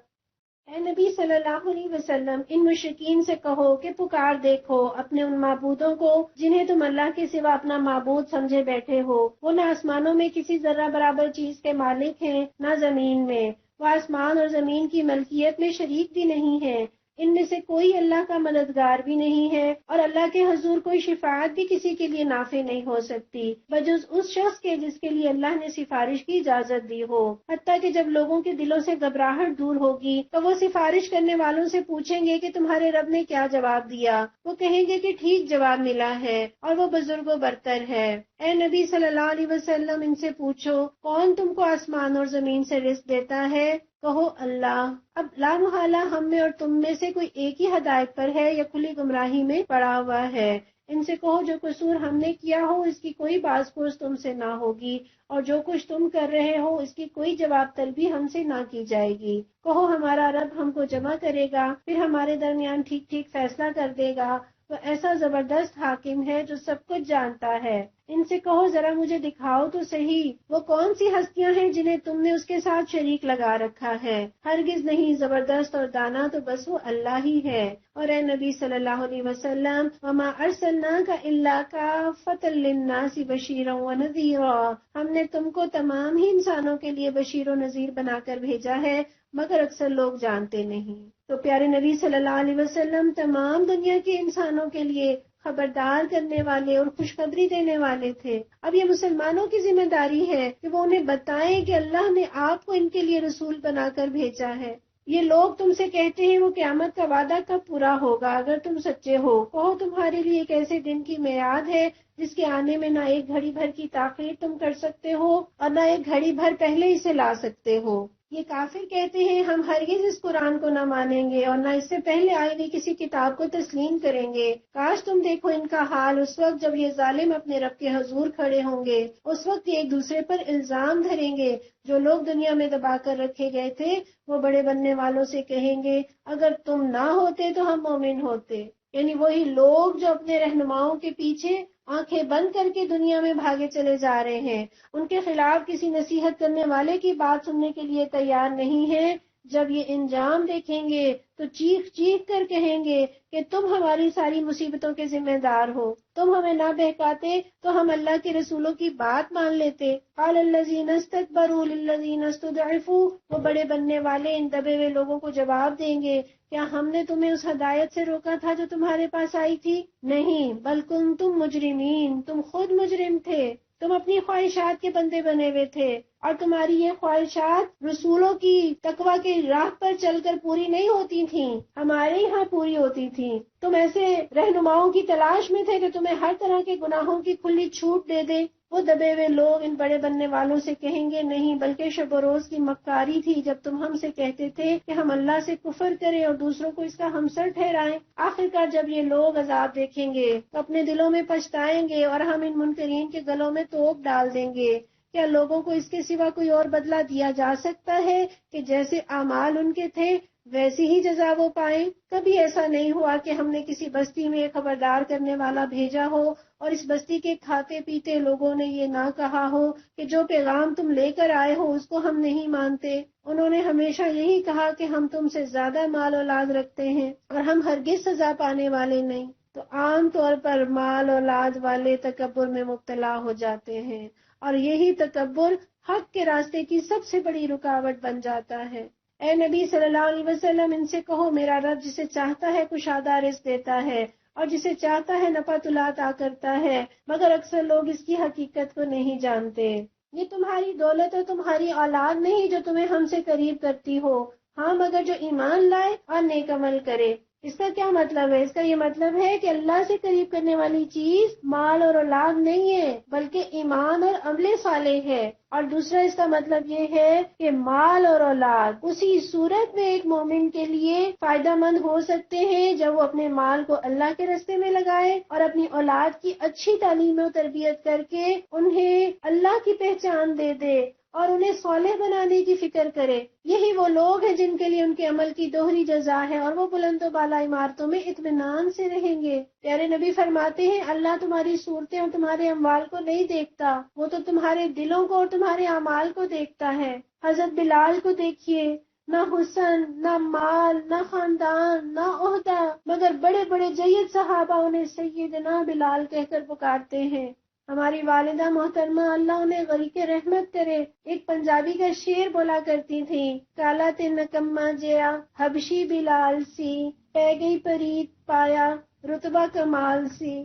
اے نبی صلی اللہ علیہ وسلم، ان مشرکین سے کہو کہ پکار دیکھو اپنے ان معبودوں کو جنہیں تم اللہ کے سوا اپنا معبود سمجھے بیٹھے ہو۔ وہ نہ آسمانوں میں کسی ذرہ برابر چیز کے مالک ہیں نہ زمین میں، وہ آسمان اور زمین کی ملکیت میں شریک بھی نہیں ہیں۔ ان میں سے کوئی اللہ کا مددگار بھی نہیں ہے، اور اللہ کے حضور کوئی شفاعت بھی کسی کے لیے نافع نہیں ہو سکتی بجز اس شخص کے جس کے لیے اللہ نے سفارش کی اجازت دی ہو۔ حتیٰ کہ جب لوگوں کے دلوں سے گھبراہٹ دور ہوگی تو وہ سفارش کرنے والوں سے پوچھیں گے کہ تمہارے رب نے کیا جواب دیا؟ وہ کہیں گے کہ ٹھیک جواب ملا ہے اور وہ بزرگ و برتر ہے۔ اے نبی صلی اللہ علیہ وسلم، ان سے پوچھو کون تم کو آسمان اور زمین سے رزق دیتا ہے؟ کہو اللہ۔ اب لا محالہ ہم میں اور تم میں سے کوئی ایک ہی ہدایت پر ہے یا کھلی گمراہی میں پڑا ہوا ہے۔ ان سے کہو جو قصور ہم نے کیا ہو اس کی کوئی باز پرس تم سے نہ ہوگی، اور جو کچھ تم کر رہے ہو اس کی کوئی جواب طلبی ہم سے نہ کی جائے گی۔ کہو ہمارا رب ہم کو جمع کرے گا، پھر ہمارے درمیان ٹھیک ٹھیک فیصلہ کر دے گا۔ وہ ایسا زبردست حاکم ہے جو سب کچھ جانتا ہے۔ ان سے کہو ذرا مجھے دکھاؤ تو صحیح، وہ کون سی ہستیاں ہیں جنہیں تم نے اس کے ساتھ شریک لگا رکھا ہے؟ ہرگز نہیں، زبردست اور دانا تو بس وہ اللہ ہی ہے۔ اور اے نبی صلی اللہ علیہ وسلم، وما ارسلناک الا کافۃ للناس بشیرا ونذیرا، ہم نے تم کو تمام ہی انسانوں کے لیے بشیر و نذیر بنا کر بھیجا ہے، مگر اکثر لوگ جانتے نہیں۔ تو پیارے نبی صلی اللہ علیہ وسلم تمام دنیا کے انسانوں کے لیے خبردار کرنے والے اور خوشخبری دینے والے تھے۔ اب یہ مسلمانوں کی ذمہ داری ہے کہ وہ انہیں بتائیں کہ اللہ نے آپ کو ان کے لیے رسول بنا کر بھیجا ہے۔ یہ لوگ تم سے کہتے ہیں وہ قیامت کا وعدہ کب پورا ہوگا؟ اگر تم سچے ہو کہو تمہارے لیے ایک ایسے دن کی میعاد ہے جس کے آنے میں نہ ایک گھڑی بھر کی تاخیر تم کر سکتے ہو اور نہ ایک گھڑی بھر پہلے اسے لا سکتے ہو۔ یہ کافر کہتے ہیں ہم ہرگز اس قرآن کو نہ مانیں گے اور نہ اس سے پہلے آئی ہوئی کسی کتاب کو تسلیم کریں گے۔ کاش تم دیکھو ان کا حال اس وقت جب یہ ظالم اپنے رب کے حضور کھڑے ہوں گے۔ اس وقت یہ ایک دوسرے پر الزام دھریں گے۔ جو لوگ دنیا میں دبا کر رکھے گئے تھے وہ بڑے بننے والوں سے کہیں گے اگر تم نہ ہوتے تو ہم مومن ہوتے۔ یعنی وہی لوگ جو اپنے رہنماؤں کے پیچھے آنکھیں بند کر کے دنیا میں بھاگے چلے جا رہے ہیں، ان کے خلاف کسی نصیحت کرنے والے کی بات سننے کے لیے تیار نہیں ہیں، جب یہ انجام دیکھیں گے تو چیخ چیخ کر کہیں گے کہ تم ہماری ساری مصیبتوں کے ذمہ دار ہو، تم ہمیں نہ بہکاتے تو ہم اللہ کے رسولوں کی بات مان لیتے۔ قال الذین استکبروا للذین استضعفوا، وہ بڑے بننے والے ان دبے ہوئے لوگوں کو جواب دیں گے کیا ہم نے تمہیں اس ہدایت سے روکا تھا جو تمہارے پاس آئی تھی؟ نہیں، بل کنتم مجرمین، تم خود مجرم تھے، تم اپنی خواہشات کے بندے بنے ہوئے تھے، اور تمہاری یہ خواہشات رسولوں کی تقوی کے راہ پر چل کر پوری نہیں ہوتی تھیں، ہمارے یہاں پوری ہوتی تھیں۔ تم ایسے رہنماؤں کی تلاش میں تھے کہ تمہیں ہر طرح کے گناہوں کی کھلی چھوٹ دے دے۔ وہ دبے ہوئے لوگ ان بڑے بننے والوں سے کہیں گے نہیں، بلکہ شب و روز کی مکاری تھی جب تم ہم سے کہتے تھے کہ ہم اللہ سے کفر کریں اور دوسروں کو اس کا ہمسر ٹھہرائیں۔ آخرکار جب یہ لوگ عذاب دیکھیں گے تو اپنے دلوں میں پچھتائیں گے اور ہم ان منکرین کے گلوں میں توپ ڈال دیں گے۔ کیا لوگوں کو اس کے سوا کوئی اور بدلہ دیا جا سکتا ہے کہ جیسے اعمال ان کے تھے ویسی ہی جزا وہ پائیں؟ کبھی ایسا نہیں ہوا کہ ہم نے کسی بستی میں ایک خبردار کرنے والا بھیجا ہو اور اس بستی کے کھاتے پیتے لوگوں نے یہ نہ کہا ہو کہ جو پیغام تم لے کر آئے ہو اس کو ہم نہیں مانتے۔ انہوں نے ہمیشہ یہی کہا کہ ہم تم سے زیادہ مال اولاد رکھتے ہیں اور ہم ہرگز سزا پانے والے نہیں۔ تو عام طور پر مال اولاد والے تکبر میں مبتلا ہو جاتے ہیں، اور یہی تکبر حق کے راستے کی سب سے بڑی رکاوٹ بن جاتا ہے۔ اے نبی صلی اللہ علیہ وسلم، ان سے کہو میرا رب جسے چاہتا ہے کشادہ رزق دیتا ہے اور جسے چاہتا ہے نفع طلوع عطا کرتا ہے، مگر اکثر لوگ اس کی حقیقت کو نہیں جانتے۔ یہ تمہاری دولت اور تمہاری اولاد نہیں جو تمہیں ہم سے قریب کرتی ہو، ہاں مگر جو ایمان لائے اور نیک عمل کرے۔ اس کا کیا مطلب ہے؟ اس کا یہ مطلب ہے کہ اللہ سے قریب کرنے والی چیز مال اور اولاد نہیں ہے بلکہ ایمان اور عمل صالح ہے۔ اور دوسرا اس کا مطلب یہ ہے کہ مال اور اولاد اسی صورت میں ایک مومن کے لیے فائدہ مند ہو سکتے ہیں جب وہ اپنے مال کو اللہ کے راستے میں لگائے اور اپنی اولاد کی اچھی تعلیم و تربیت کر کے انہیں اللہ کی پہچان دے دے اور انہیں صالح بنانے کی فکر کرے۔ یہی وہ لوگ ہیں جن کے لیے ان کے عمل کی دوہری جزا ہے اور وہ بلند و بالا عمارتوں میں اطمینان سے رہیں گے۔ پیارے نبی فرماتے ہیں اللہ تمہاری صورتیں اور تمہارے اموال کو نہیں دیکھتا، وہ تو تمہارے دلوں کو اور تمہارے اعمال کو دیکھتا ہے۔ حضرت بلال کو دیکھیے، نہ حسن، نہ مال، نہ خاندان، نہ عہدہ، مگر بڑے بڑے جید صحابہ انہیں سیدنا بلال کہہ کر پکارتے ہیں۔ ہماری والدہ محترمہ اللہ انہیں غریق رحمت کرے ایک پنجابی کا شعر بولا کرتی تھی، کالا تے نکما جیا حبشی بلال سی، پہ گئی پرید پایا رتبہ کمال سی،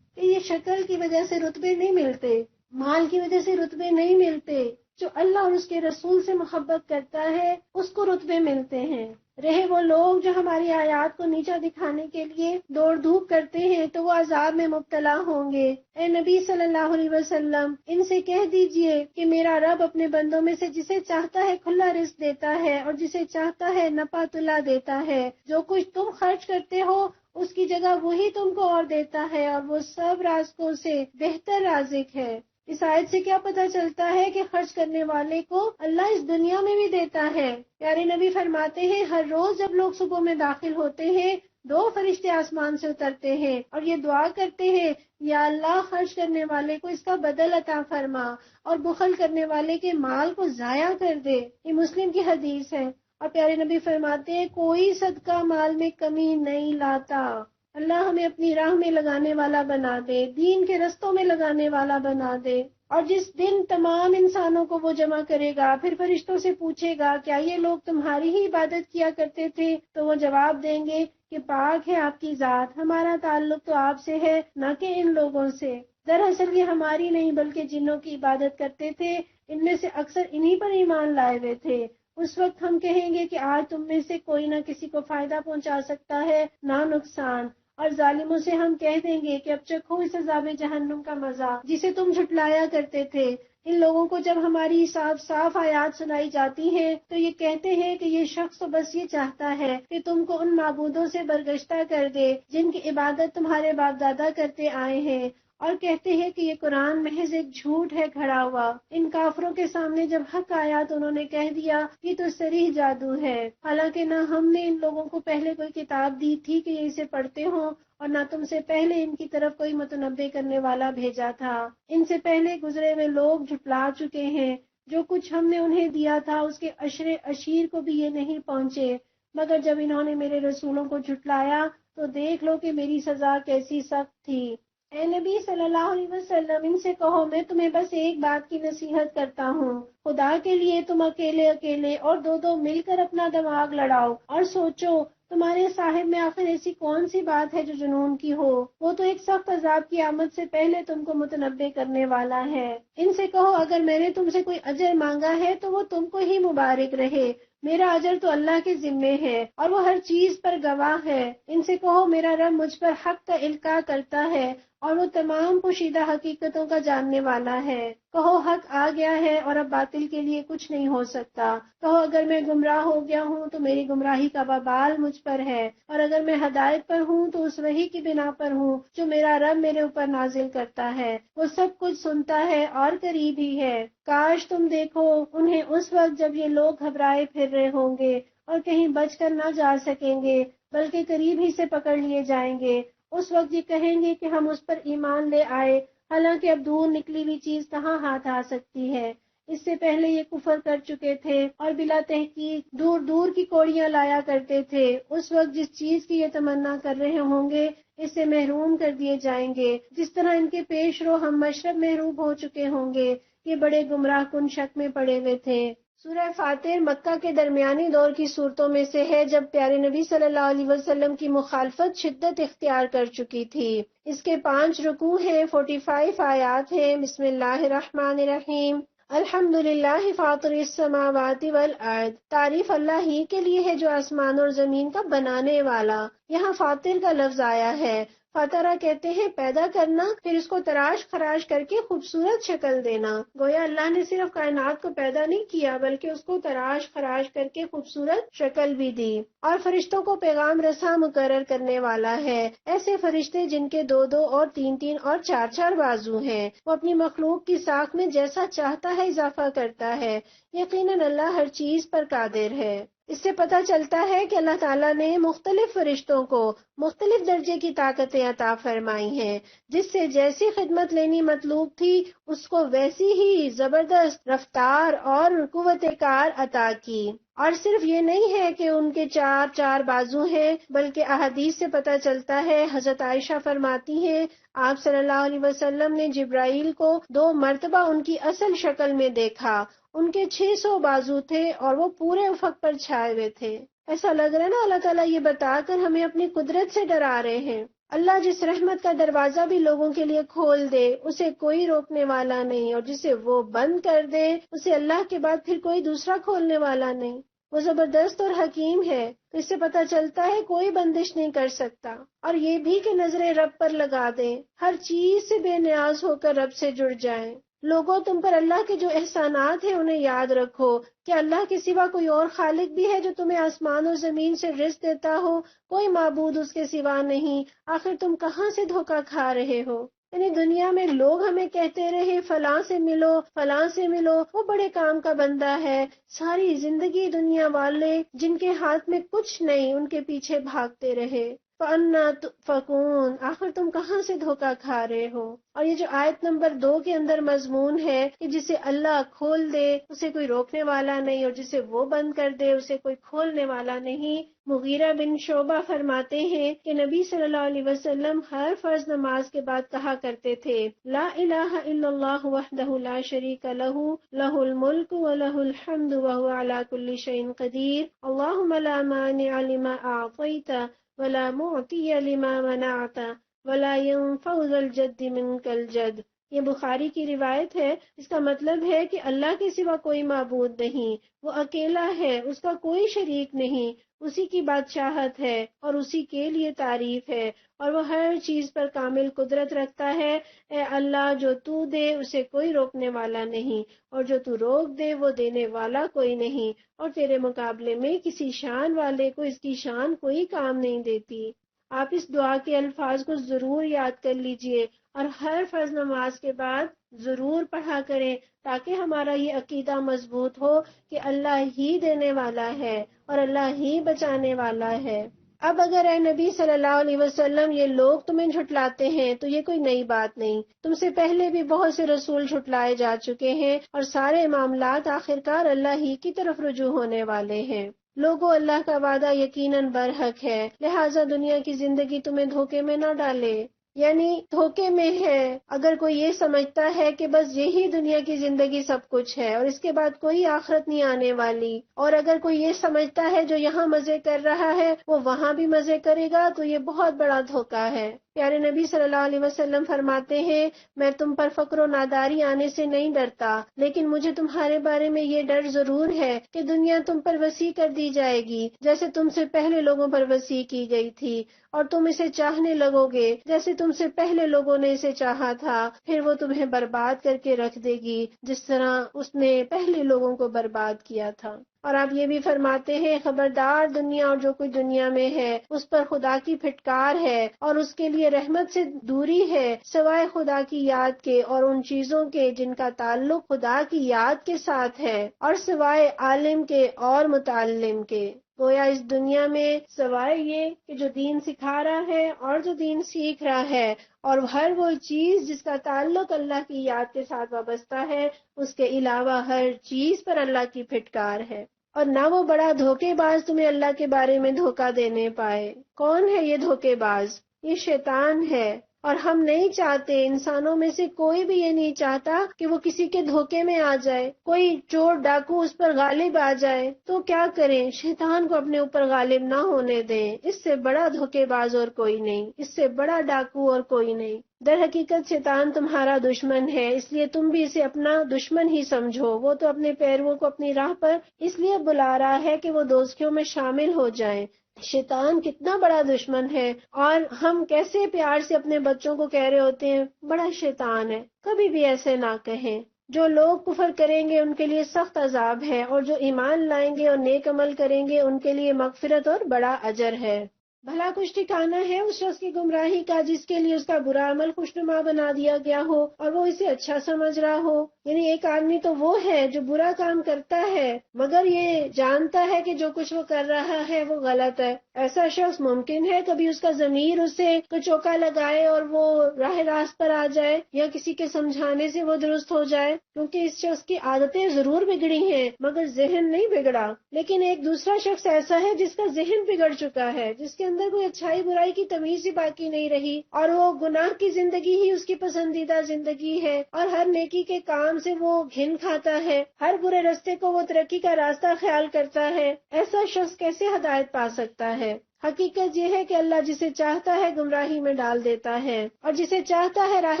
کہ یہ شکل کی وجہ سے رتبے نہیں ملتے، مال کی وجہ سے رتبے نہیں ملتے، جو اللہ اور اس کے رسول سے محبت کرتا ہے اس کو رتبے ملتے ہیں۔ رہے وہ لوگ جو ہماری آیات کو نیچا دکھانے کے لیے دوڑ دھوپ کرتے ہیں تو وہ عذاب میں مبتلا ہوں گے۔ اے نبی صلی اللہ علیہ وسلم، ان سے کہہ دیجئے کہ میرا رب اپنے بندوں میں سے جسے چاہتا ہے کھلا رزق دیتا ہے اور جسے چاہتا ہے نپا تلا دیتا ہے۔ جو کچھ تم خرچ کرتے ہو اس کی جگہ وہی تم کو اور دیتا ہے، اور وہ سب رازقوں سے بہتر رازق ہے۔ اس آیت سے کیا پتہ چلتا ہے کہ خرچ کرنے والے کو اللہ اس دنیا میں بھی دیتا ہے۔ پیارے نبی فرماتے ہیں ہر روز جب لوگ صبح میں داخل ہوتے ہیں 2 فرشتے آسمان سے اترتے ہیں اور یہ دعا کرتے ہیں یا اللہ خرچ کرنے والے کو اس کا بدل عطا فرما اور بخل کرنے والے کے مال کو ضائع کر دے۔ یہ مسلم کی حدیث ہے۔ اور پیارے نبی فرماتے ہیں کوئی صدقہ مال میں کمی نہیں لاتا۔ اللہ ہمیں اپنی راہ میں لگانے والا بنا دے، دین کے رستوں میں لگانے والا بنا دے۔ اور جس دن تمام انسانوں کو وہ جمع کرے گا، پھر فرشتوں سے پوچھے گا کیا یہ لوگ تمہاری ہی عبادت کیا کرتے تھے؟ تو وہ جواب دیں گے کہ پاک ہے آپ کی ذات، ہمارا تعلق تو آپ سے ہے نہ کہ ان لوگوں سے۔ دراصل یہ ہماری نہیں بلکہ جنوں کی عبادت کرتے تھے، ان میں سے اکثر انہی پر ایمان لائے ہوئے تھے۔ اس وقت ہم کہیں گے کہ آج تم میں سے کوئی نہ کسی کو فائدہ پہنچا سکتا ہے نہ نقصان، اور ظالموں سے ہم کہہ دیں گے کہ اب چکھو اس عذاب جہنم کا مزہ جسے تم جھٹلایا کرتے تھے۔ ان لوگوں کو جب ہماری صاف صاف آیات سنائی جاتی ہیں تو یہ کہتے ہیں کہ یہ شخص تو بس یہ چاہتا ہے کہ تم کو ان معبودوں سے برگشتہ کر دے جن کی عبادت تمہارے باپ دادا کرتے آئے ہیں، اور کہتے ہیں کہ یہ قرآن محض ایک جھوٹ ہے کھڑا ہوا۔ ان کافروں کے سامنے جب حق آیا تو انہوں نے کہہ دیا یہ تو صریح جادو ہے، حالانکہ نہ ہم نے ان لوگوں کو پہلے کوئی کتاب دی تھی کہ یہ اسے پڑھتے ہوں، اور نہ تم سے پہلے ان کی طرف کوئی متنبع کرنے والا بھیجا تھا۔ ان سے پہلے گزرے ہوئے لوگ جھٹلا چکے ہیں، جو کچھ ہم نے انہیں دیا تھا اس کے عشر اشیر کو بھی یہ نہیں پہنچے، مگر جب انہوں نے میرے رسولوں کو جھٹلایا تو دیکھ لو کہ میری سزا کیسی سخت تھی۔ اے نبی صلی اللہ علیہ وسلم، ان سے کہو میں تمہیں بس ایک بات کی نصیحت کرتا ہوں، خدا کے لیے تم اکیلے اکیلے اور 2 مل کر اپنا دماغ لڑاؤ اور سوچو تمہارے صاحب میں آخر ایسی کون سی بات ہے جو جنون کی ہو۔ وہ تو ایک سخت عذاب کی آمد سے پہلے تم کو متنبع کرنے والا ہے۔ ان سے کہو اگر میں نے تم سے کوئی اجر مانگا ہے تو وہ تم کو ہی مبارک رہے، میرا اجر تو اللہ کے ذمے ہے اور وہ ہر چیز پر گواہ ہے۔ ان سے کہو میرا رب مجھ پر حق کا القاء کرتا ہے اور وہ تمام پوشیدہ حقیقتوں کا جاننے والا ہے۔ کہو حق آ گیا ہے اور اب باطل کے لیے کچھ نہیں ہو سکتا۔ کہو اگر میں گمراہ ہو گیا ہوں تو میری گمراہی کا وبال مجھ پر ہے، اور اگر میں ہدایت پر ہوں تو اس وحی کی بنا پر ہوں جو میرا رب میرے اوپر نازل کرتا ہے۔ وہ سب کچھ سنتا ہے اور قریب ہی ہے۔ کاش تم دیکھو انہیں اس وقت جب یہ لوگ گھبرائے پھر رہے ہوں گے اور کہیں بچ کر نہ جا سکیں گے، بلکہ قریب ہی سے پکڑ لیے جائیں گے۔ اس وقت یہ کہیں گے کہ ہم اس پر ایمان لے آئے، حالانکہ اب دور نکلی ہوئی چیز کہاں ہاتھ آ سکتی ہے۔ اس سے پہلے یہ کفر کر چکے تھے اور بلا تحقیق دور دور کی کوڑیاں لایا کرتے تھے۔ اس وقت جس چیز کی یہ تمنا کر رہے ہوں گے اس سے محروم کر دیے جائیں گے، جس طرح ان کے پیش رو ہم مشرب محروم ہو چکے ہوں گے۔ یہ بڑے گمراہ کن شک میں پڑے ہوئے تھے۔ سورہ فاتر مکہ کے درمیانی دور کی صورتوں میں سے ہے جب پیارے نبی صلی اللہ علیہ وسلم کی مخالفت شدت اختیار کر چکی تھی۔ اس کے 5 رکوع ہیں، 45 آیات ہیں۔ بسم اللہ الرحمن الرحیم۔ الحمدللہ فاطر السماوات والارض، تعریف اللہ ہی کے لیے ہے جو آسمان اور زمین کا بنانے والا۔ یہاں فاطر کا لفظ آیا ہے۔ فاترہ کہتے ہیں پیدا کرنا، پھر اس کو تراش خراش کر کے خوبصورت شکل دینا۔ گویا اللہ نے صرف کائنات کو پیدا نہیں کیا بلکہ اس کو تراش خراش کر کے خوبصورت شکل بھی دی، اور فرشتوں کو پیغام رساں مقرر کرنے والا ہے۔ ایسے فرشتے جن کے 2 اور 3 اور 4 بازو ہیں، وہ اپنی مخلوق کی ساکھ میں جیسا چاہتا ہے اضافہ کرتا ہے۔ یقیناً اللہ ہر چیز پر قادر ہے۔ اس سے پتہ چلتا ہے کہ اللہ تعالیٰ نے مختلف فرشتوں کو مختلف درجے کی طاقتیں عطا فرمائی ہیں، جس سے جیسی خدمت لینی مطلوب تھی اس کو ویسی ہی زبردست رفتار اور قوت کار عطا کی۔ اور صرف یہ نہیں ہے کہ ان کے 4 بازو ہیں، بلکہ احادیث سے پتہ چلتا ہے، حضرت عائشہ فرماتی ہیں آپ صلی اللہ علیہ وسلم نے جبرائیل کو 2 مرتبہ ان کی اصل شکل میں دیکھا۔ ان کے 600 بازو تھے اور وہ پورے افق پر چھائے ہوئے تھے۔ ایسا لگ رہا ہے نا اللہ تعالیٰ یہ بتا کر ہمیں اپنی قدرت سے ڈرا رہے ہیں۔ اللہ جس رحمت کا دروازہ بھی لوگوں کے لیے کھول دے اسے کوئی روکنے والا نہیں، اور جسے وہ بند کر دے اسے اللہ کے بعد پھر کوئی دوسرا کھولنے والا نہیں۔ وہ زبردست اور حکیم ہے، تو اس سے پتہ چلتا ہے کوئی بندش نہیں کر سکتا۔ اور یہ بھی کہ نظریں رب پر لگا دیں، ہر چیز سے بے نیاز ہو کر رب سے جڑ جائیں۔ لوگوں، تم پر اللہ کے جو احسانات ہیں انہیں یاد رکھو کہ اللہ کے سوا کوئی اور خالق بھی ہے جو تمہیں آسمان و زمین سے رزق دیتا ہو؟ کوئی معبود اس کے سوا نہیں۔ آخر تم کہاں سے دھوکہ کھا رہے ہو؟ یعنی دنیا میں لوگ ہمیں کہتے رہے فلاں سے ملو فلاں سے ملو، وہ بڑے کام کا بندہ ہے، ساری زندگی دنیا والے جن کے ہاتھ میں کچھ نہیں ان کے پیچھے بھاگتے رہے۔ فَأَنَّا تُؤْفَكُونَ، آخر تم کہاں سے دھوکہ کھا رہے ہو؟ اور یہ جو آیت نمبر 2 کے اندر مضمون ہے کہ جسے اللہ کھول دے اسے کوئی روکنے والا نہیں، اور جسے وہ بند کر دے اسے کوئی کھولنے والا نہیں۔ مغیرہ بن شعبہ فرماتے ہیں کہ نبی صلی اللہ علیہ وسلم ہر فرض نماز کے بعد کہا کرتے تھے، لا الہ الا اللہ وحدہ لا شریک لہ، لہ الملک ولہ الحمد وہو علی کل شیء قدیر، اللہم لا مانع لما اعطیت ولا معطی لما منعت ولا ينفع ذا الجد منك الجد۔ یہ بخاری کی روایت ہے۔ اس کا مطلب ہے کہ اللہ کے سوا کوئی معبود نہیں، وہ اکیلا ہے، اس کا کوئی شریک نہیں، اسی کی بادشاہت ہے اور اسی کے لیے تعریف ہے، اور وہ ہر چیز پر کامل قدرت رکھتا ہے۔ اے اللہ، جو تو دے اسے کوئی روکنے والا نہیں، اور جو تو روک دے وہ دینے والا کوئی نہیں، اور تیرے مقابلے میں کسی شان والے کو اس کی شان کوئی کام نہیں دیتی۔ آپ اس دعا کے الفاظ کو ضرور یاد کر لیجئے اور ہر فرض نماز کے بعد ضرور پڑھا کریں، تاکہ ہمارا یہ عقیدہ مضبوط ہو کہ اللہ ہی دینے والا ہے اور اللہ ہی بچانے والا ہے۔ اب اگر اے نبی صلی اللہ علیہ وسلم یہ لوگ تمہیں جھٹلاتے ہیں تو یہ کوئی نئی بات نہیں، تم سے پہلے بھی بہت سے رسول جھٹلائے جا چکے ہیں، اور سارے معاملات آخرکار اللہ ہی کی طرف رجوع ہونے والے ہیں۔ لوگوں، اللہ کا وعدہ یقیناً برحق ہے، لہٰذا دنیا کی زندگی تمہیں دھوکے میں نہ ڈالے۔ یعنی دھوکے میں ہے اگر کوئی یہ سمجھتا ہے کہ بس یہی دنیا کی زندگی سب کچھ ہے اور اس کے بعد کوئی آخرت نہیں آنے والی، اور اگر کوئی یہ سمجھتا ہے جو یہاں مزے کر رہا ہے وہ وہاں بھی مزے کرے گا، تو یہ بہت بڑا دھوکہ ہے۔ پیارے نبی صلی اللہ علیہ وسلم فرماتے ہیں، میں تم پر فقر و ناداری آنے سے نہیں ڈرتا، لیکن مجھے تمہارے بارے میں یہ ڈر ضرور ہے کہ دنیا تم پر وسیع کر دی جائے گی جیسے تم سے پہلے لوگوں پر وسیع کی گئی تھی، اور تم اسے چاہنے لگو گے جیسے تم سے پہلے لوگوں نے اسے چاہا تھا، پھر وہ تمہیں برباد کر کے رکھ دے گی جس طرح اس نے پہلے لوگوں کو برباد کیا تھا۔ اور آپ یہ بھی فرماتے ہیں، خبردار، دنیا اور جو کچھ دنیا میں ہے اس پر خدا کی پھٹکار ہے اور اس کے لیے رحمت سے دوری ہے، سوائے خدا کی یاد کے اور ان چیزوں کے جن کا تعلق خدا کی یاد کے ساتھ ہے، اور سوائے عالم کے اور متعلم کے۔ گویا اس دنیا میں سوائے یہ کہ جو دین سکھا رہا ہے اور جو دین سیکھ رہا ہے، اور ہر وہ چیز جس کا تعلق اللہ کی یاد کے ساتھ وابستہ ہے، اس کے علاوہ ہر چیز پر اللہ کی پھٹکار ہے۔ اور نہ وہ بڑا دھوکے باز تمہیں اللہ کے بارے میں دھوکہ دینے پائے۔ کون ہے یہ دھوکے باز؟ یہ شیطان ہے، اور ہم نہیں چاہتے، انسانوں میں سے کوئی بھی یہ نہیں چاہتا کہ وہ کسی کے دھوکے میں آ جائے، کوئی چور ڈاکو اس پر غالب آ جائے تو کیا کریں؟ شیطان کو اپنے اوپر غالب نہ ہونے دیں۔ اس سے بڑا دھوکے باز اور کوئی نہیں، اس سے بڑا ڈاکو اور کوئی نہیں۔ در حقیقت شیطان تمہارا دشمن ہے، اس لیے تم بھی اسے اپنا دشمن ہی سمجھو۔ وہ تو اپنے پیرووں کو اپنی راہ پر اس لیے بلا رہا ہے کہ وہ دوزخیوں میں شامل ہو جائیں۔ شیطان کتنا بڑا دشمن ہے، اور ہم کیسے پیار سے اپنے بچوں کو کہہ رہے ہوتے ہیں بڑا شیطان ہے۔ کبھی بھی ایسے نہ کہیں۔ جو لوگ کفر کریں گے ان کے لیے سخت عذاب ہے، اور جو ایمان لائیں گے اور نیک عمل کریں گے ان کے لیے مغفرت اور بڑا اجر ہے۔ بھلا کچھ ٹھکانہ ہے اس شخص کی گمراہی کا جس کے لیے اس کا برا عمل خوشنما بنا دیا گیا ہو اور وہ اسے اچھا سمجھ رہا ہو۔ یعنی ایک آدمی تو وہ ہے جو برا کام کرتا ہے مگر یہ جانتا ہے کہ جو کچھ وہ کر رہا ہے وہ غلط ہے۔ ایسا شخص ممکن ہے کبھی اس کا ضمیر اسے کوئی چوکا لگائے اور وہ راہ راست پر آ جائے، یا کسی کے سمجھانے سے وہ درست ہو جائے، کیونکہ اس شخص کی عادتیں ضرور بگڑی ہیں مگر ذہن نہیں بگڑا۔ لیکن ایک دوسرا شخص ایسا ہے جس کا ذہن بگڑ چکا ہے، جس کے اندر کوئی اچھائی برائی کی تمیز ہی باقی نہیں رہی، اور وہ گناہ کی زندگی ہی اس کی پسندیدہ زندگی ہے، اور ہر نیکی کے کام سے وہ گھن کھاتا ہے، ہر برے راستے کو وہ ترقی کا راستہ خیال کرتا ہے، ایسا شخص کیسے ہدایت پا سکتا ہے؟ حقیقت یہ ہے کہ اللہ جسے چاہتا ہے گمراہی میں ڈال دیتا ہے، اور جسے چاہتا ہے راہ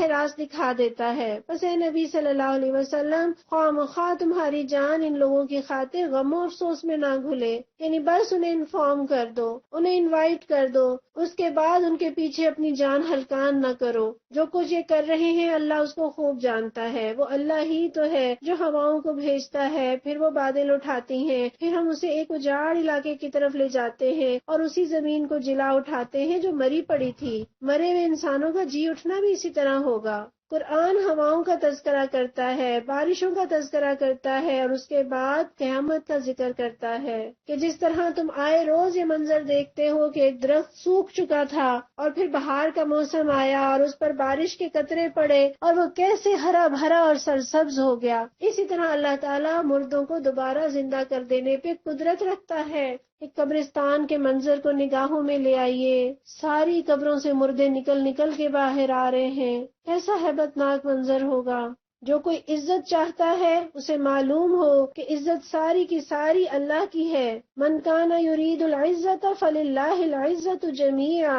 راست دکھا دیتا ہے۔ بس اے نبی صلی اللہ علیہ وسلم، خواہ مخواہ تمہاری جان ان لوگوں کی خاطر غم و افسوس میں نہ گھلے، یعنی بس انہیں انفارم کر دو، انہیں انوائٹ کر دو، اس کے بعد ان کے پیچھے اپنی جان ہلکان نہ کرو۔ جو کچھ یہ کر رہے ہیں اللہ اس کو خوب جانتا ہے، وہ اللہ ہی تو ہے جو ہواؤں کو بھیجتا ہے، پھر وہ بادل اٹھاتی ہیں، پھر ہم اسے ایک اجاڑ علاقے کی طرف لے جاتے ہیں اور اسی زمین کو جلا اٹھاتے ہیں جو مری پڑی تھی۔ مرے ہوئے انسانوں کا جی اٹھنا بھی اسی طرح ہوگا۔ قرآن ہواؤں کا تذکرہ کرتا ہے، بارشوں کا تذکرہ کرتا ہے، اور اس کے بعد قیامت کا ذکر کرتا ہے کہ جس طرح تم آئے روز یہ منظر دیکھتے ہو کہ ایک درخت سوکھ چکا تھا اور پھر بہار کا موسم آیا اور اس پر بارش کے قطرے پڑے اور وہ کیسے ہرا بھرا اور سرسبز ہو گیا، اسی طرح اللہ تعالیٰ مردوں کو دوبارہ زندہ کر دینے پہ قدرت رکھتا ہے۔ ایک قبرستان کے منظر کو نگاہوں میں لے آئیے، ساری قبروں سے مردے نکل نکل کے باہر آ رہے ہیں، کیسا ہیبت ناک منظر ہوگا۔ جو کوئی عزت چاہتا ہے اسے معلوم ہو کہ عزت ساری کی ساری اللہ کی ہے۔ من کان یرید العزت فللہ العزت جمیعا،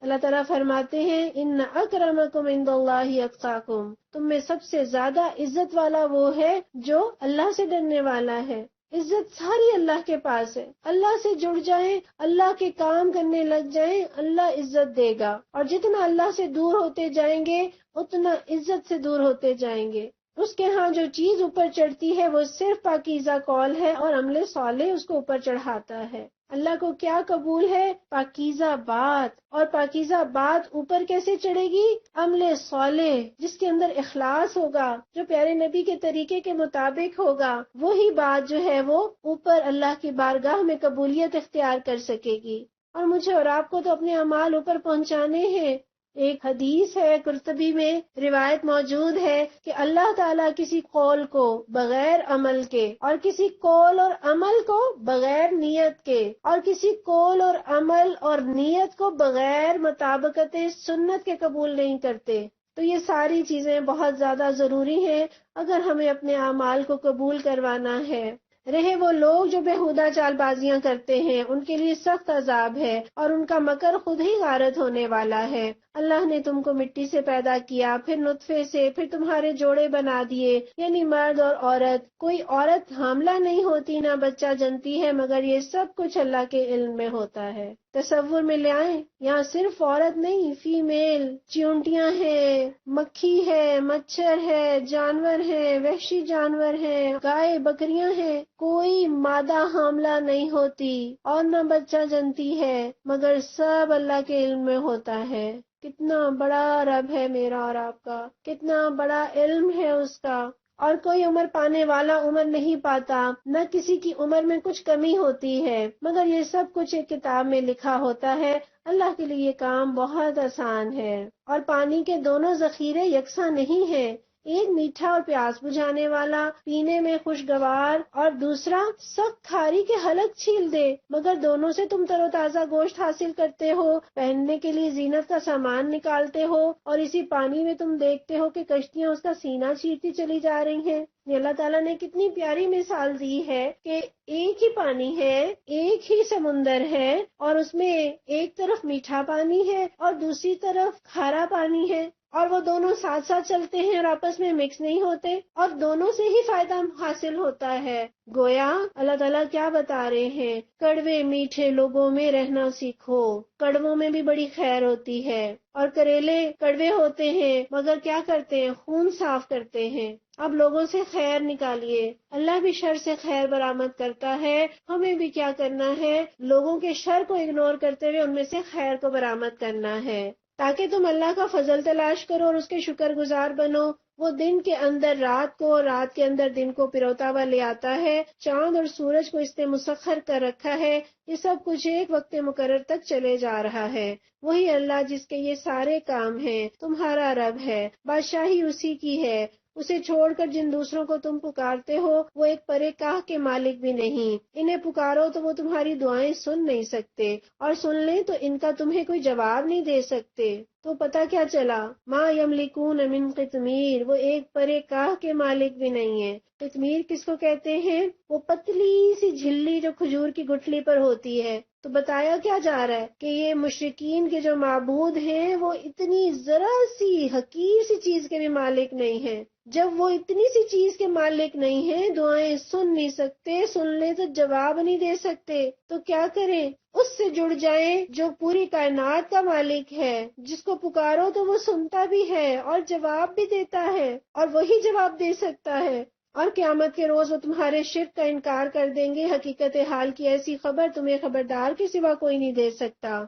اللہ تعالیٰ فرماتے ہیں ان اکرمکم عند اللہ اتقاکم، تم میں سب سے زیادہ عزت والا وہ ہے جو اللہ سے ڈرنے والا ہے۔ عزت ساری اللہ کے پاس ہے، اللہ سے جڑ جائیں، اللہ کے کام کرنے لگ جائیں، اللہ عزت دے گا، اور جتنا اللہ سے دور ہوتے جائیں گے اتنا عزت سے دور ہوتے جائیں گے۔ اس کے ہاں جو چیز اوپر چڑھتی ہے وہ صرف پاکیزہ قول ہے اور عمل صالح اس کو اوپر چڑھاتا ہے۔ اللہ کو کیا قبول ہے؟ پاکیزہ بات، اور پاکیزہ بات اوپر کیسے چڑھے گی؟ عمل صالح، جس کے اندر اخلاص ہوگا، جو پیارے نبی کے طریقے کے مطابق ہوگا، وہی بات جو ہے وہ اوپر اللہ کی بارگاہ میں قبولیت اختیار کر سکے گی۔ اور مجھے اور آپ کو تو اپنے اعمال اوپر پہنچانے ہیں۔ ایک حدیث ہے، قرطبی میں روایت موجود ہے کہ اللہ تعالیٰ کسی قول کو بغیر عمل کے، اور کسی قول اور عمل کو بغیر نیت کے، اور کسی قول اور عمل اور نیت کو بغیر مطابقت سنت کے قبول نہیں کرتے۔ تو یہ ساری چیزیں بہت زیادہ ضروری ہیں اگر ہمیں اپنے اعمال کو قبول کروانا ہے۔ رہے وہ لوگ جو بےہودہ چال بازیاں کرتے ہیں، ان کے لیے سخت عذاب ہے اور ان کا مکر خود ہی غارت ہونے والا ہے۔ اللہ نے تم کو مٹی سے پیدا کیا، پھر نطفے سے، پھر تمہارے جوڑے بنا دیے، یعنی مرد اور عورت۔ کوئی عورت حاملہ نہیں ہوتی، نہ بچہ جنتی ہے، مگر یہ سب کچھ اللہ کے علم میں ہوتا ہے۔ تصور میں لے آئیں، یہاں صرف عورت نہیں، فیمیل، چیونٹیاں ہیں، مکھی ہے، مچھر ہے، جانور ہیں، وحشی جانور ہیں، گائے بکریاں ہیں، کوئی مادہ حاملہ نہیں ہوتی اور نہ بچہ جنتی ہے، مگر سب اللہ کے علم میں ہوتا ہے۔ کتنا بڑا رب ہے میرا اور آپ کا، کتنا بڑا علم ہے اس کا۔ اور کوئی عمر پانے والا عمر نہیں پاتا، نہ کسی کی عمر میں کچھ کمی ہوتی ہے، مگر یہ سب کچھ ایک کتاب میں لکھا ہوتا ہے۔ اللہ کے لیے یہ کام بہت آسان ہے۔ اور پانی کے دونوں ذخیرے یکساں نہیں ہیں، ایک میٹھا اور پیاس بجھانے والا، پینے میں خوشگوار، اور دوسرا سخت کھاری کے حلق چھیل دے، مگر دونوں سے تم تر و تازہ گوشت حاصل کرتے ہو، پہننے کے لیے زینت کا سامان نکالتے ہو، اور اسی پانی میں تم دیکھتے ہو کہ کشتیاں اس کا سینہ چیرتی چلی جا رہی ہیں۔ یہ اللہ تعالیٰ نے کتنی پیاری مثال دی ہے کہ ایک ہی پانی ہے، ایک ہی سمندر ہے، اور اس میں ایک طرف میٹھا پانی ہے اور دوسری طرف کھارا پانی ہے، اور وہ دونوں ساتھ ساتھ چلتے ہیں اور آپس میں مکس نہیں ہوتے، اور دونوں سے ہی فائدہ حاصل ہوتا ہے۔ گویا اللہ تعالیٰ کیا بتا رہے ہیں؟ کڑوے میٹھے لوگوں میں رہنا سیکھو، کڑووں میں بھی بڑی خیر ہوتی ہے، اور کریلے کڑوے ہوتے ہیں مگر کیا کرتے ہیں؟ خون صاف کرتے ہیں۔ اب لوگوں سے خیر نکالیے، اللہ بھی شر سے خیر برآمد کرتا ہے، ہمیں بھی کیا کرنا ہے؟ لوگوں کے شر کو اگنور کرتے ہوئے ان میں سے خیر کو برآمد کرنا ہے، تاکہ تم اللہ کا فضل تلاش کرو اور اس کے شکر گزار بنو۔ وہ دن کے اندر رات کو، رات کے اندر دن کو پروتا ہوا لے آتا ہے، چاند اور سورج کو اس نے مسخر کر رکھا ہے، یہ سب کچھ ایک وقت مقرر تک چلے جا رہا ہے۔ وہی اللہ جس کے یہ سارے کام ہیں، تمہارا رب ہے، بادشاہی اسی کی ہے، اسے چھوڑ کر جن دوسروں کو تم پکارتے ہو وہ ایک پرے کاہ کے مالک بھی نہیں، انہیں پکارو تو وہ تمہاری دعائیں سن نہیں سکتے، اور سن لیں تو ان کا تمہیں کوئی جواب نہیں دے سکتے۔ تو پتہ کیا چلا، ما یملکون من قطمیر، وہ ایک پرے کاہ کے مالک بھی نہیں ہے۔ قطمیر کس کو کہتے ہیں؟ وہ پتلی سی جھلی جو کھجور کی گٹھلی پر ہوتی ہے۔ تو بتایا کیا جا رہا ہے کہ یہ مشرکین کے جو معبود ہیں وہ اتنی ذرا سی حقیر سی چیز کے بھی مالک نہیں ہیں۔ جب وہ اتنی سی چیز کے مالک نہیں ہیں، دعائیں سن نہیں سکتے، سن لیں تو جواب نہیں دے سکتے، تو کیا کریں؟ اس سے جڑ جائیں جو پوری کائنات کا مالک ہے، جس کو پکارو تو وہ سنتا بھی ہے اور جواب بھی دیتا ہے، اور وہی جواب دے سکتا ہے۔ اور قیامت کے روز وہ تمہارے شرک کا انکار کر دیں گے۔ حقیقت حال کی ایسی خبر تمہیں خبردار کے سوا کوئی نہیں دے سکتا۔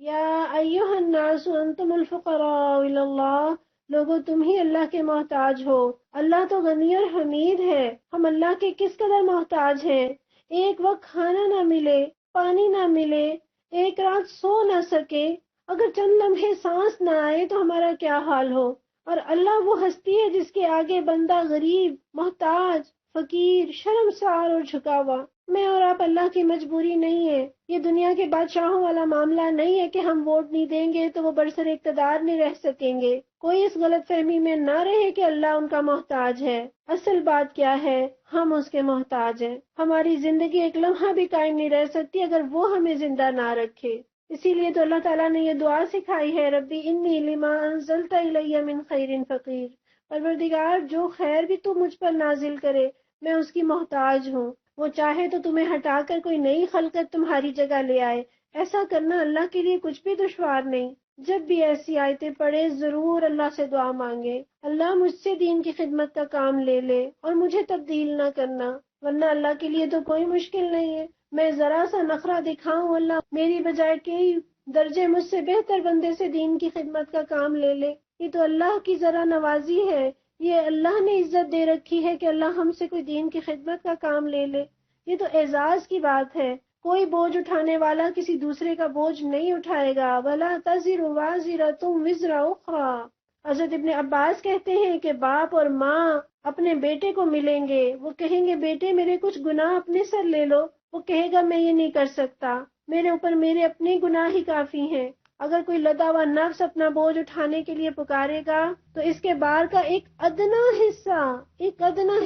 یا ایھا الناس انتم الفقراء الی اللہ، لوگو تم ہی اللہ کے محتاج ہو، اللہ تو غنی اور حمید ہے، ہم اللہ کے کس قدر محتاج ہیں۔ ایک وقت کھانا نہ ملے، پانی نہ ملے، ایک رات سو نہ سکے، اگر چند لمحے سانس نہ آئے تو ہمارا کیا حال ہو۔ اور اللہ وہ ہستی ہے جس کے آگے بندہ غریب، محتاج، فقیر، شرمسار اور جھکا ہوا۔ میں اور آپ اللہ کی مجبوری نہیں ہے۔ یہ دنیا کے بادشاہوں والا معاملہ نہیں ہے کہ ہم ووٹ نہیں دیں گے تو وہ برسر اقتدار نہیں رہ سکیں گے۔ کوئی اس غلط فہمی میں نہ رہے کہ اللہ ان کا محتاج ہے۔ اصل بات کیا ہے؟ ہم اس کے محتاج ہیں۔ ہماری زندگی ایک لمحہ بھی قائم نہیں رہ سکتی اگر وہ ہمیں زندہ نہ رکھے۔ اسی لیے تو اللہ تعالیٰ نے یہ دعا سکھائی ہے، ربی انی لما انزلت الی من خیر فقیر، پروردگار جو خیر بھی تو مجھ پر نازل کرے میں اس کی محتاج ہوں۔ وہ چاہے تو تمہیں ہٹا کر کوئی نئی خلقت تمہاری جگہ لے آئے، ایسا کرنا اللہ کے لیے کچھ بھی دشوار نہیں۔ جب بھی ایسی آیتیں پڑھے ضرور اللہ سے دعا مانگے، اللہ مجھ سے دین کی خدمت کا کام لے لے اور مجھے تبدیل نہ کرنا، ورنہ اللہ کے لیے تو کوئی مشکل نہیں ہے۔ میں ذرا سا نخرہ دکھاؤں، اللہ میری بجائے کئی درجے مجھ سے بہتر بندے سے دین کی خدمت کا کام لے لے۔ یہ تو اللہ کی ذرا نوازی ہے، یہ اللہ نے عزت دے رکھی ہے کہ اللہ ہم سے کوئی دین کی خدمت کا کام لے لے۔ یہ تو اعزاز کی بات ہے۔ کوئی بوجھ اٹھانے والا کسی دوسرے کا بوجھ نہیں اٹھائے گا۔ وَلَا تَزِرُ وَازِرَةٌ وِزْرَ أُخْرَىٰ۔ حضرت ابن عباس کہتے ہیں کہ باپ اور ماں اپنے بیٹے کو ملیں گے، وہ کہیں گے بیٹے میرے کچھ گناہ اپنے سر لے لو، وہ کہے گا میں یہ نہیں کر سکتا، میرے اوپر میرے اپنے گناہ ہی کافی ہیں۔ اگر کوئی لدا ہوا نفس اپنا بوجھ اٹھانے کے لیے پکارے گا تو اس کے بار کا ایک ادنا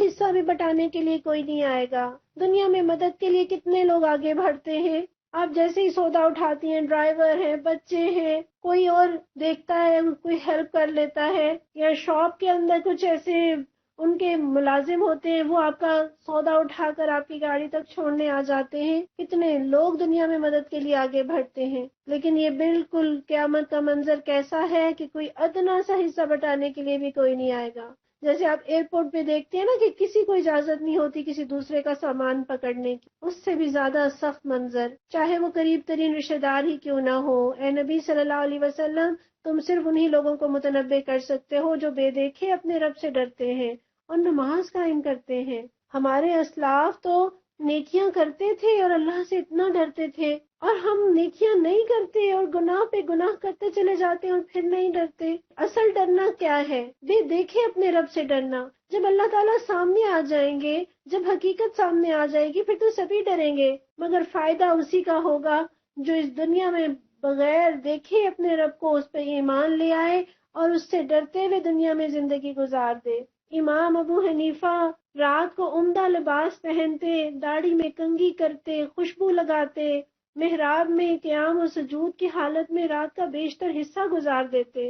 حصہ بھی بٹانے کے لیے کوئی نہیں آئے گا۔ دنیا میں مدد کے لیے کتنے لوگ آگے بڑھتے ہیں، آپ جیسے ہی سودا اٹھاتی ہیں، ڈرائیور ہیں، بچے ہیں، کوئی اور دیکھتا ہے کوئی ہیلپ کر لیتا ہے، یا شاپ کے اندر کچھ ایسے ان کے ملازم ہوتے ہیں وہ آپ کا سودا اٹھا کر آپ کی گاڑی تک چھوڑنے آ جاتے ہیں۔ کتنے لوگ دنیا میں مدد کے لیے آگے بڑھتے ہیں، لیکن یہ بالکل قیامت کا منظر کیسا ہے کہ کوئی ادنا سا حصہ بٹانے کے لیے بھی کوئی نہیں آئے گا۔ جیسے آپ ایئرپورٹ پہ دیکھتے ہیں نا کہ کسی کو اجازت نہیں ہوتی کسی دوسرے کا سامان پکڑنے کی، اس سے بھی زیادہ سخت منظر، چاہے وہ قریب ترین رشتہ دار ہی کیوں نہ ہو۔ اے نبی صلی اللہ علیہ وسلم، تم صرف انہی لوگوں کو متنبع کر سکتے ہو جو بے دیکھے اپنے رب سے ڈرتے ہیں اور نماز قائم کرتے ہیں۔ ہمارے اسلاف تو نیکیاں کرتے تھے اور اللہ سے اتنا ڈرتے تھے، اور ہم نیکیاں نہیں کرتے اور گناہ پہ گناہ کرتے چلے جاتے اور پھر نہیں ڈرتے۔ اصل ڈرنا کیا ہے؟ بے دیکھے اپنے رب سے ڈرنا۔ جب اللہ تعالیٰ سامنے آ جائیں گے، جب حقیقت سامنے آ جائے گی، پھر تو سبھی ڈریں گے، مگر فائدہ اسی کا ہوگا جو اس دنیا میں بغیر دیکھے اپنے رب کو اس پہ ایمان لے آئے اور اس سے ڈرتے ہوئے دنیا میں زندگی گزار دے۔ امام ابو حنیفہ رات کو عمدہ لباس پہنتے، داڑھی میں کنگھی کرتے، خوشبو لگاتے، محراب میں قیام و سجود کی حالت میں رات کا بیشتر حصہ گزار دیتے،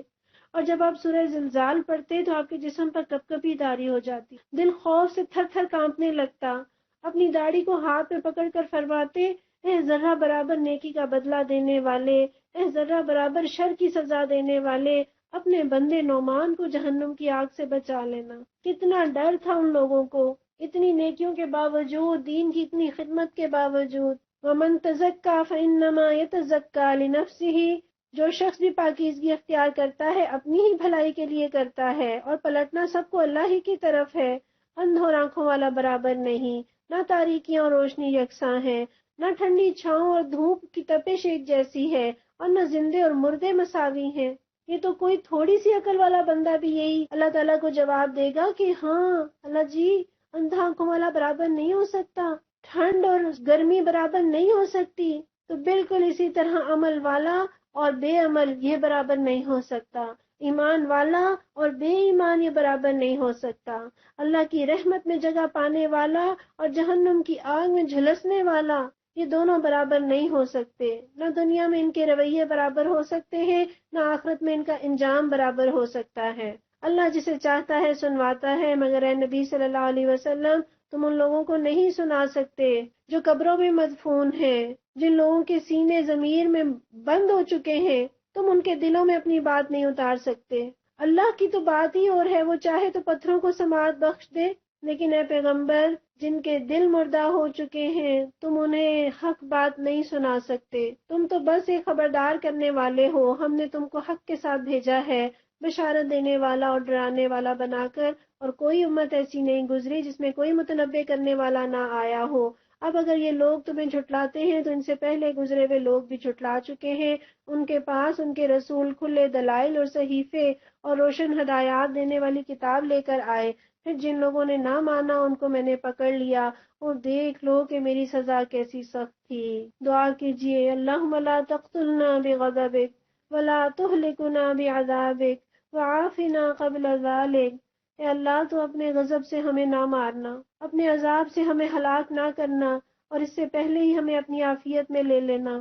اور جب آپ سورہ زلزال پڑھتے تو آپ کے جسم پر کپکپی طاری ہو جاتی، دل خوف سے تھر تھر کانپنے لگتا۔ اپنی داڑھی کو ہاتھ میں پکڑ کر فرماتے، اے ذرہ برابر نیکی کا بدلہ دینے والے، اے ذرہ برابر شر کی سزا دینے والے، اپنے بندے نعمان کو جہنم کی آگ سے بچا لینا۔ کتنا ڈر تھا ان لوگوں کو، اتنی نیکیوں کے باوجود، دین کی اتنی خدمت کے باوجود۔ وَمَن تَزَكَّىٰ فَإِنَّمَا يَتَزَكَّىٰ لِنَفْسِهِ، جو شخص بھی پاکیزگی اختیار کرتا ہے اپنی ہی بھلائی کے لیے کرتا ہے، اور پلٹنا سب کو اللہ ہی کی طرف ہے۔ اندھوں آنکھوں والا برابر نہیں، نہ تاریکیاں اور روشنی یکساں ہیں، نہ ٹھنڈی چھاؤں اور دھوپ کی تپش ایک جیسی ہے، اور نہ زندے اور مردے مساوی ہیں۔ یہ تو کوئی تھوڑی سی عقل والا بندہ بھی یہی اللہ تعالیٰ کو جواب دے گا کہ ہاں اللہ جی، اندھا آنکھوں والا برابر نہیں ہو سکتا، ٹھنڈ اور گرمی برابر نہیں ہو سکتی، تو بالکل اسی طرح عمل والا اور بے عمل یہ برابر نہیں ہو سکتا، ایمان والا اور بے ایمان یہ برابر نہیں ہو سکتا، اللہ کی رحمت میں جگہ پانے والا اور جہنم کی آگ میں جھلسنے والا یہ دونوں برابر نہیں ہو سکتے، نہ دنیا میں ان کے رویے برابر ہو سکتے ہیں، نہ آخرت میں ان کا انجام برابر ہو سکتا ہے۔ اللہ جسے چاہتا ہے سنواتا ہے، مگر اے نبی صلی اللہ علیہ وسلم تم ان لوگوں کو نہیں سنا سکتے جو قبروں میں مدفون ہیں، جن لوگوں کے سینے ضمیر میں بند ہو چکے ہیں، تم ان کے دلوں میں اپنی بات نہیں اتار سکتے۔ اللہ کی تو بات ہی اور ہے، وہ چاہے تو پتھروں کو سماعت بخش دے، لیکن اے پیغمبر جن کے دل مردہ ہو چکے ہیں تم انہیں حق بات نہیں سنا سکتے، تم تو بس ایک خبردار کرنے والے ہو، ہم نے تم کو حق کے ساتھ بھیجا ہے، بشارت دینے والا اور ڈرانے والا بنا کر، اور کوئی امت ایسی نہیں گزری جس میں کوئی متنبع کرنے والا نہ آیا ہو۔ اب اگر یہ لوگ تمہیں جھٹلاتے ہیں تو ان سے پہلے گزرے ہوئے لوگ بھی جھٹلا چکے ہیں، ان کے پاس ان کے رسول کھلے دلائل اور صحیفے اور روشن ہدایات دینے والی کتاب لے کر آئے، پھر جن لوگوں نے نہ مانا ان کو میں نے پکڑ لیا، اور دیکھ لو کہ میری سزا کیسی سخت تھی۔ دعا کیجئے اللہم لا تقتلنا بغضبک ولا تہلکنا بعذابک وعافنا قبل ذلک۔ اے اللہ تو اپنے غضب سے ہمیں نہ مارنا، اپنے عذاب سے ہمیں ہلاک نہ کرنا، اور اس سے پہلے ہی ہمیں اپنی عافیت میں لے لینا۔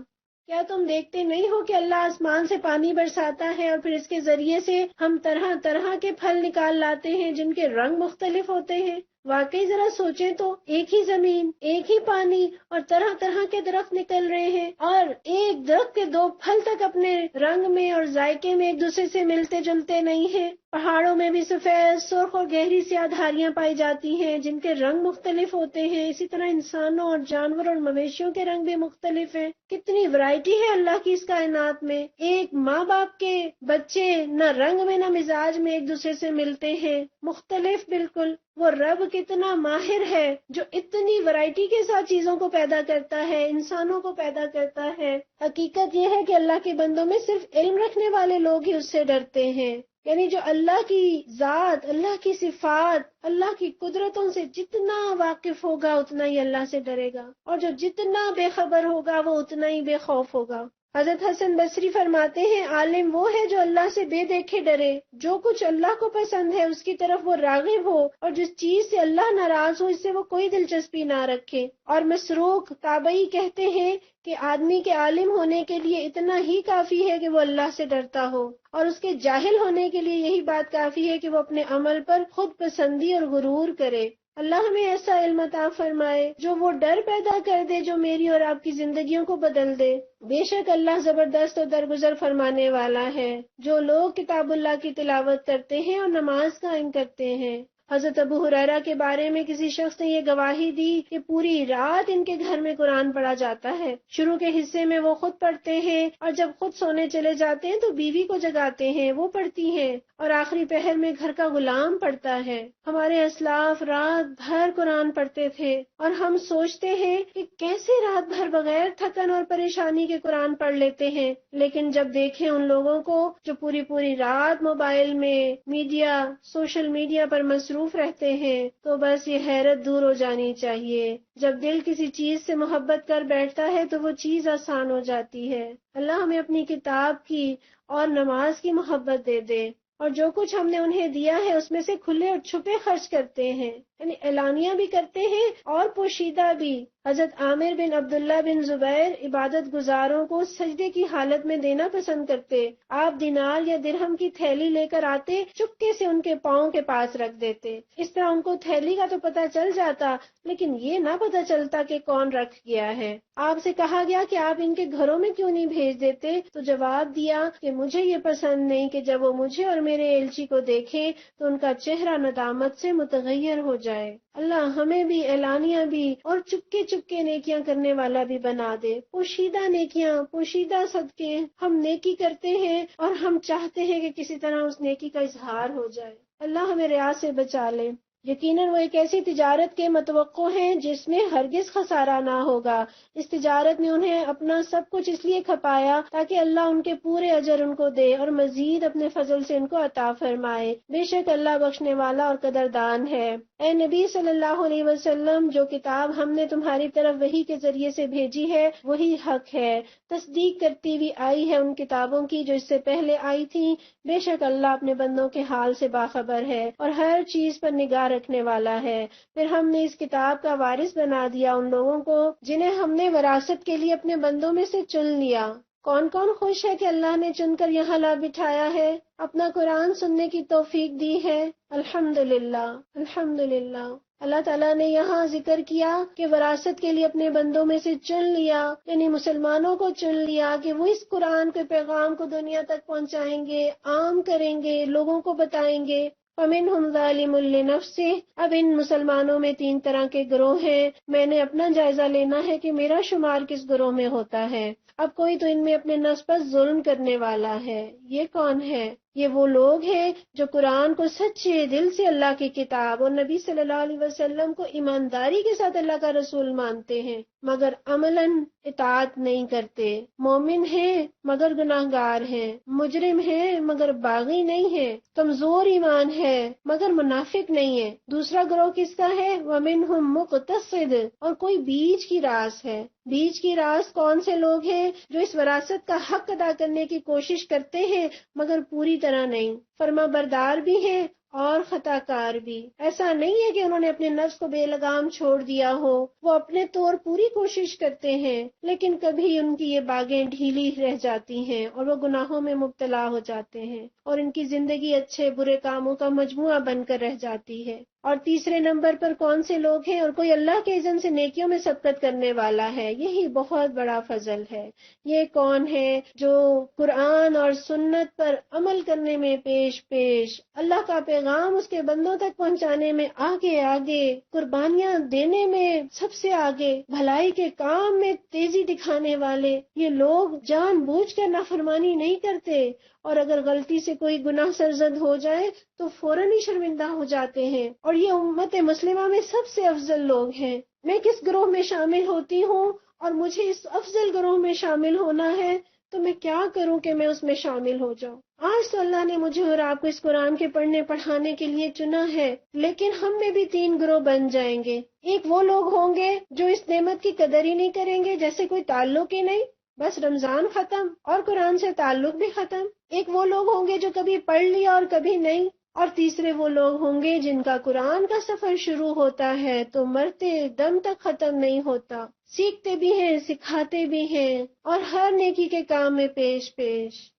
کیا تم دیکھتے نہیں ہو کہ اللہ آسمان سے پانی برساتا ہے اور پھر اس کے ذریعے سے ہم طرح طرح کے پھل نکال لاتے ہیں جن کے رنگ مختلف ہوتے ہیں؟ واقعی ذرا سوچیں تو، ایک ہی زمین، ایک ہی پانی اور طرح طرح کے درخت نکل رہے ہیں، اور ایک درخت کے دو پھل تک اپنے رنگ میں اور ذائقے میں ایک دوسرے سے ملتے جلتے نہیں ہیں۔ پہاڑوں میں بھی سفید، سرخ اور گہری سیاہ دھاریاں پائی جاتی ہیں جن کے رنگ مختلف ہوتے ہیں، اسی طرح انسانوں اور جانور اور مویشیوں کے رنگ بھی مختلف ہیں۔ کتنی ورائٹی ہے اللہ کی اس کائنات میں۔ ایک ماں باپ کے بچے نہ رنگ میں نہ مزاج میں ایک دوسرے سے ملتے ہیں، مختلف بالکل۔ وہ رب کتنا ماہر ہے جو اتنی ورائٹی کے ساتھ چیزوں کو پیدا کرتا ہے، انسانوں کو پیدا کرتا ہے۔ حقیقت یہ ہے کہ اللہ کے بندوں میں صرف علم رکھنے والے لوگ ہی اس سے ڈرتے ہیں، یعنی جو اللہ کی ذات، اللہ کی صفات، اللہ کی قدرتوں سے جتنا واقف ہوگا اتنا ہی اللہ سے ڈرے گا، اور جو جتنا بے خبر ہوگا وہ اتنا ہی بے خوف ہوگا۔ حضرت حسن بصری فرماتے ہیں عالم وہ ہے جو اللہ سے بے دیکھے ڈرے، جو کچھ اللہ کو پسند ہے اس کی طرف وہ راغب ہو، اور جس چیز سے اللہ ناراض ہو اس سے وہ کوئی دلچسپی نہ رکھے۔ اور مسروق تابعی کہتے ہیں کہ آدمی کے عالم ہونے کے لیے اتنا ہی کافی ہے کہ وہ اللہ سے ڈرتا ہو، اور اس کے جاہل ہونے کے لیے یہی بات کافی ہے کہ وہ اپنے عمل پر خود پسندی اور غرور کرے۔ اللہ ہمیں ایسا علم عطا فرمائے جو وہ ڈر پیدا کر دے جو میری اور آپ کی زندگیوں کو بدل دے۔ بے شک اللہ زبردست اور درگزر فرمانے والا ہے۔ جو لوگ کتاب اللہ کی تلاوت کرتے ہیں اور نماز قائم کرتے ہیں۔ حضرت ابو ہریرہ کے بارے میں کسی شخص نے یہ گواہی دی کہ پوری رات ان کے گھر میں قرآن پڑھا جاتا ہے، شروع کے حصے میں وہ خود پڑھتے ہیں، اور جب خود سونے چلے جاتے ہیں تو بیوی کو جگاتے ہیں، وہ پڑھتی ہیں، اور آخری پہر میں گھر کا غلام پڑھتا ہے۔ ہمارے اسلاف رات بھر قرآن پڑھتے تھے، اور ہم سوچتے ہیں کہ کیسے رات بھر بغیر تھکن اور پریشانی کے قرآن پڑھ لیتے ہیں، لیکن جب دیکھیں ان لوگوں کو جو پوری رات موبائل میں، میڈیا، سوشل میڈیا پر مصروف رہتے ہیں، تو بس یہ حیرت دور ہو جانی چاہیے۔ جب دل کسی چیز سے محبت کر بیٹھتا ہے تو وہ چیز آسان ہو جاتی ہے۔ اللہ ہمیں اپنی کتاب کی اور نماز کی محبت دے دے، اور جو کچھ ہم نے انہیں دیا ہے اس میں سے کھلے اور چھپے خرچ کرتے ہیں، یعنی اعلانیہ بھی کرتے ہیں اور پوشیدہ بھی۔ حضرت عامر بن عبداللہ بن زبیر عبادت گزاروں کو سجدے کی حالت میں دینا پسند کرتے۔ آپ دینار یا درہم کی تھیلی لے کر آتے، چپکے سے ان کے پاؤں کے پاس رکھ دیتے، اس طرح ان کو تھیلی کا تو پتہ چل جاتا لیکن یہ نہ پتہ چلتا کہ کون رکھ گیا ہے۔ آپ سے کہا گیا کہ آپ ان کے گھروں میں کیوں نہیں بھیج دیتے، تو جواب دیا کہ مجھے یہ پسند نہیں کہ جب وہ مجھے اور میرے ایلچی کو دیکھیں تو ان کا چہرہ ندامت سے متغیر ہو جائے۔ اللہ ہمیں بھی اعلانیہ بھی اور چپکے چپکے نیکیاں کرنے والا بھی بنا دے۔ پوشیدہ نیکیاں، پوشیدہ صدقے ہم نیکی کرتے ہیں اور ہم چاہتے ہیں کہ کسی طرح اس نیکی کا اظہار ہو جائے۔ اللہ ہمیں ریا سے بچا لے۔ یقیناً وہ ایک ایسی تجارت کے متوقع ہیں جس میں ہرگز خسارہ نہ ہوگا۔ اس تجارت میں انہیں اپنا سب کچھ اس لیے کھپایا تاکہ اللہ ان کے پورے اجر ان کو دے اور مزید اپنے فضل سے ان کو عطا فرمائے۔ بے شک اللہ بخشنے والا اور قدردان ہے۔ اے نبی صلی اللہ علیہ وسلم، جو کتاب ہم نے تمہاری طرف وحی کے ذریعے سے بھیجی ہے وہی حق ہے، تصدیق کرتی ہوئی آئی ہے ان کتابوں کی جو اس سے پہلے آئی تھیں۔ بے شک اللہ اپنے بندوں کے حال سے باخبر ہے اور ہر چیز پر نگاہ رکھنے والا ہے۔ پھر ہم نے اس کتاب کا وارث بنا دیا ان لوگوں کو جنہیں ہم نے وراثت کے لیے اپنے بندوں میں سے چن لیا۔ کون کون خوش ہے کہ اللہ نے چن کر یہاں لا بٹھایا ہے، اپنا قرآن سننے کی توفیق دی ہے۔ الحمدللہ، الحمدللہ۔ اللہ تعالیٰ نے یہاں ذکر کیا کہ وراثت کے لیے اپنے بندوں میں سے چن لیا، یعنی مسلمانوں کو چن لیا کہ وہ اس قرآن کے پیغام کو دنیا تک پہنچائیں گے، عام کریں گے، لوگوں کو بتائیں گے۔ فَمِنْهُمْ ظَالِمٌ لِّنَفْسِهِ۔ اب ان مسلمانوں میں 3 طرح کے گروہ ہیں، میں نے اپنا جائزہ لینا ہے کہ میرا شمار کس گروہ میں ہوتا ہے۔ اب کوئی تو ان میں اپنے نفس پر ظلم کرنے والا ہے۔ یہ کون ہے؟ یہ وہ لوگ ہیں جو قرآن کو سچے دل سے اللہ کی کتاب اور نبی صلی اللہ علیہ وسلم کو ایمانداری کے ساتھ اللہ کا رسول مانتے ہیں مگر عملاً اطاعت نہیں کرتے، مومن ہیں مگر گناہگار ہیں، مجرم ہیں مگر باغی نہیں ہیں، کمزور ایمان ہے مگر منافق نہیں ہے۔ دوسرا گروہ کس کا ہے؟ وَمِنْهُمْ مُقْتَصِدٌ، اور کوئی بیچ کی راس ہے۔ بیچ کی راس کون سے لوگ ہیں؟ جو اس وراثت کا حق ادا کرنے کی کوشش کرتے ہیں مگر پوری طرح نہیں، فرما بردار بھی ہیں اور خطا کار بھی۔ ایسا نہیں ہے کہ انہوں نے اپنے نفس کو بے لگام چھوڑ دیا ہو، وہ اپنے طور پوری کوشش کرتے ہیں لیکن کبھی ان کی یہ باغیں ڈھیلی رہ جاتی ہیں اور وہ گناہوں میں مبتلا ہو جاتے ہیں اور ان کی زندگی اچھے برے کاموں کا مجموعہ بن کر رہ جاتی ہے۔ اور تیسرے نمبر پر کون سے لوگ ہیں؟ اور کوئی اللہ کے اذن سے نیکیوں میں سبقت کرنے والا ہے، یہی بہت بڑا فضل ہے۔ یہ کون ہے؟ جو قرآن اور سنت پر عمل کرنے میں پیش اللہ کا پیغام اس کے بندوں تک پہنچانے میں آگے آگے، قربانیاں دینے میں سب سے آگے، بھلائی کے کام میں تیزی دکھانے والے، یہ لوگ جان بوجھ کر نافرمانی نہیں کرتے اور اگر غلطی سے کوئی گناہ سرزد ہو جائے تو فوراً ہی شرمندہ ہو جاتے ہیں، اور یہ امت مسلمہ میں سب سے افضل لوگ ہیں۔ میں کس گروہ میں شامل ہوتی ہوں اور مجھے اس افضل گروہ میں شامل ہونا ہے تو میں کیا کروں کہ میں اس میں شامل ہو جاؤں؟ آج تو اللہ نے مجھے اور آپ کو اس قرآن کے پڑھنے پڑھانے کے لیے چنا ہے، لیکن ہم میں بھی 3 گروہ بن جائیں گے۔ ایک وہ لوگ ہوں گے جو اس نعمت کی قدر ہی نہیں کریں گے، جیسے کوئی تعلق ہی نہیں، بس رمضان ختم اور قرآن سے تعلق بھی ختم۔ ایک وہ لوگ ہوں گے جو کبھی پڑھ لیا اور کبھی نہیں، اور تیسرے وہ لوگ ہوں گے جن کا قرآن کا سفر شروع ہوتا ہے تو مرتے دم تک ختم نہیں ہوتا، سیکھتے بھی ہیں، سکھاتے بھی ہیں اور ہر نیکی کے کام میں پیش۔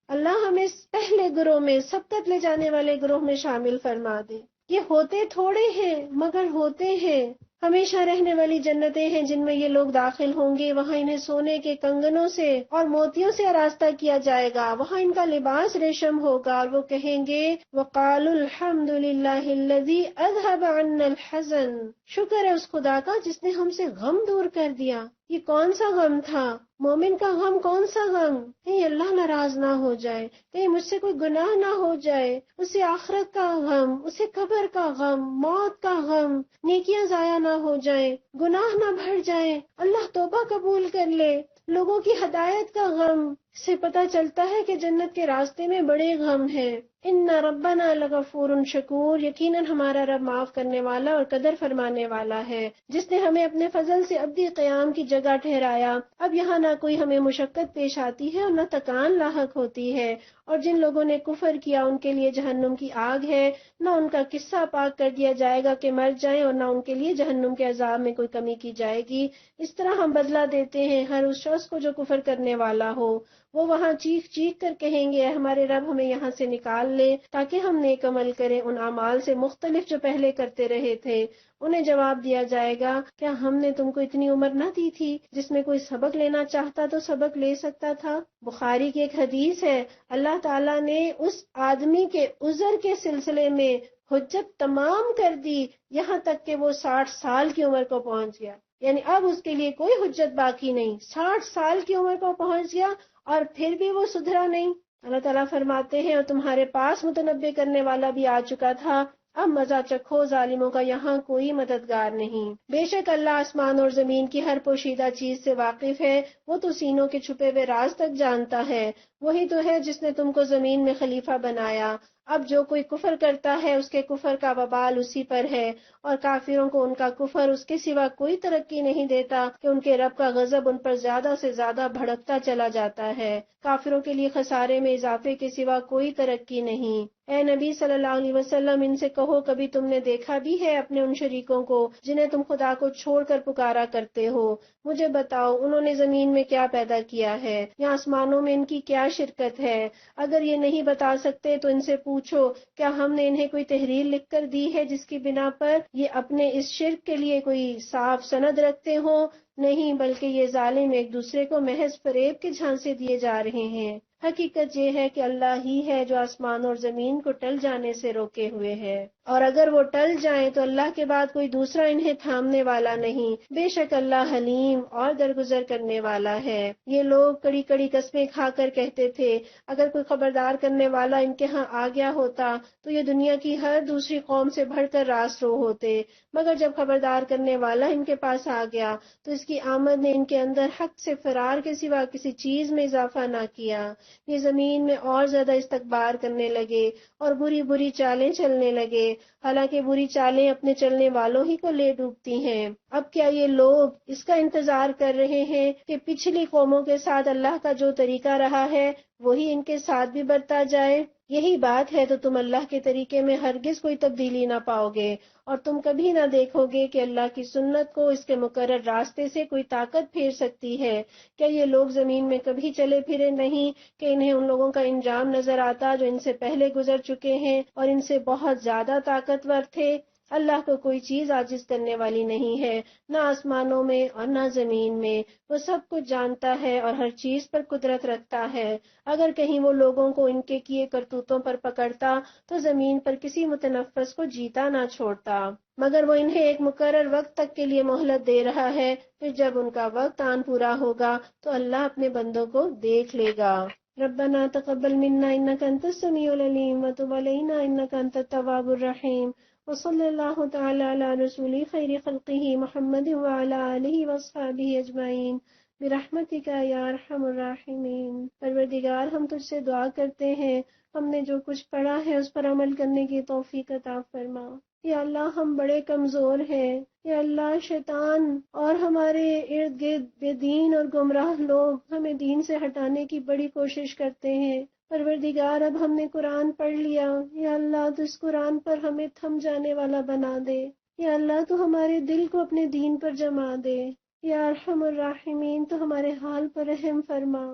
اللہ ہمیں اس پہلے گروہ میں، سبقت لے جانے والے گروہ میں شامل فرما دے۔ یہ ہوتے تھوڑے ہیں مگر ہوتے ہیں۔ ہمیشہ رہنے والی جنتیں ہیں جن میں یہ لوگ داخل ہوں گے، وہاں انہیں سونے کے کنگنوں سے اور موتیوں سے آراستہ کیا جائے گا، وہاں ان کا لباس ریشم ہوگا اور وہ کہیں گے وَقَالُوا الْحَمْدُ لِلَّهِ الَّذِي أَذْهَبَ عَنَّا الْحَزَنَ، شکر ہے اس خدا کا جس نے ہم سے غم دور کر دیا۔ یہ کون سا غم تھا؟ مومن کا غم کون سا غم؟ کہیں اللہ ناراض نہ ہو جائے، کہیں مجھ سے کوئی گناہ نہ ہو جائے، اسے آخرت کا غم، اسے قبر کا غم، موت کا غم، نیکیاں ضائع نہ ہو جائیں، گناہ نہ بڑھ جائیں، اللہ توبہ قبول کر لے، لوگوں کی ہدایت کا غم۔ سے پتہ چلتا ہے کہ جنت کے راستے میں بڑے غم ہیں۔ ان ربنا لغفور شکور، یقیناً ہمارا رب معاف کرنے والا اور قدر فرمانے والا ہے، جس نے ہمیں اپنے فضل سے ابدی قیام کی جگہ ٹھہرایا۔ اب یہاں نہ کوئی ہمیں مشقت پیش آتی ہے اور نہ تکان لاحق ہوتی ہے، اور جن لوگوں نے کفر کیا ان کے لیے جہنم کی آگ ہے، نہ ان کا قصہ پاک کر دیا جائے گا کہ مر جائیں اور نہ ان کے لیے جہنم کے عذاب میں کوئی کمی کی جائے گی۔ اس طرح ہم بدلہ دیتے ہیں ہر اس شخص کو جو کفر کرنے والا ہو۔ وہ وہاں چیخ چیخ کر کہیں گے اے ہمارے رب ہمیں یہاں سے نکال لے تاکہ ہم نیک عمل کریں ان اعمال سے مختلف جو پہلے کرتے رہے تھے۔ انہیں جواب دیا جائے گا کیا ہم نے تم کو اتنی عمر نہ دی تھی جس میں کوئی سبق لینا چاہتا تو سبق لے سکتا تھا؟ بخاری کی ایک حدیث ہے، اللہ تعالیٰ نے اس آدمی کے عذر کے سلسلے میں حجت تمام کر دی یہاں تک کہ وہ 60 سال کی عمر کو پہنچ گیا، یعنی اب اس کے لیے کوئی حجت باقی نہیں، 60 سال کی عمر کو پہنچ گیا اور پھر بھی وہ سدھرا نہیں۔ اللہ تعالیٰ فرماتے ہیں اور تمہارے پاس متنبع کرنے والا بھی آ چکا تھا اب مزہ چکھو، ظالموں کا یہاں کوئی مددگار نہیں۔ بے شک اللہ آسمان اور زمین کی ہر پوشیدہ چیز سے واقف ہے، وہ تو سینوں کے چھپے ہوئے راز تک جانتا ہے۔ وہی تو ہے جس نے تم کو زمین میں خلیفہ بنایا۔ اب جو کوئی کفر کرتا ہے اس کے کفر کا وبال اسی پر ہے، اور کافروں کو ان کا کفر اس کے سوا کوئی ترقی نہیں دیتا کہ ان کے رب کا غضب ان پر زیادہ سے زیادہ بھڑکتا چلا جاتا ہے۔ کافروں کے لیے خسارے میں اضافے کے سوا کوئی ترقی نہیں۔ اے نبی صلی اللہ علیہ وسلم، ان سے کہو کبھی تم نے دیکھا بھی ہے اپنے ان شریکوں کو جنہیں تم خدا کو چھوڑ کر پکارا کرتے ہو؟ مجھے بتاؤ انہوں نے زمین میں کیا پیدا کیا ہے یا آسمانوں میں ان کی کیا شرکت ہے؟ اگر یہ نہیں بتا سکتے تو ان سے پوچھو کیا ہم نے انہیں کوئی تحریر لکھ کر دی ہے جس کی بنا پر یہ اپنے اس شرک کے لیے کوئی صاف سند رکھتے ہوں؟ نہیں، بلکہ یہ ظالم ایک دوسرے کو محض فریب کے جھانسے دیے جا رہے ہیں۔ حقیقت یہ ہے کہ اللہ ہی ہے جو آسمان اور زمین کو ٹل جانے سے روکے ہوئے ہے، اور اگر وہ ٹل جائیں تو اللہ کے بعد کوئی دوسرا انہیں تھامنے والا نہیں۔ بے شک اللہ حلیم اور درگزر کرنے والا ہے۔ یہ لوگ کڑی کڑی قسمیں کھا کر کہتے تھے اگر کوئی خبردار کرنے والا ان کے ہاں آ گیا ہوتا تو یہ دنیا کی ہر دوسری قوم سے بڑھ کر راست رو ہوتے، مگر جب خبردار کرنے والا ان کے پاس آ گیا تو اس کی آمد نے ان کے اندر حق سے فرار کے سوا کسی چیز میں اضافہ نہ کیا۔ یہ زمین میں اور زیادہ استکبار کرنے لگے اور بری بری چالیں چلنے لگے، حالانکہ بری چالیں اپنے چلنے والوں ہی کو لے ڈوبتی ہیں۔ اب کیا یہ لوگ اس کا انتظار کر رہے ہیں کہ پچھلی قوموں کے ساتھ اللہ کا جو طریقہ رہا ہے وہی ان کے ساتھ بھی برتا جائے؟ یہی بات ہے تو تم اللہ کے طریقے میں ہرگز کوئی تبدیلی نہ پاؤ گے، اور تم کبھی نہ دیکھو گے کہ اللہ کی سنت کو اس کے مقرر راستے سے کوئی طاقت پھیر سکتی ہے۔ کیا یہ لوگ زمین میں کبھی چلے پھرے نہیں کہ انہیں ان لوگوں کا انجام نظر آتا جو ان سے پہلے گزر چکے ہیں اور ان سے بہت زیادہ طاقتور تھے؟ اللہ کو کوئی چیز عاجز کرنے والی نہیں ہے، نہ آسمانوں میں اور نہ زمین میں۔ وہ سب کچھ جانتا ہے اور ہر چیز پر قدرت رکھتا ہے۔ اگر کہیں وہ لوگوں کو ان کے کیے کرتوتوں پر پکڑتا تو زمین پر کسی متنفس کو جیتا نہ چھوڑتا، مگر وہ انہیں ایک مقرر وقت تک کے لیے مہلت دے رہا ہے، پھر جب ان کا وقت آن پورا ہوگا تو اللہ اپنے بندوں کو دیکھ لے گا۔ ربنا تقبل منا انك انت السميع العليم وتب علينا انك انت التواب الرحيم وصلى الله تعالى على رسول خير خلقه محمد وعلى آله واصحابه اجمعين برحمتك یا ارحم الراحمین۔ پروردگار ہم تجھ سے دعا کرتے ہیں ہم نے جو کچھ پڑھا ہے اس پر عمل کرنے کی توفیق عطا فرما۔ یا اللہ ہم بڑے کمزور ہیں، یا اللہ شیطان اور ہمارے ارد گرد بے دین اور گمراہ لوگ ہمیں دین سے ہٹانے کی بڑی کوشش کرتے ہیں۔ پروردگار اب ہم نے قرآن پڑھ لیا، یا اللہ تو اس قرآن پر ہمیں تھم جانے والا بنا دے، یا اللہ تو ہمارے دل کو اپنے دین پر جما دے، یا ارحم الراحمین تو ہمارے حال پر رحم فرما،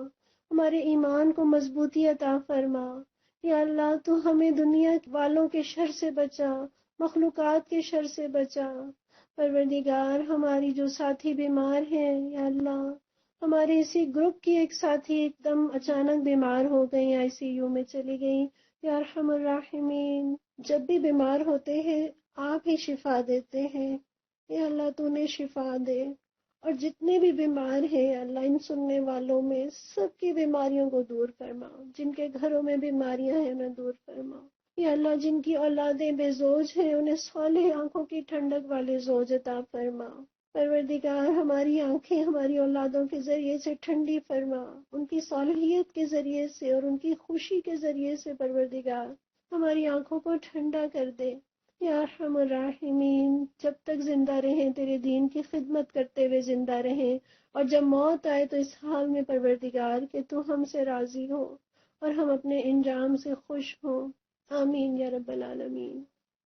ہمارے ایمان کو مضبوطی عطا فرما۔ یا اللہ تو ہمیں دنیا والوں کے شر سے بچا، مخلوقات کے شر سے بچا۔ پروردگار ہماری جو ساتھی بیمار ہیں، یا اللہ ہمارے اسی گروپ کی ایک ساتھی ایک دم اچانک بیمار ہو گئی، آئی سی یو میں چلی گئی، یا ارحم الراحمین جب بھی بیمار ہوتے ہیں آپ ہی شفا دیتے ہیں، یا اللہ تو انہیں شفا دے، اور جتنے بھی بیمار ہیں یا اللہ ان سننے والوں میں سب کی بیماریوں کو دور فرما، جن کے گھروں میں بیماریاں ہیں انہیں دور فرما، یا اللہ جن کی اولادیں بے زوج ہیں انہیں صالح آنکھوں کی ٹھنڈک والے زوج عطا فرما۔ پروردگار ہماری آنکھیں ہماری اولادوں کے ذریعے سے ٹھنڈی فرما، ان کی صالحیت کے ذریعے سے اور ان کی خوشی کے ذریعے سے پروردگار ہماری آنکھوں کو ٹھنڈا کر دے۔ یا ارحم الراحمین جب تک زندہ رہیں تیرے دین کی خدمت کرتے ہوئے زندہ رہیں، اور جب موت آئے تو اس حال میں پروردگار کہ تو ہم سے راضی ہو اور ہم اپنے انجام سے خوش ہوں۔ آمین یا رب العالمین۔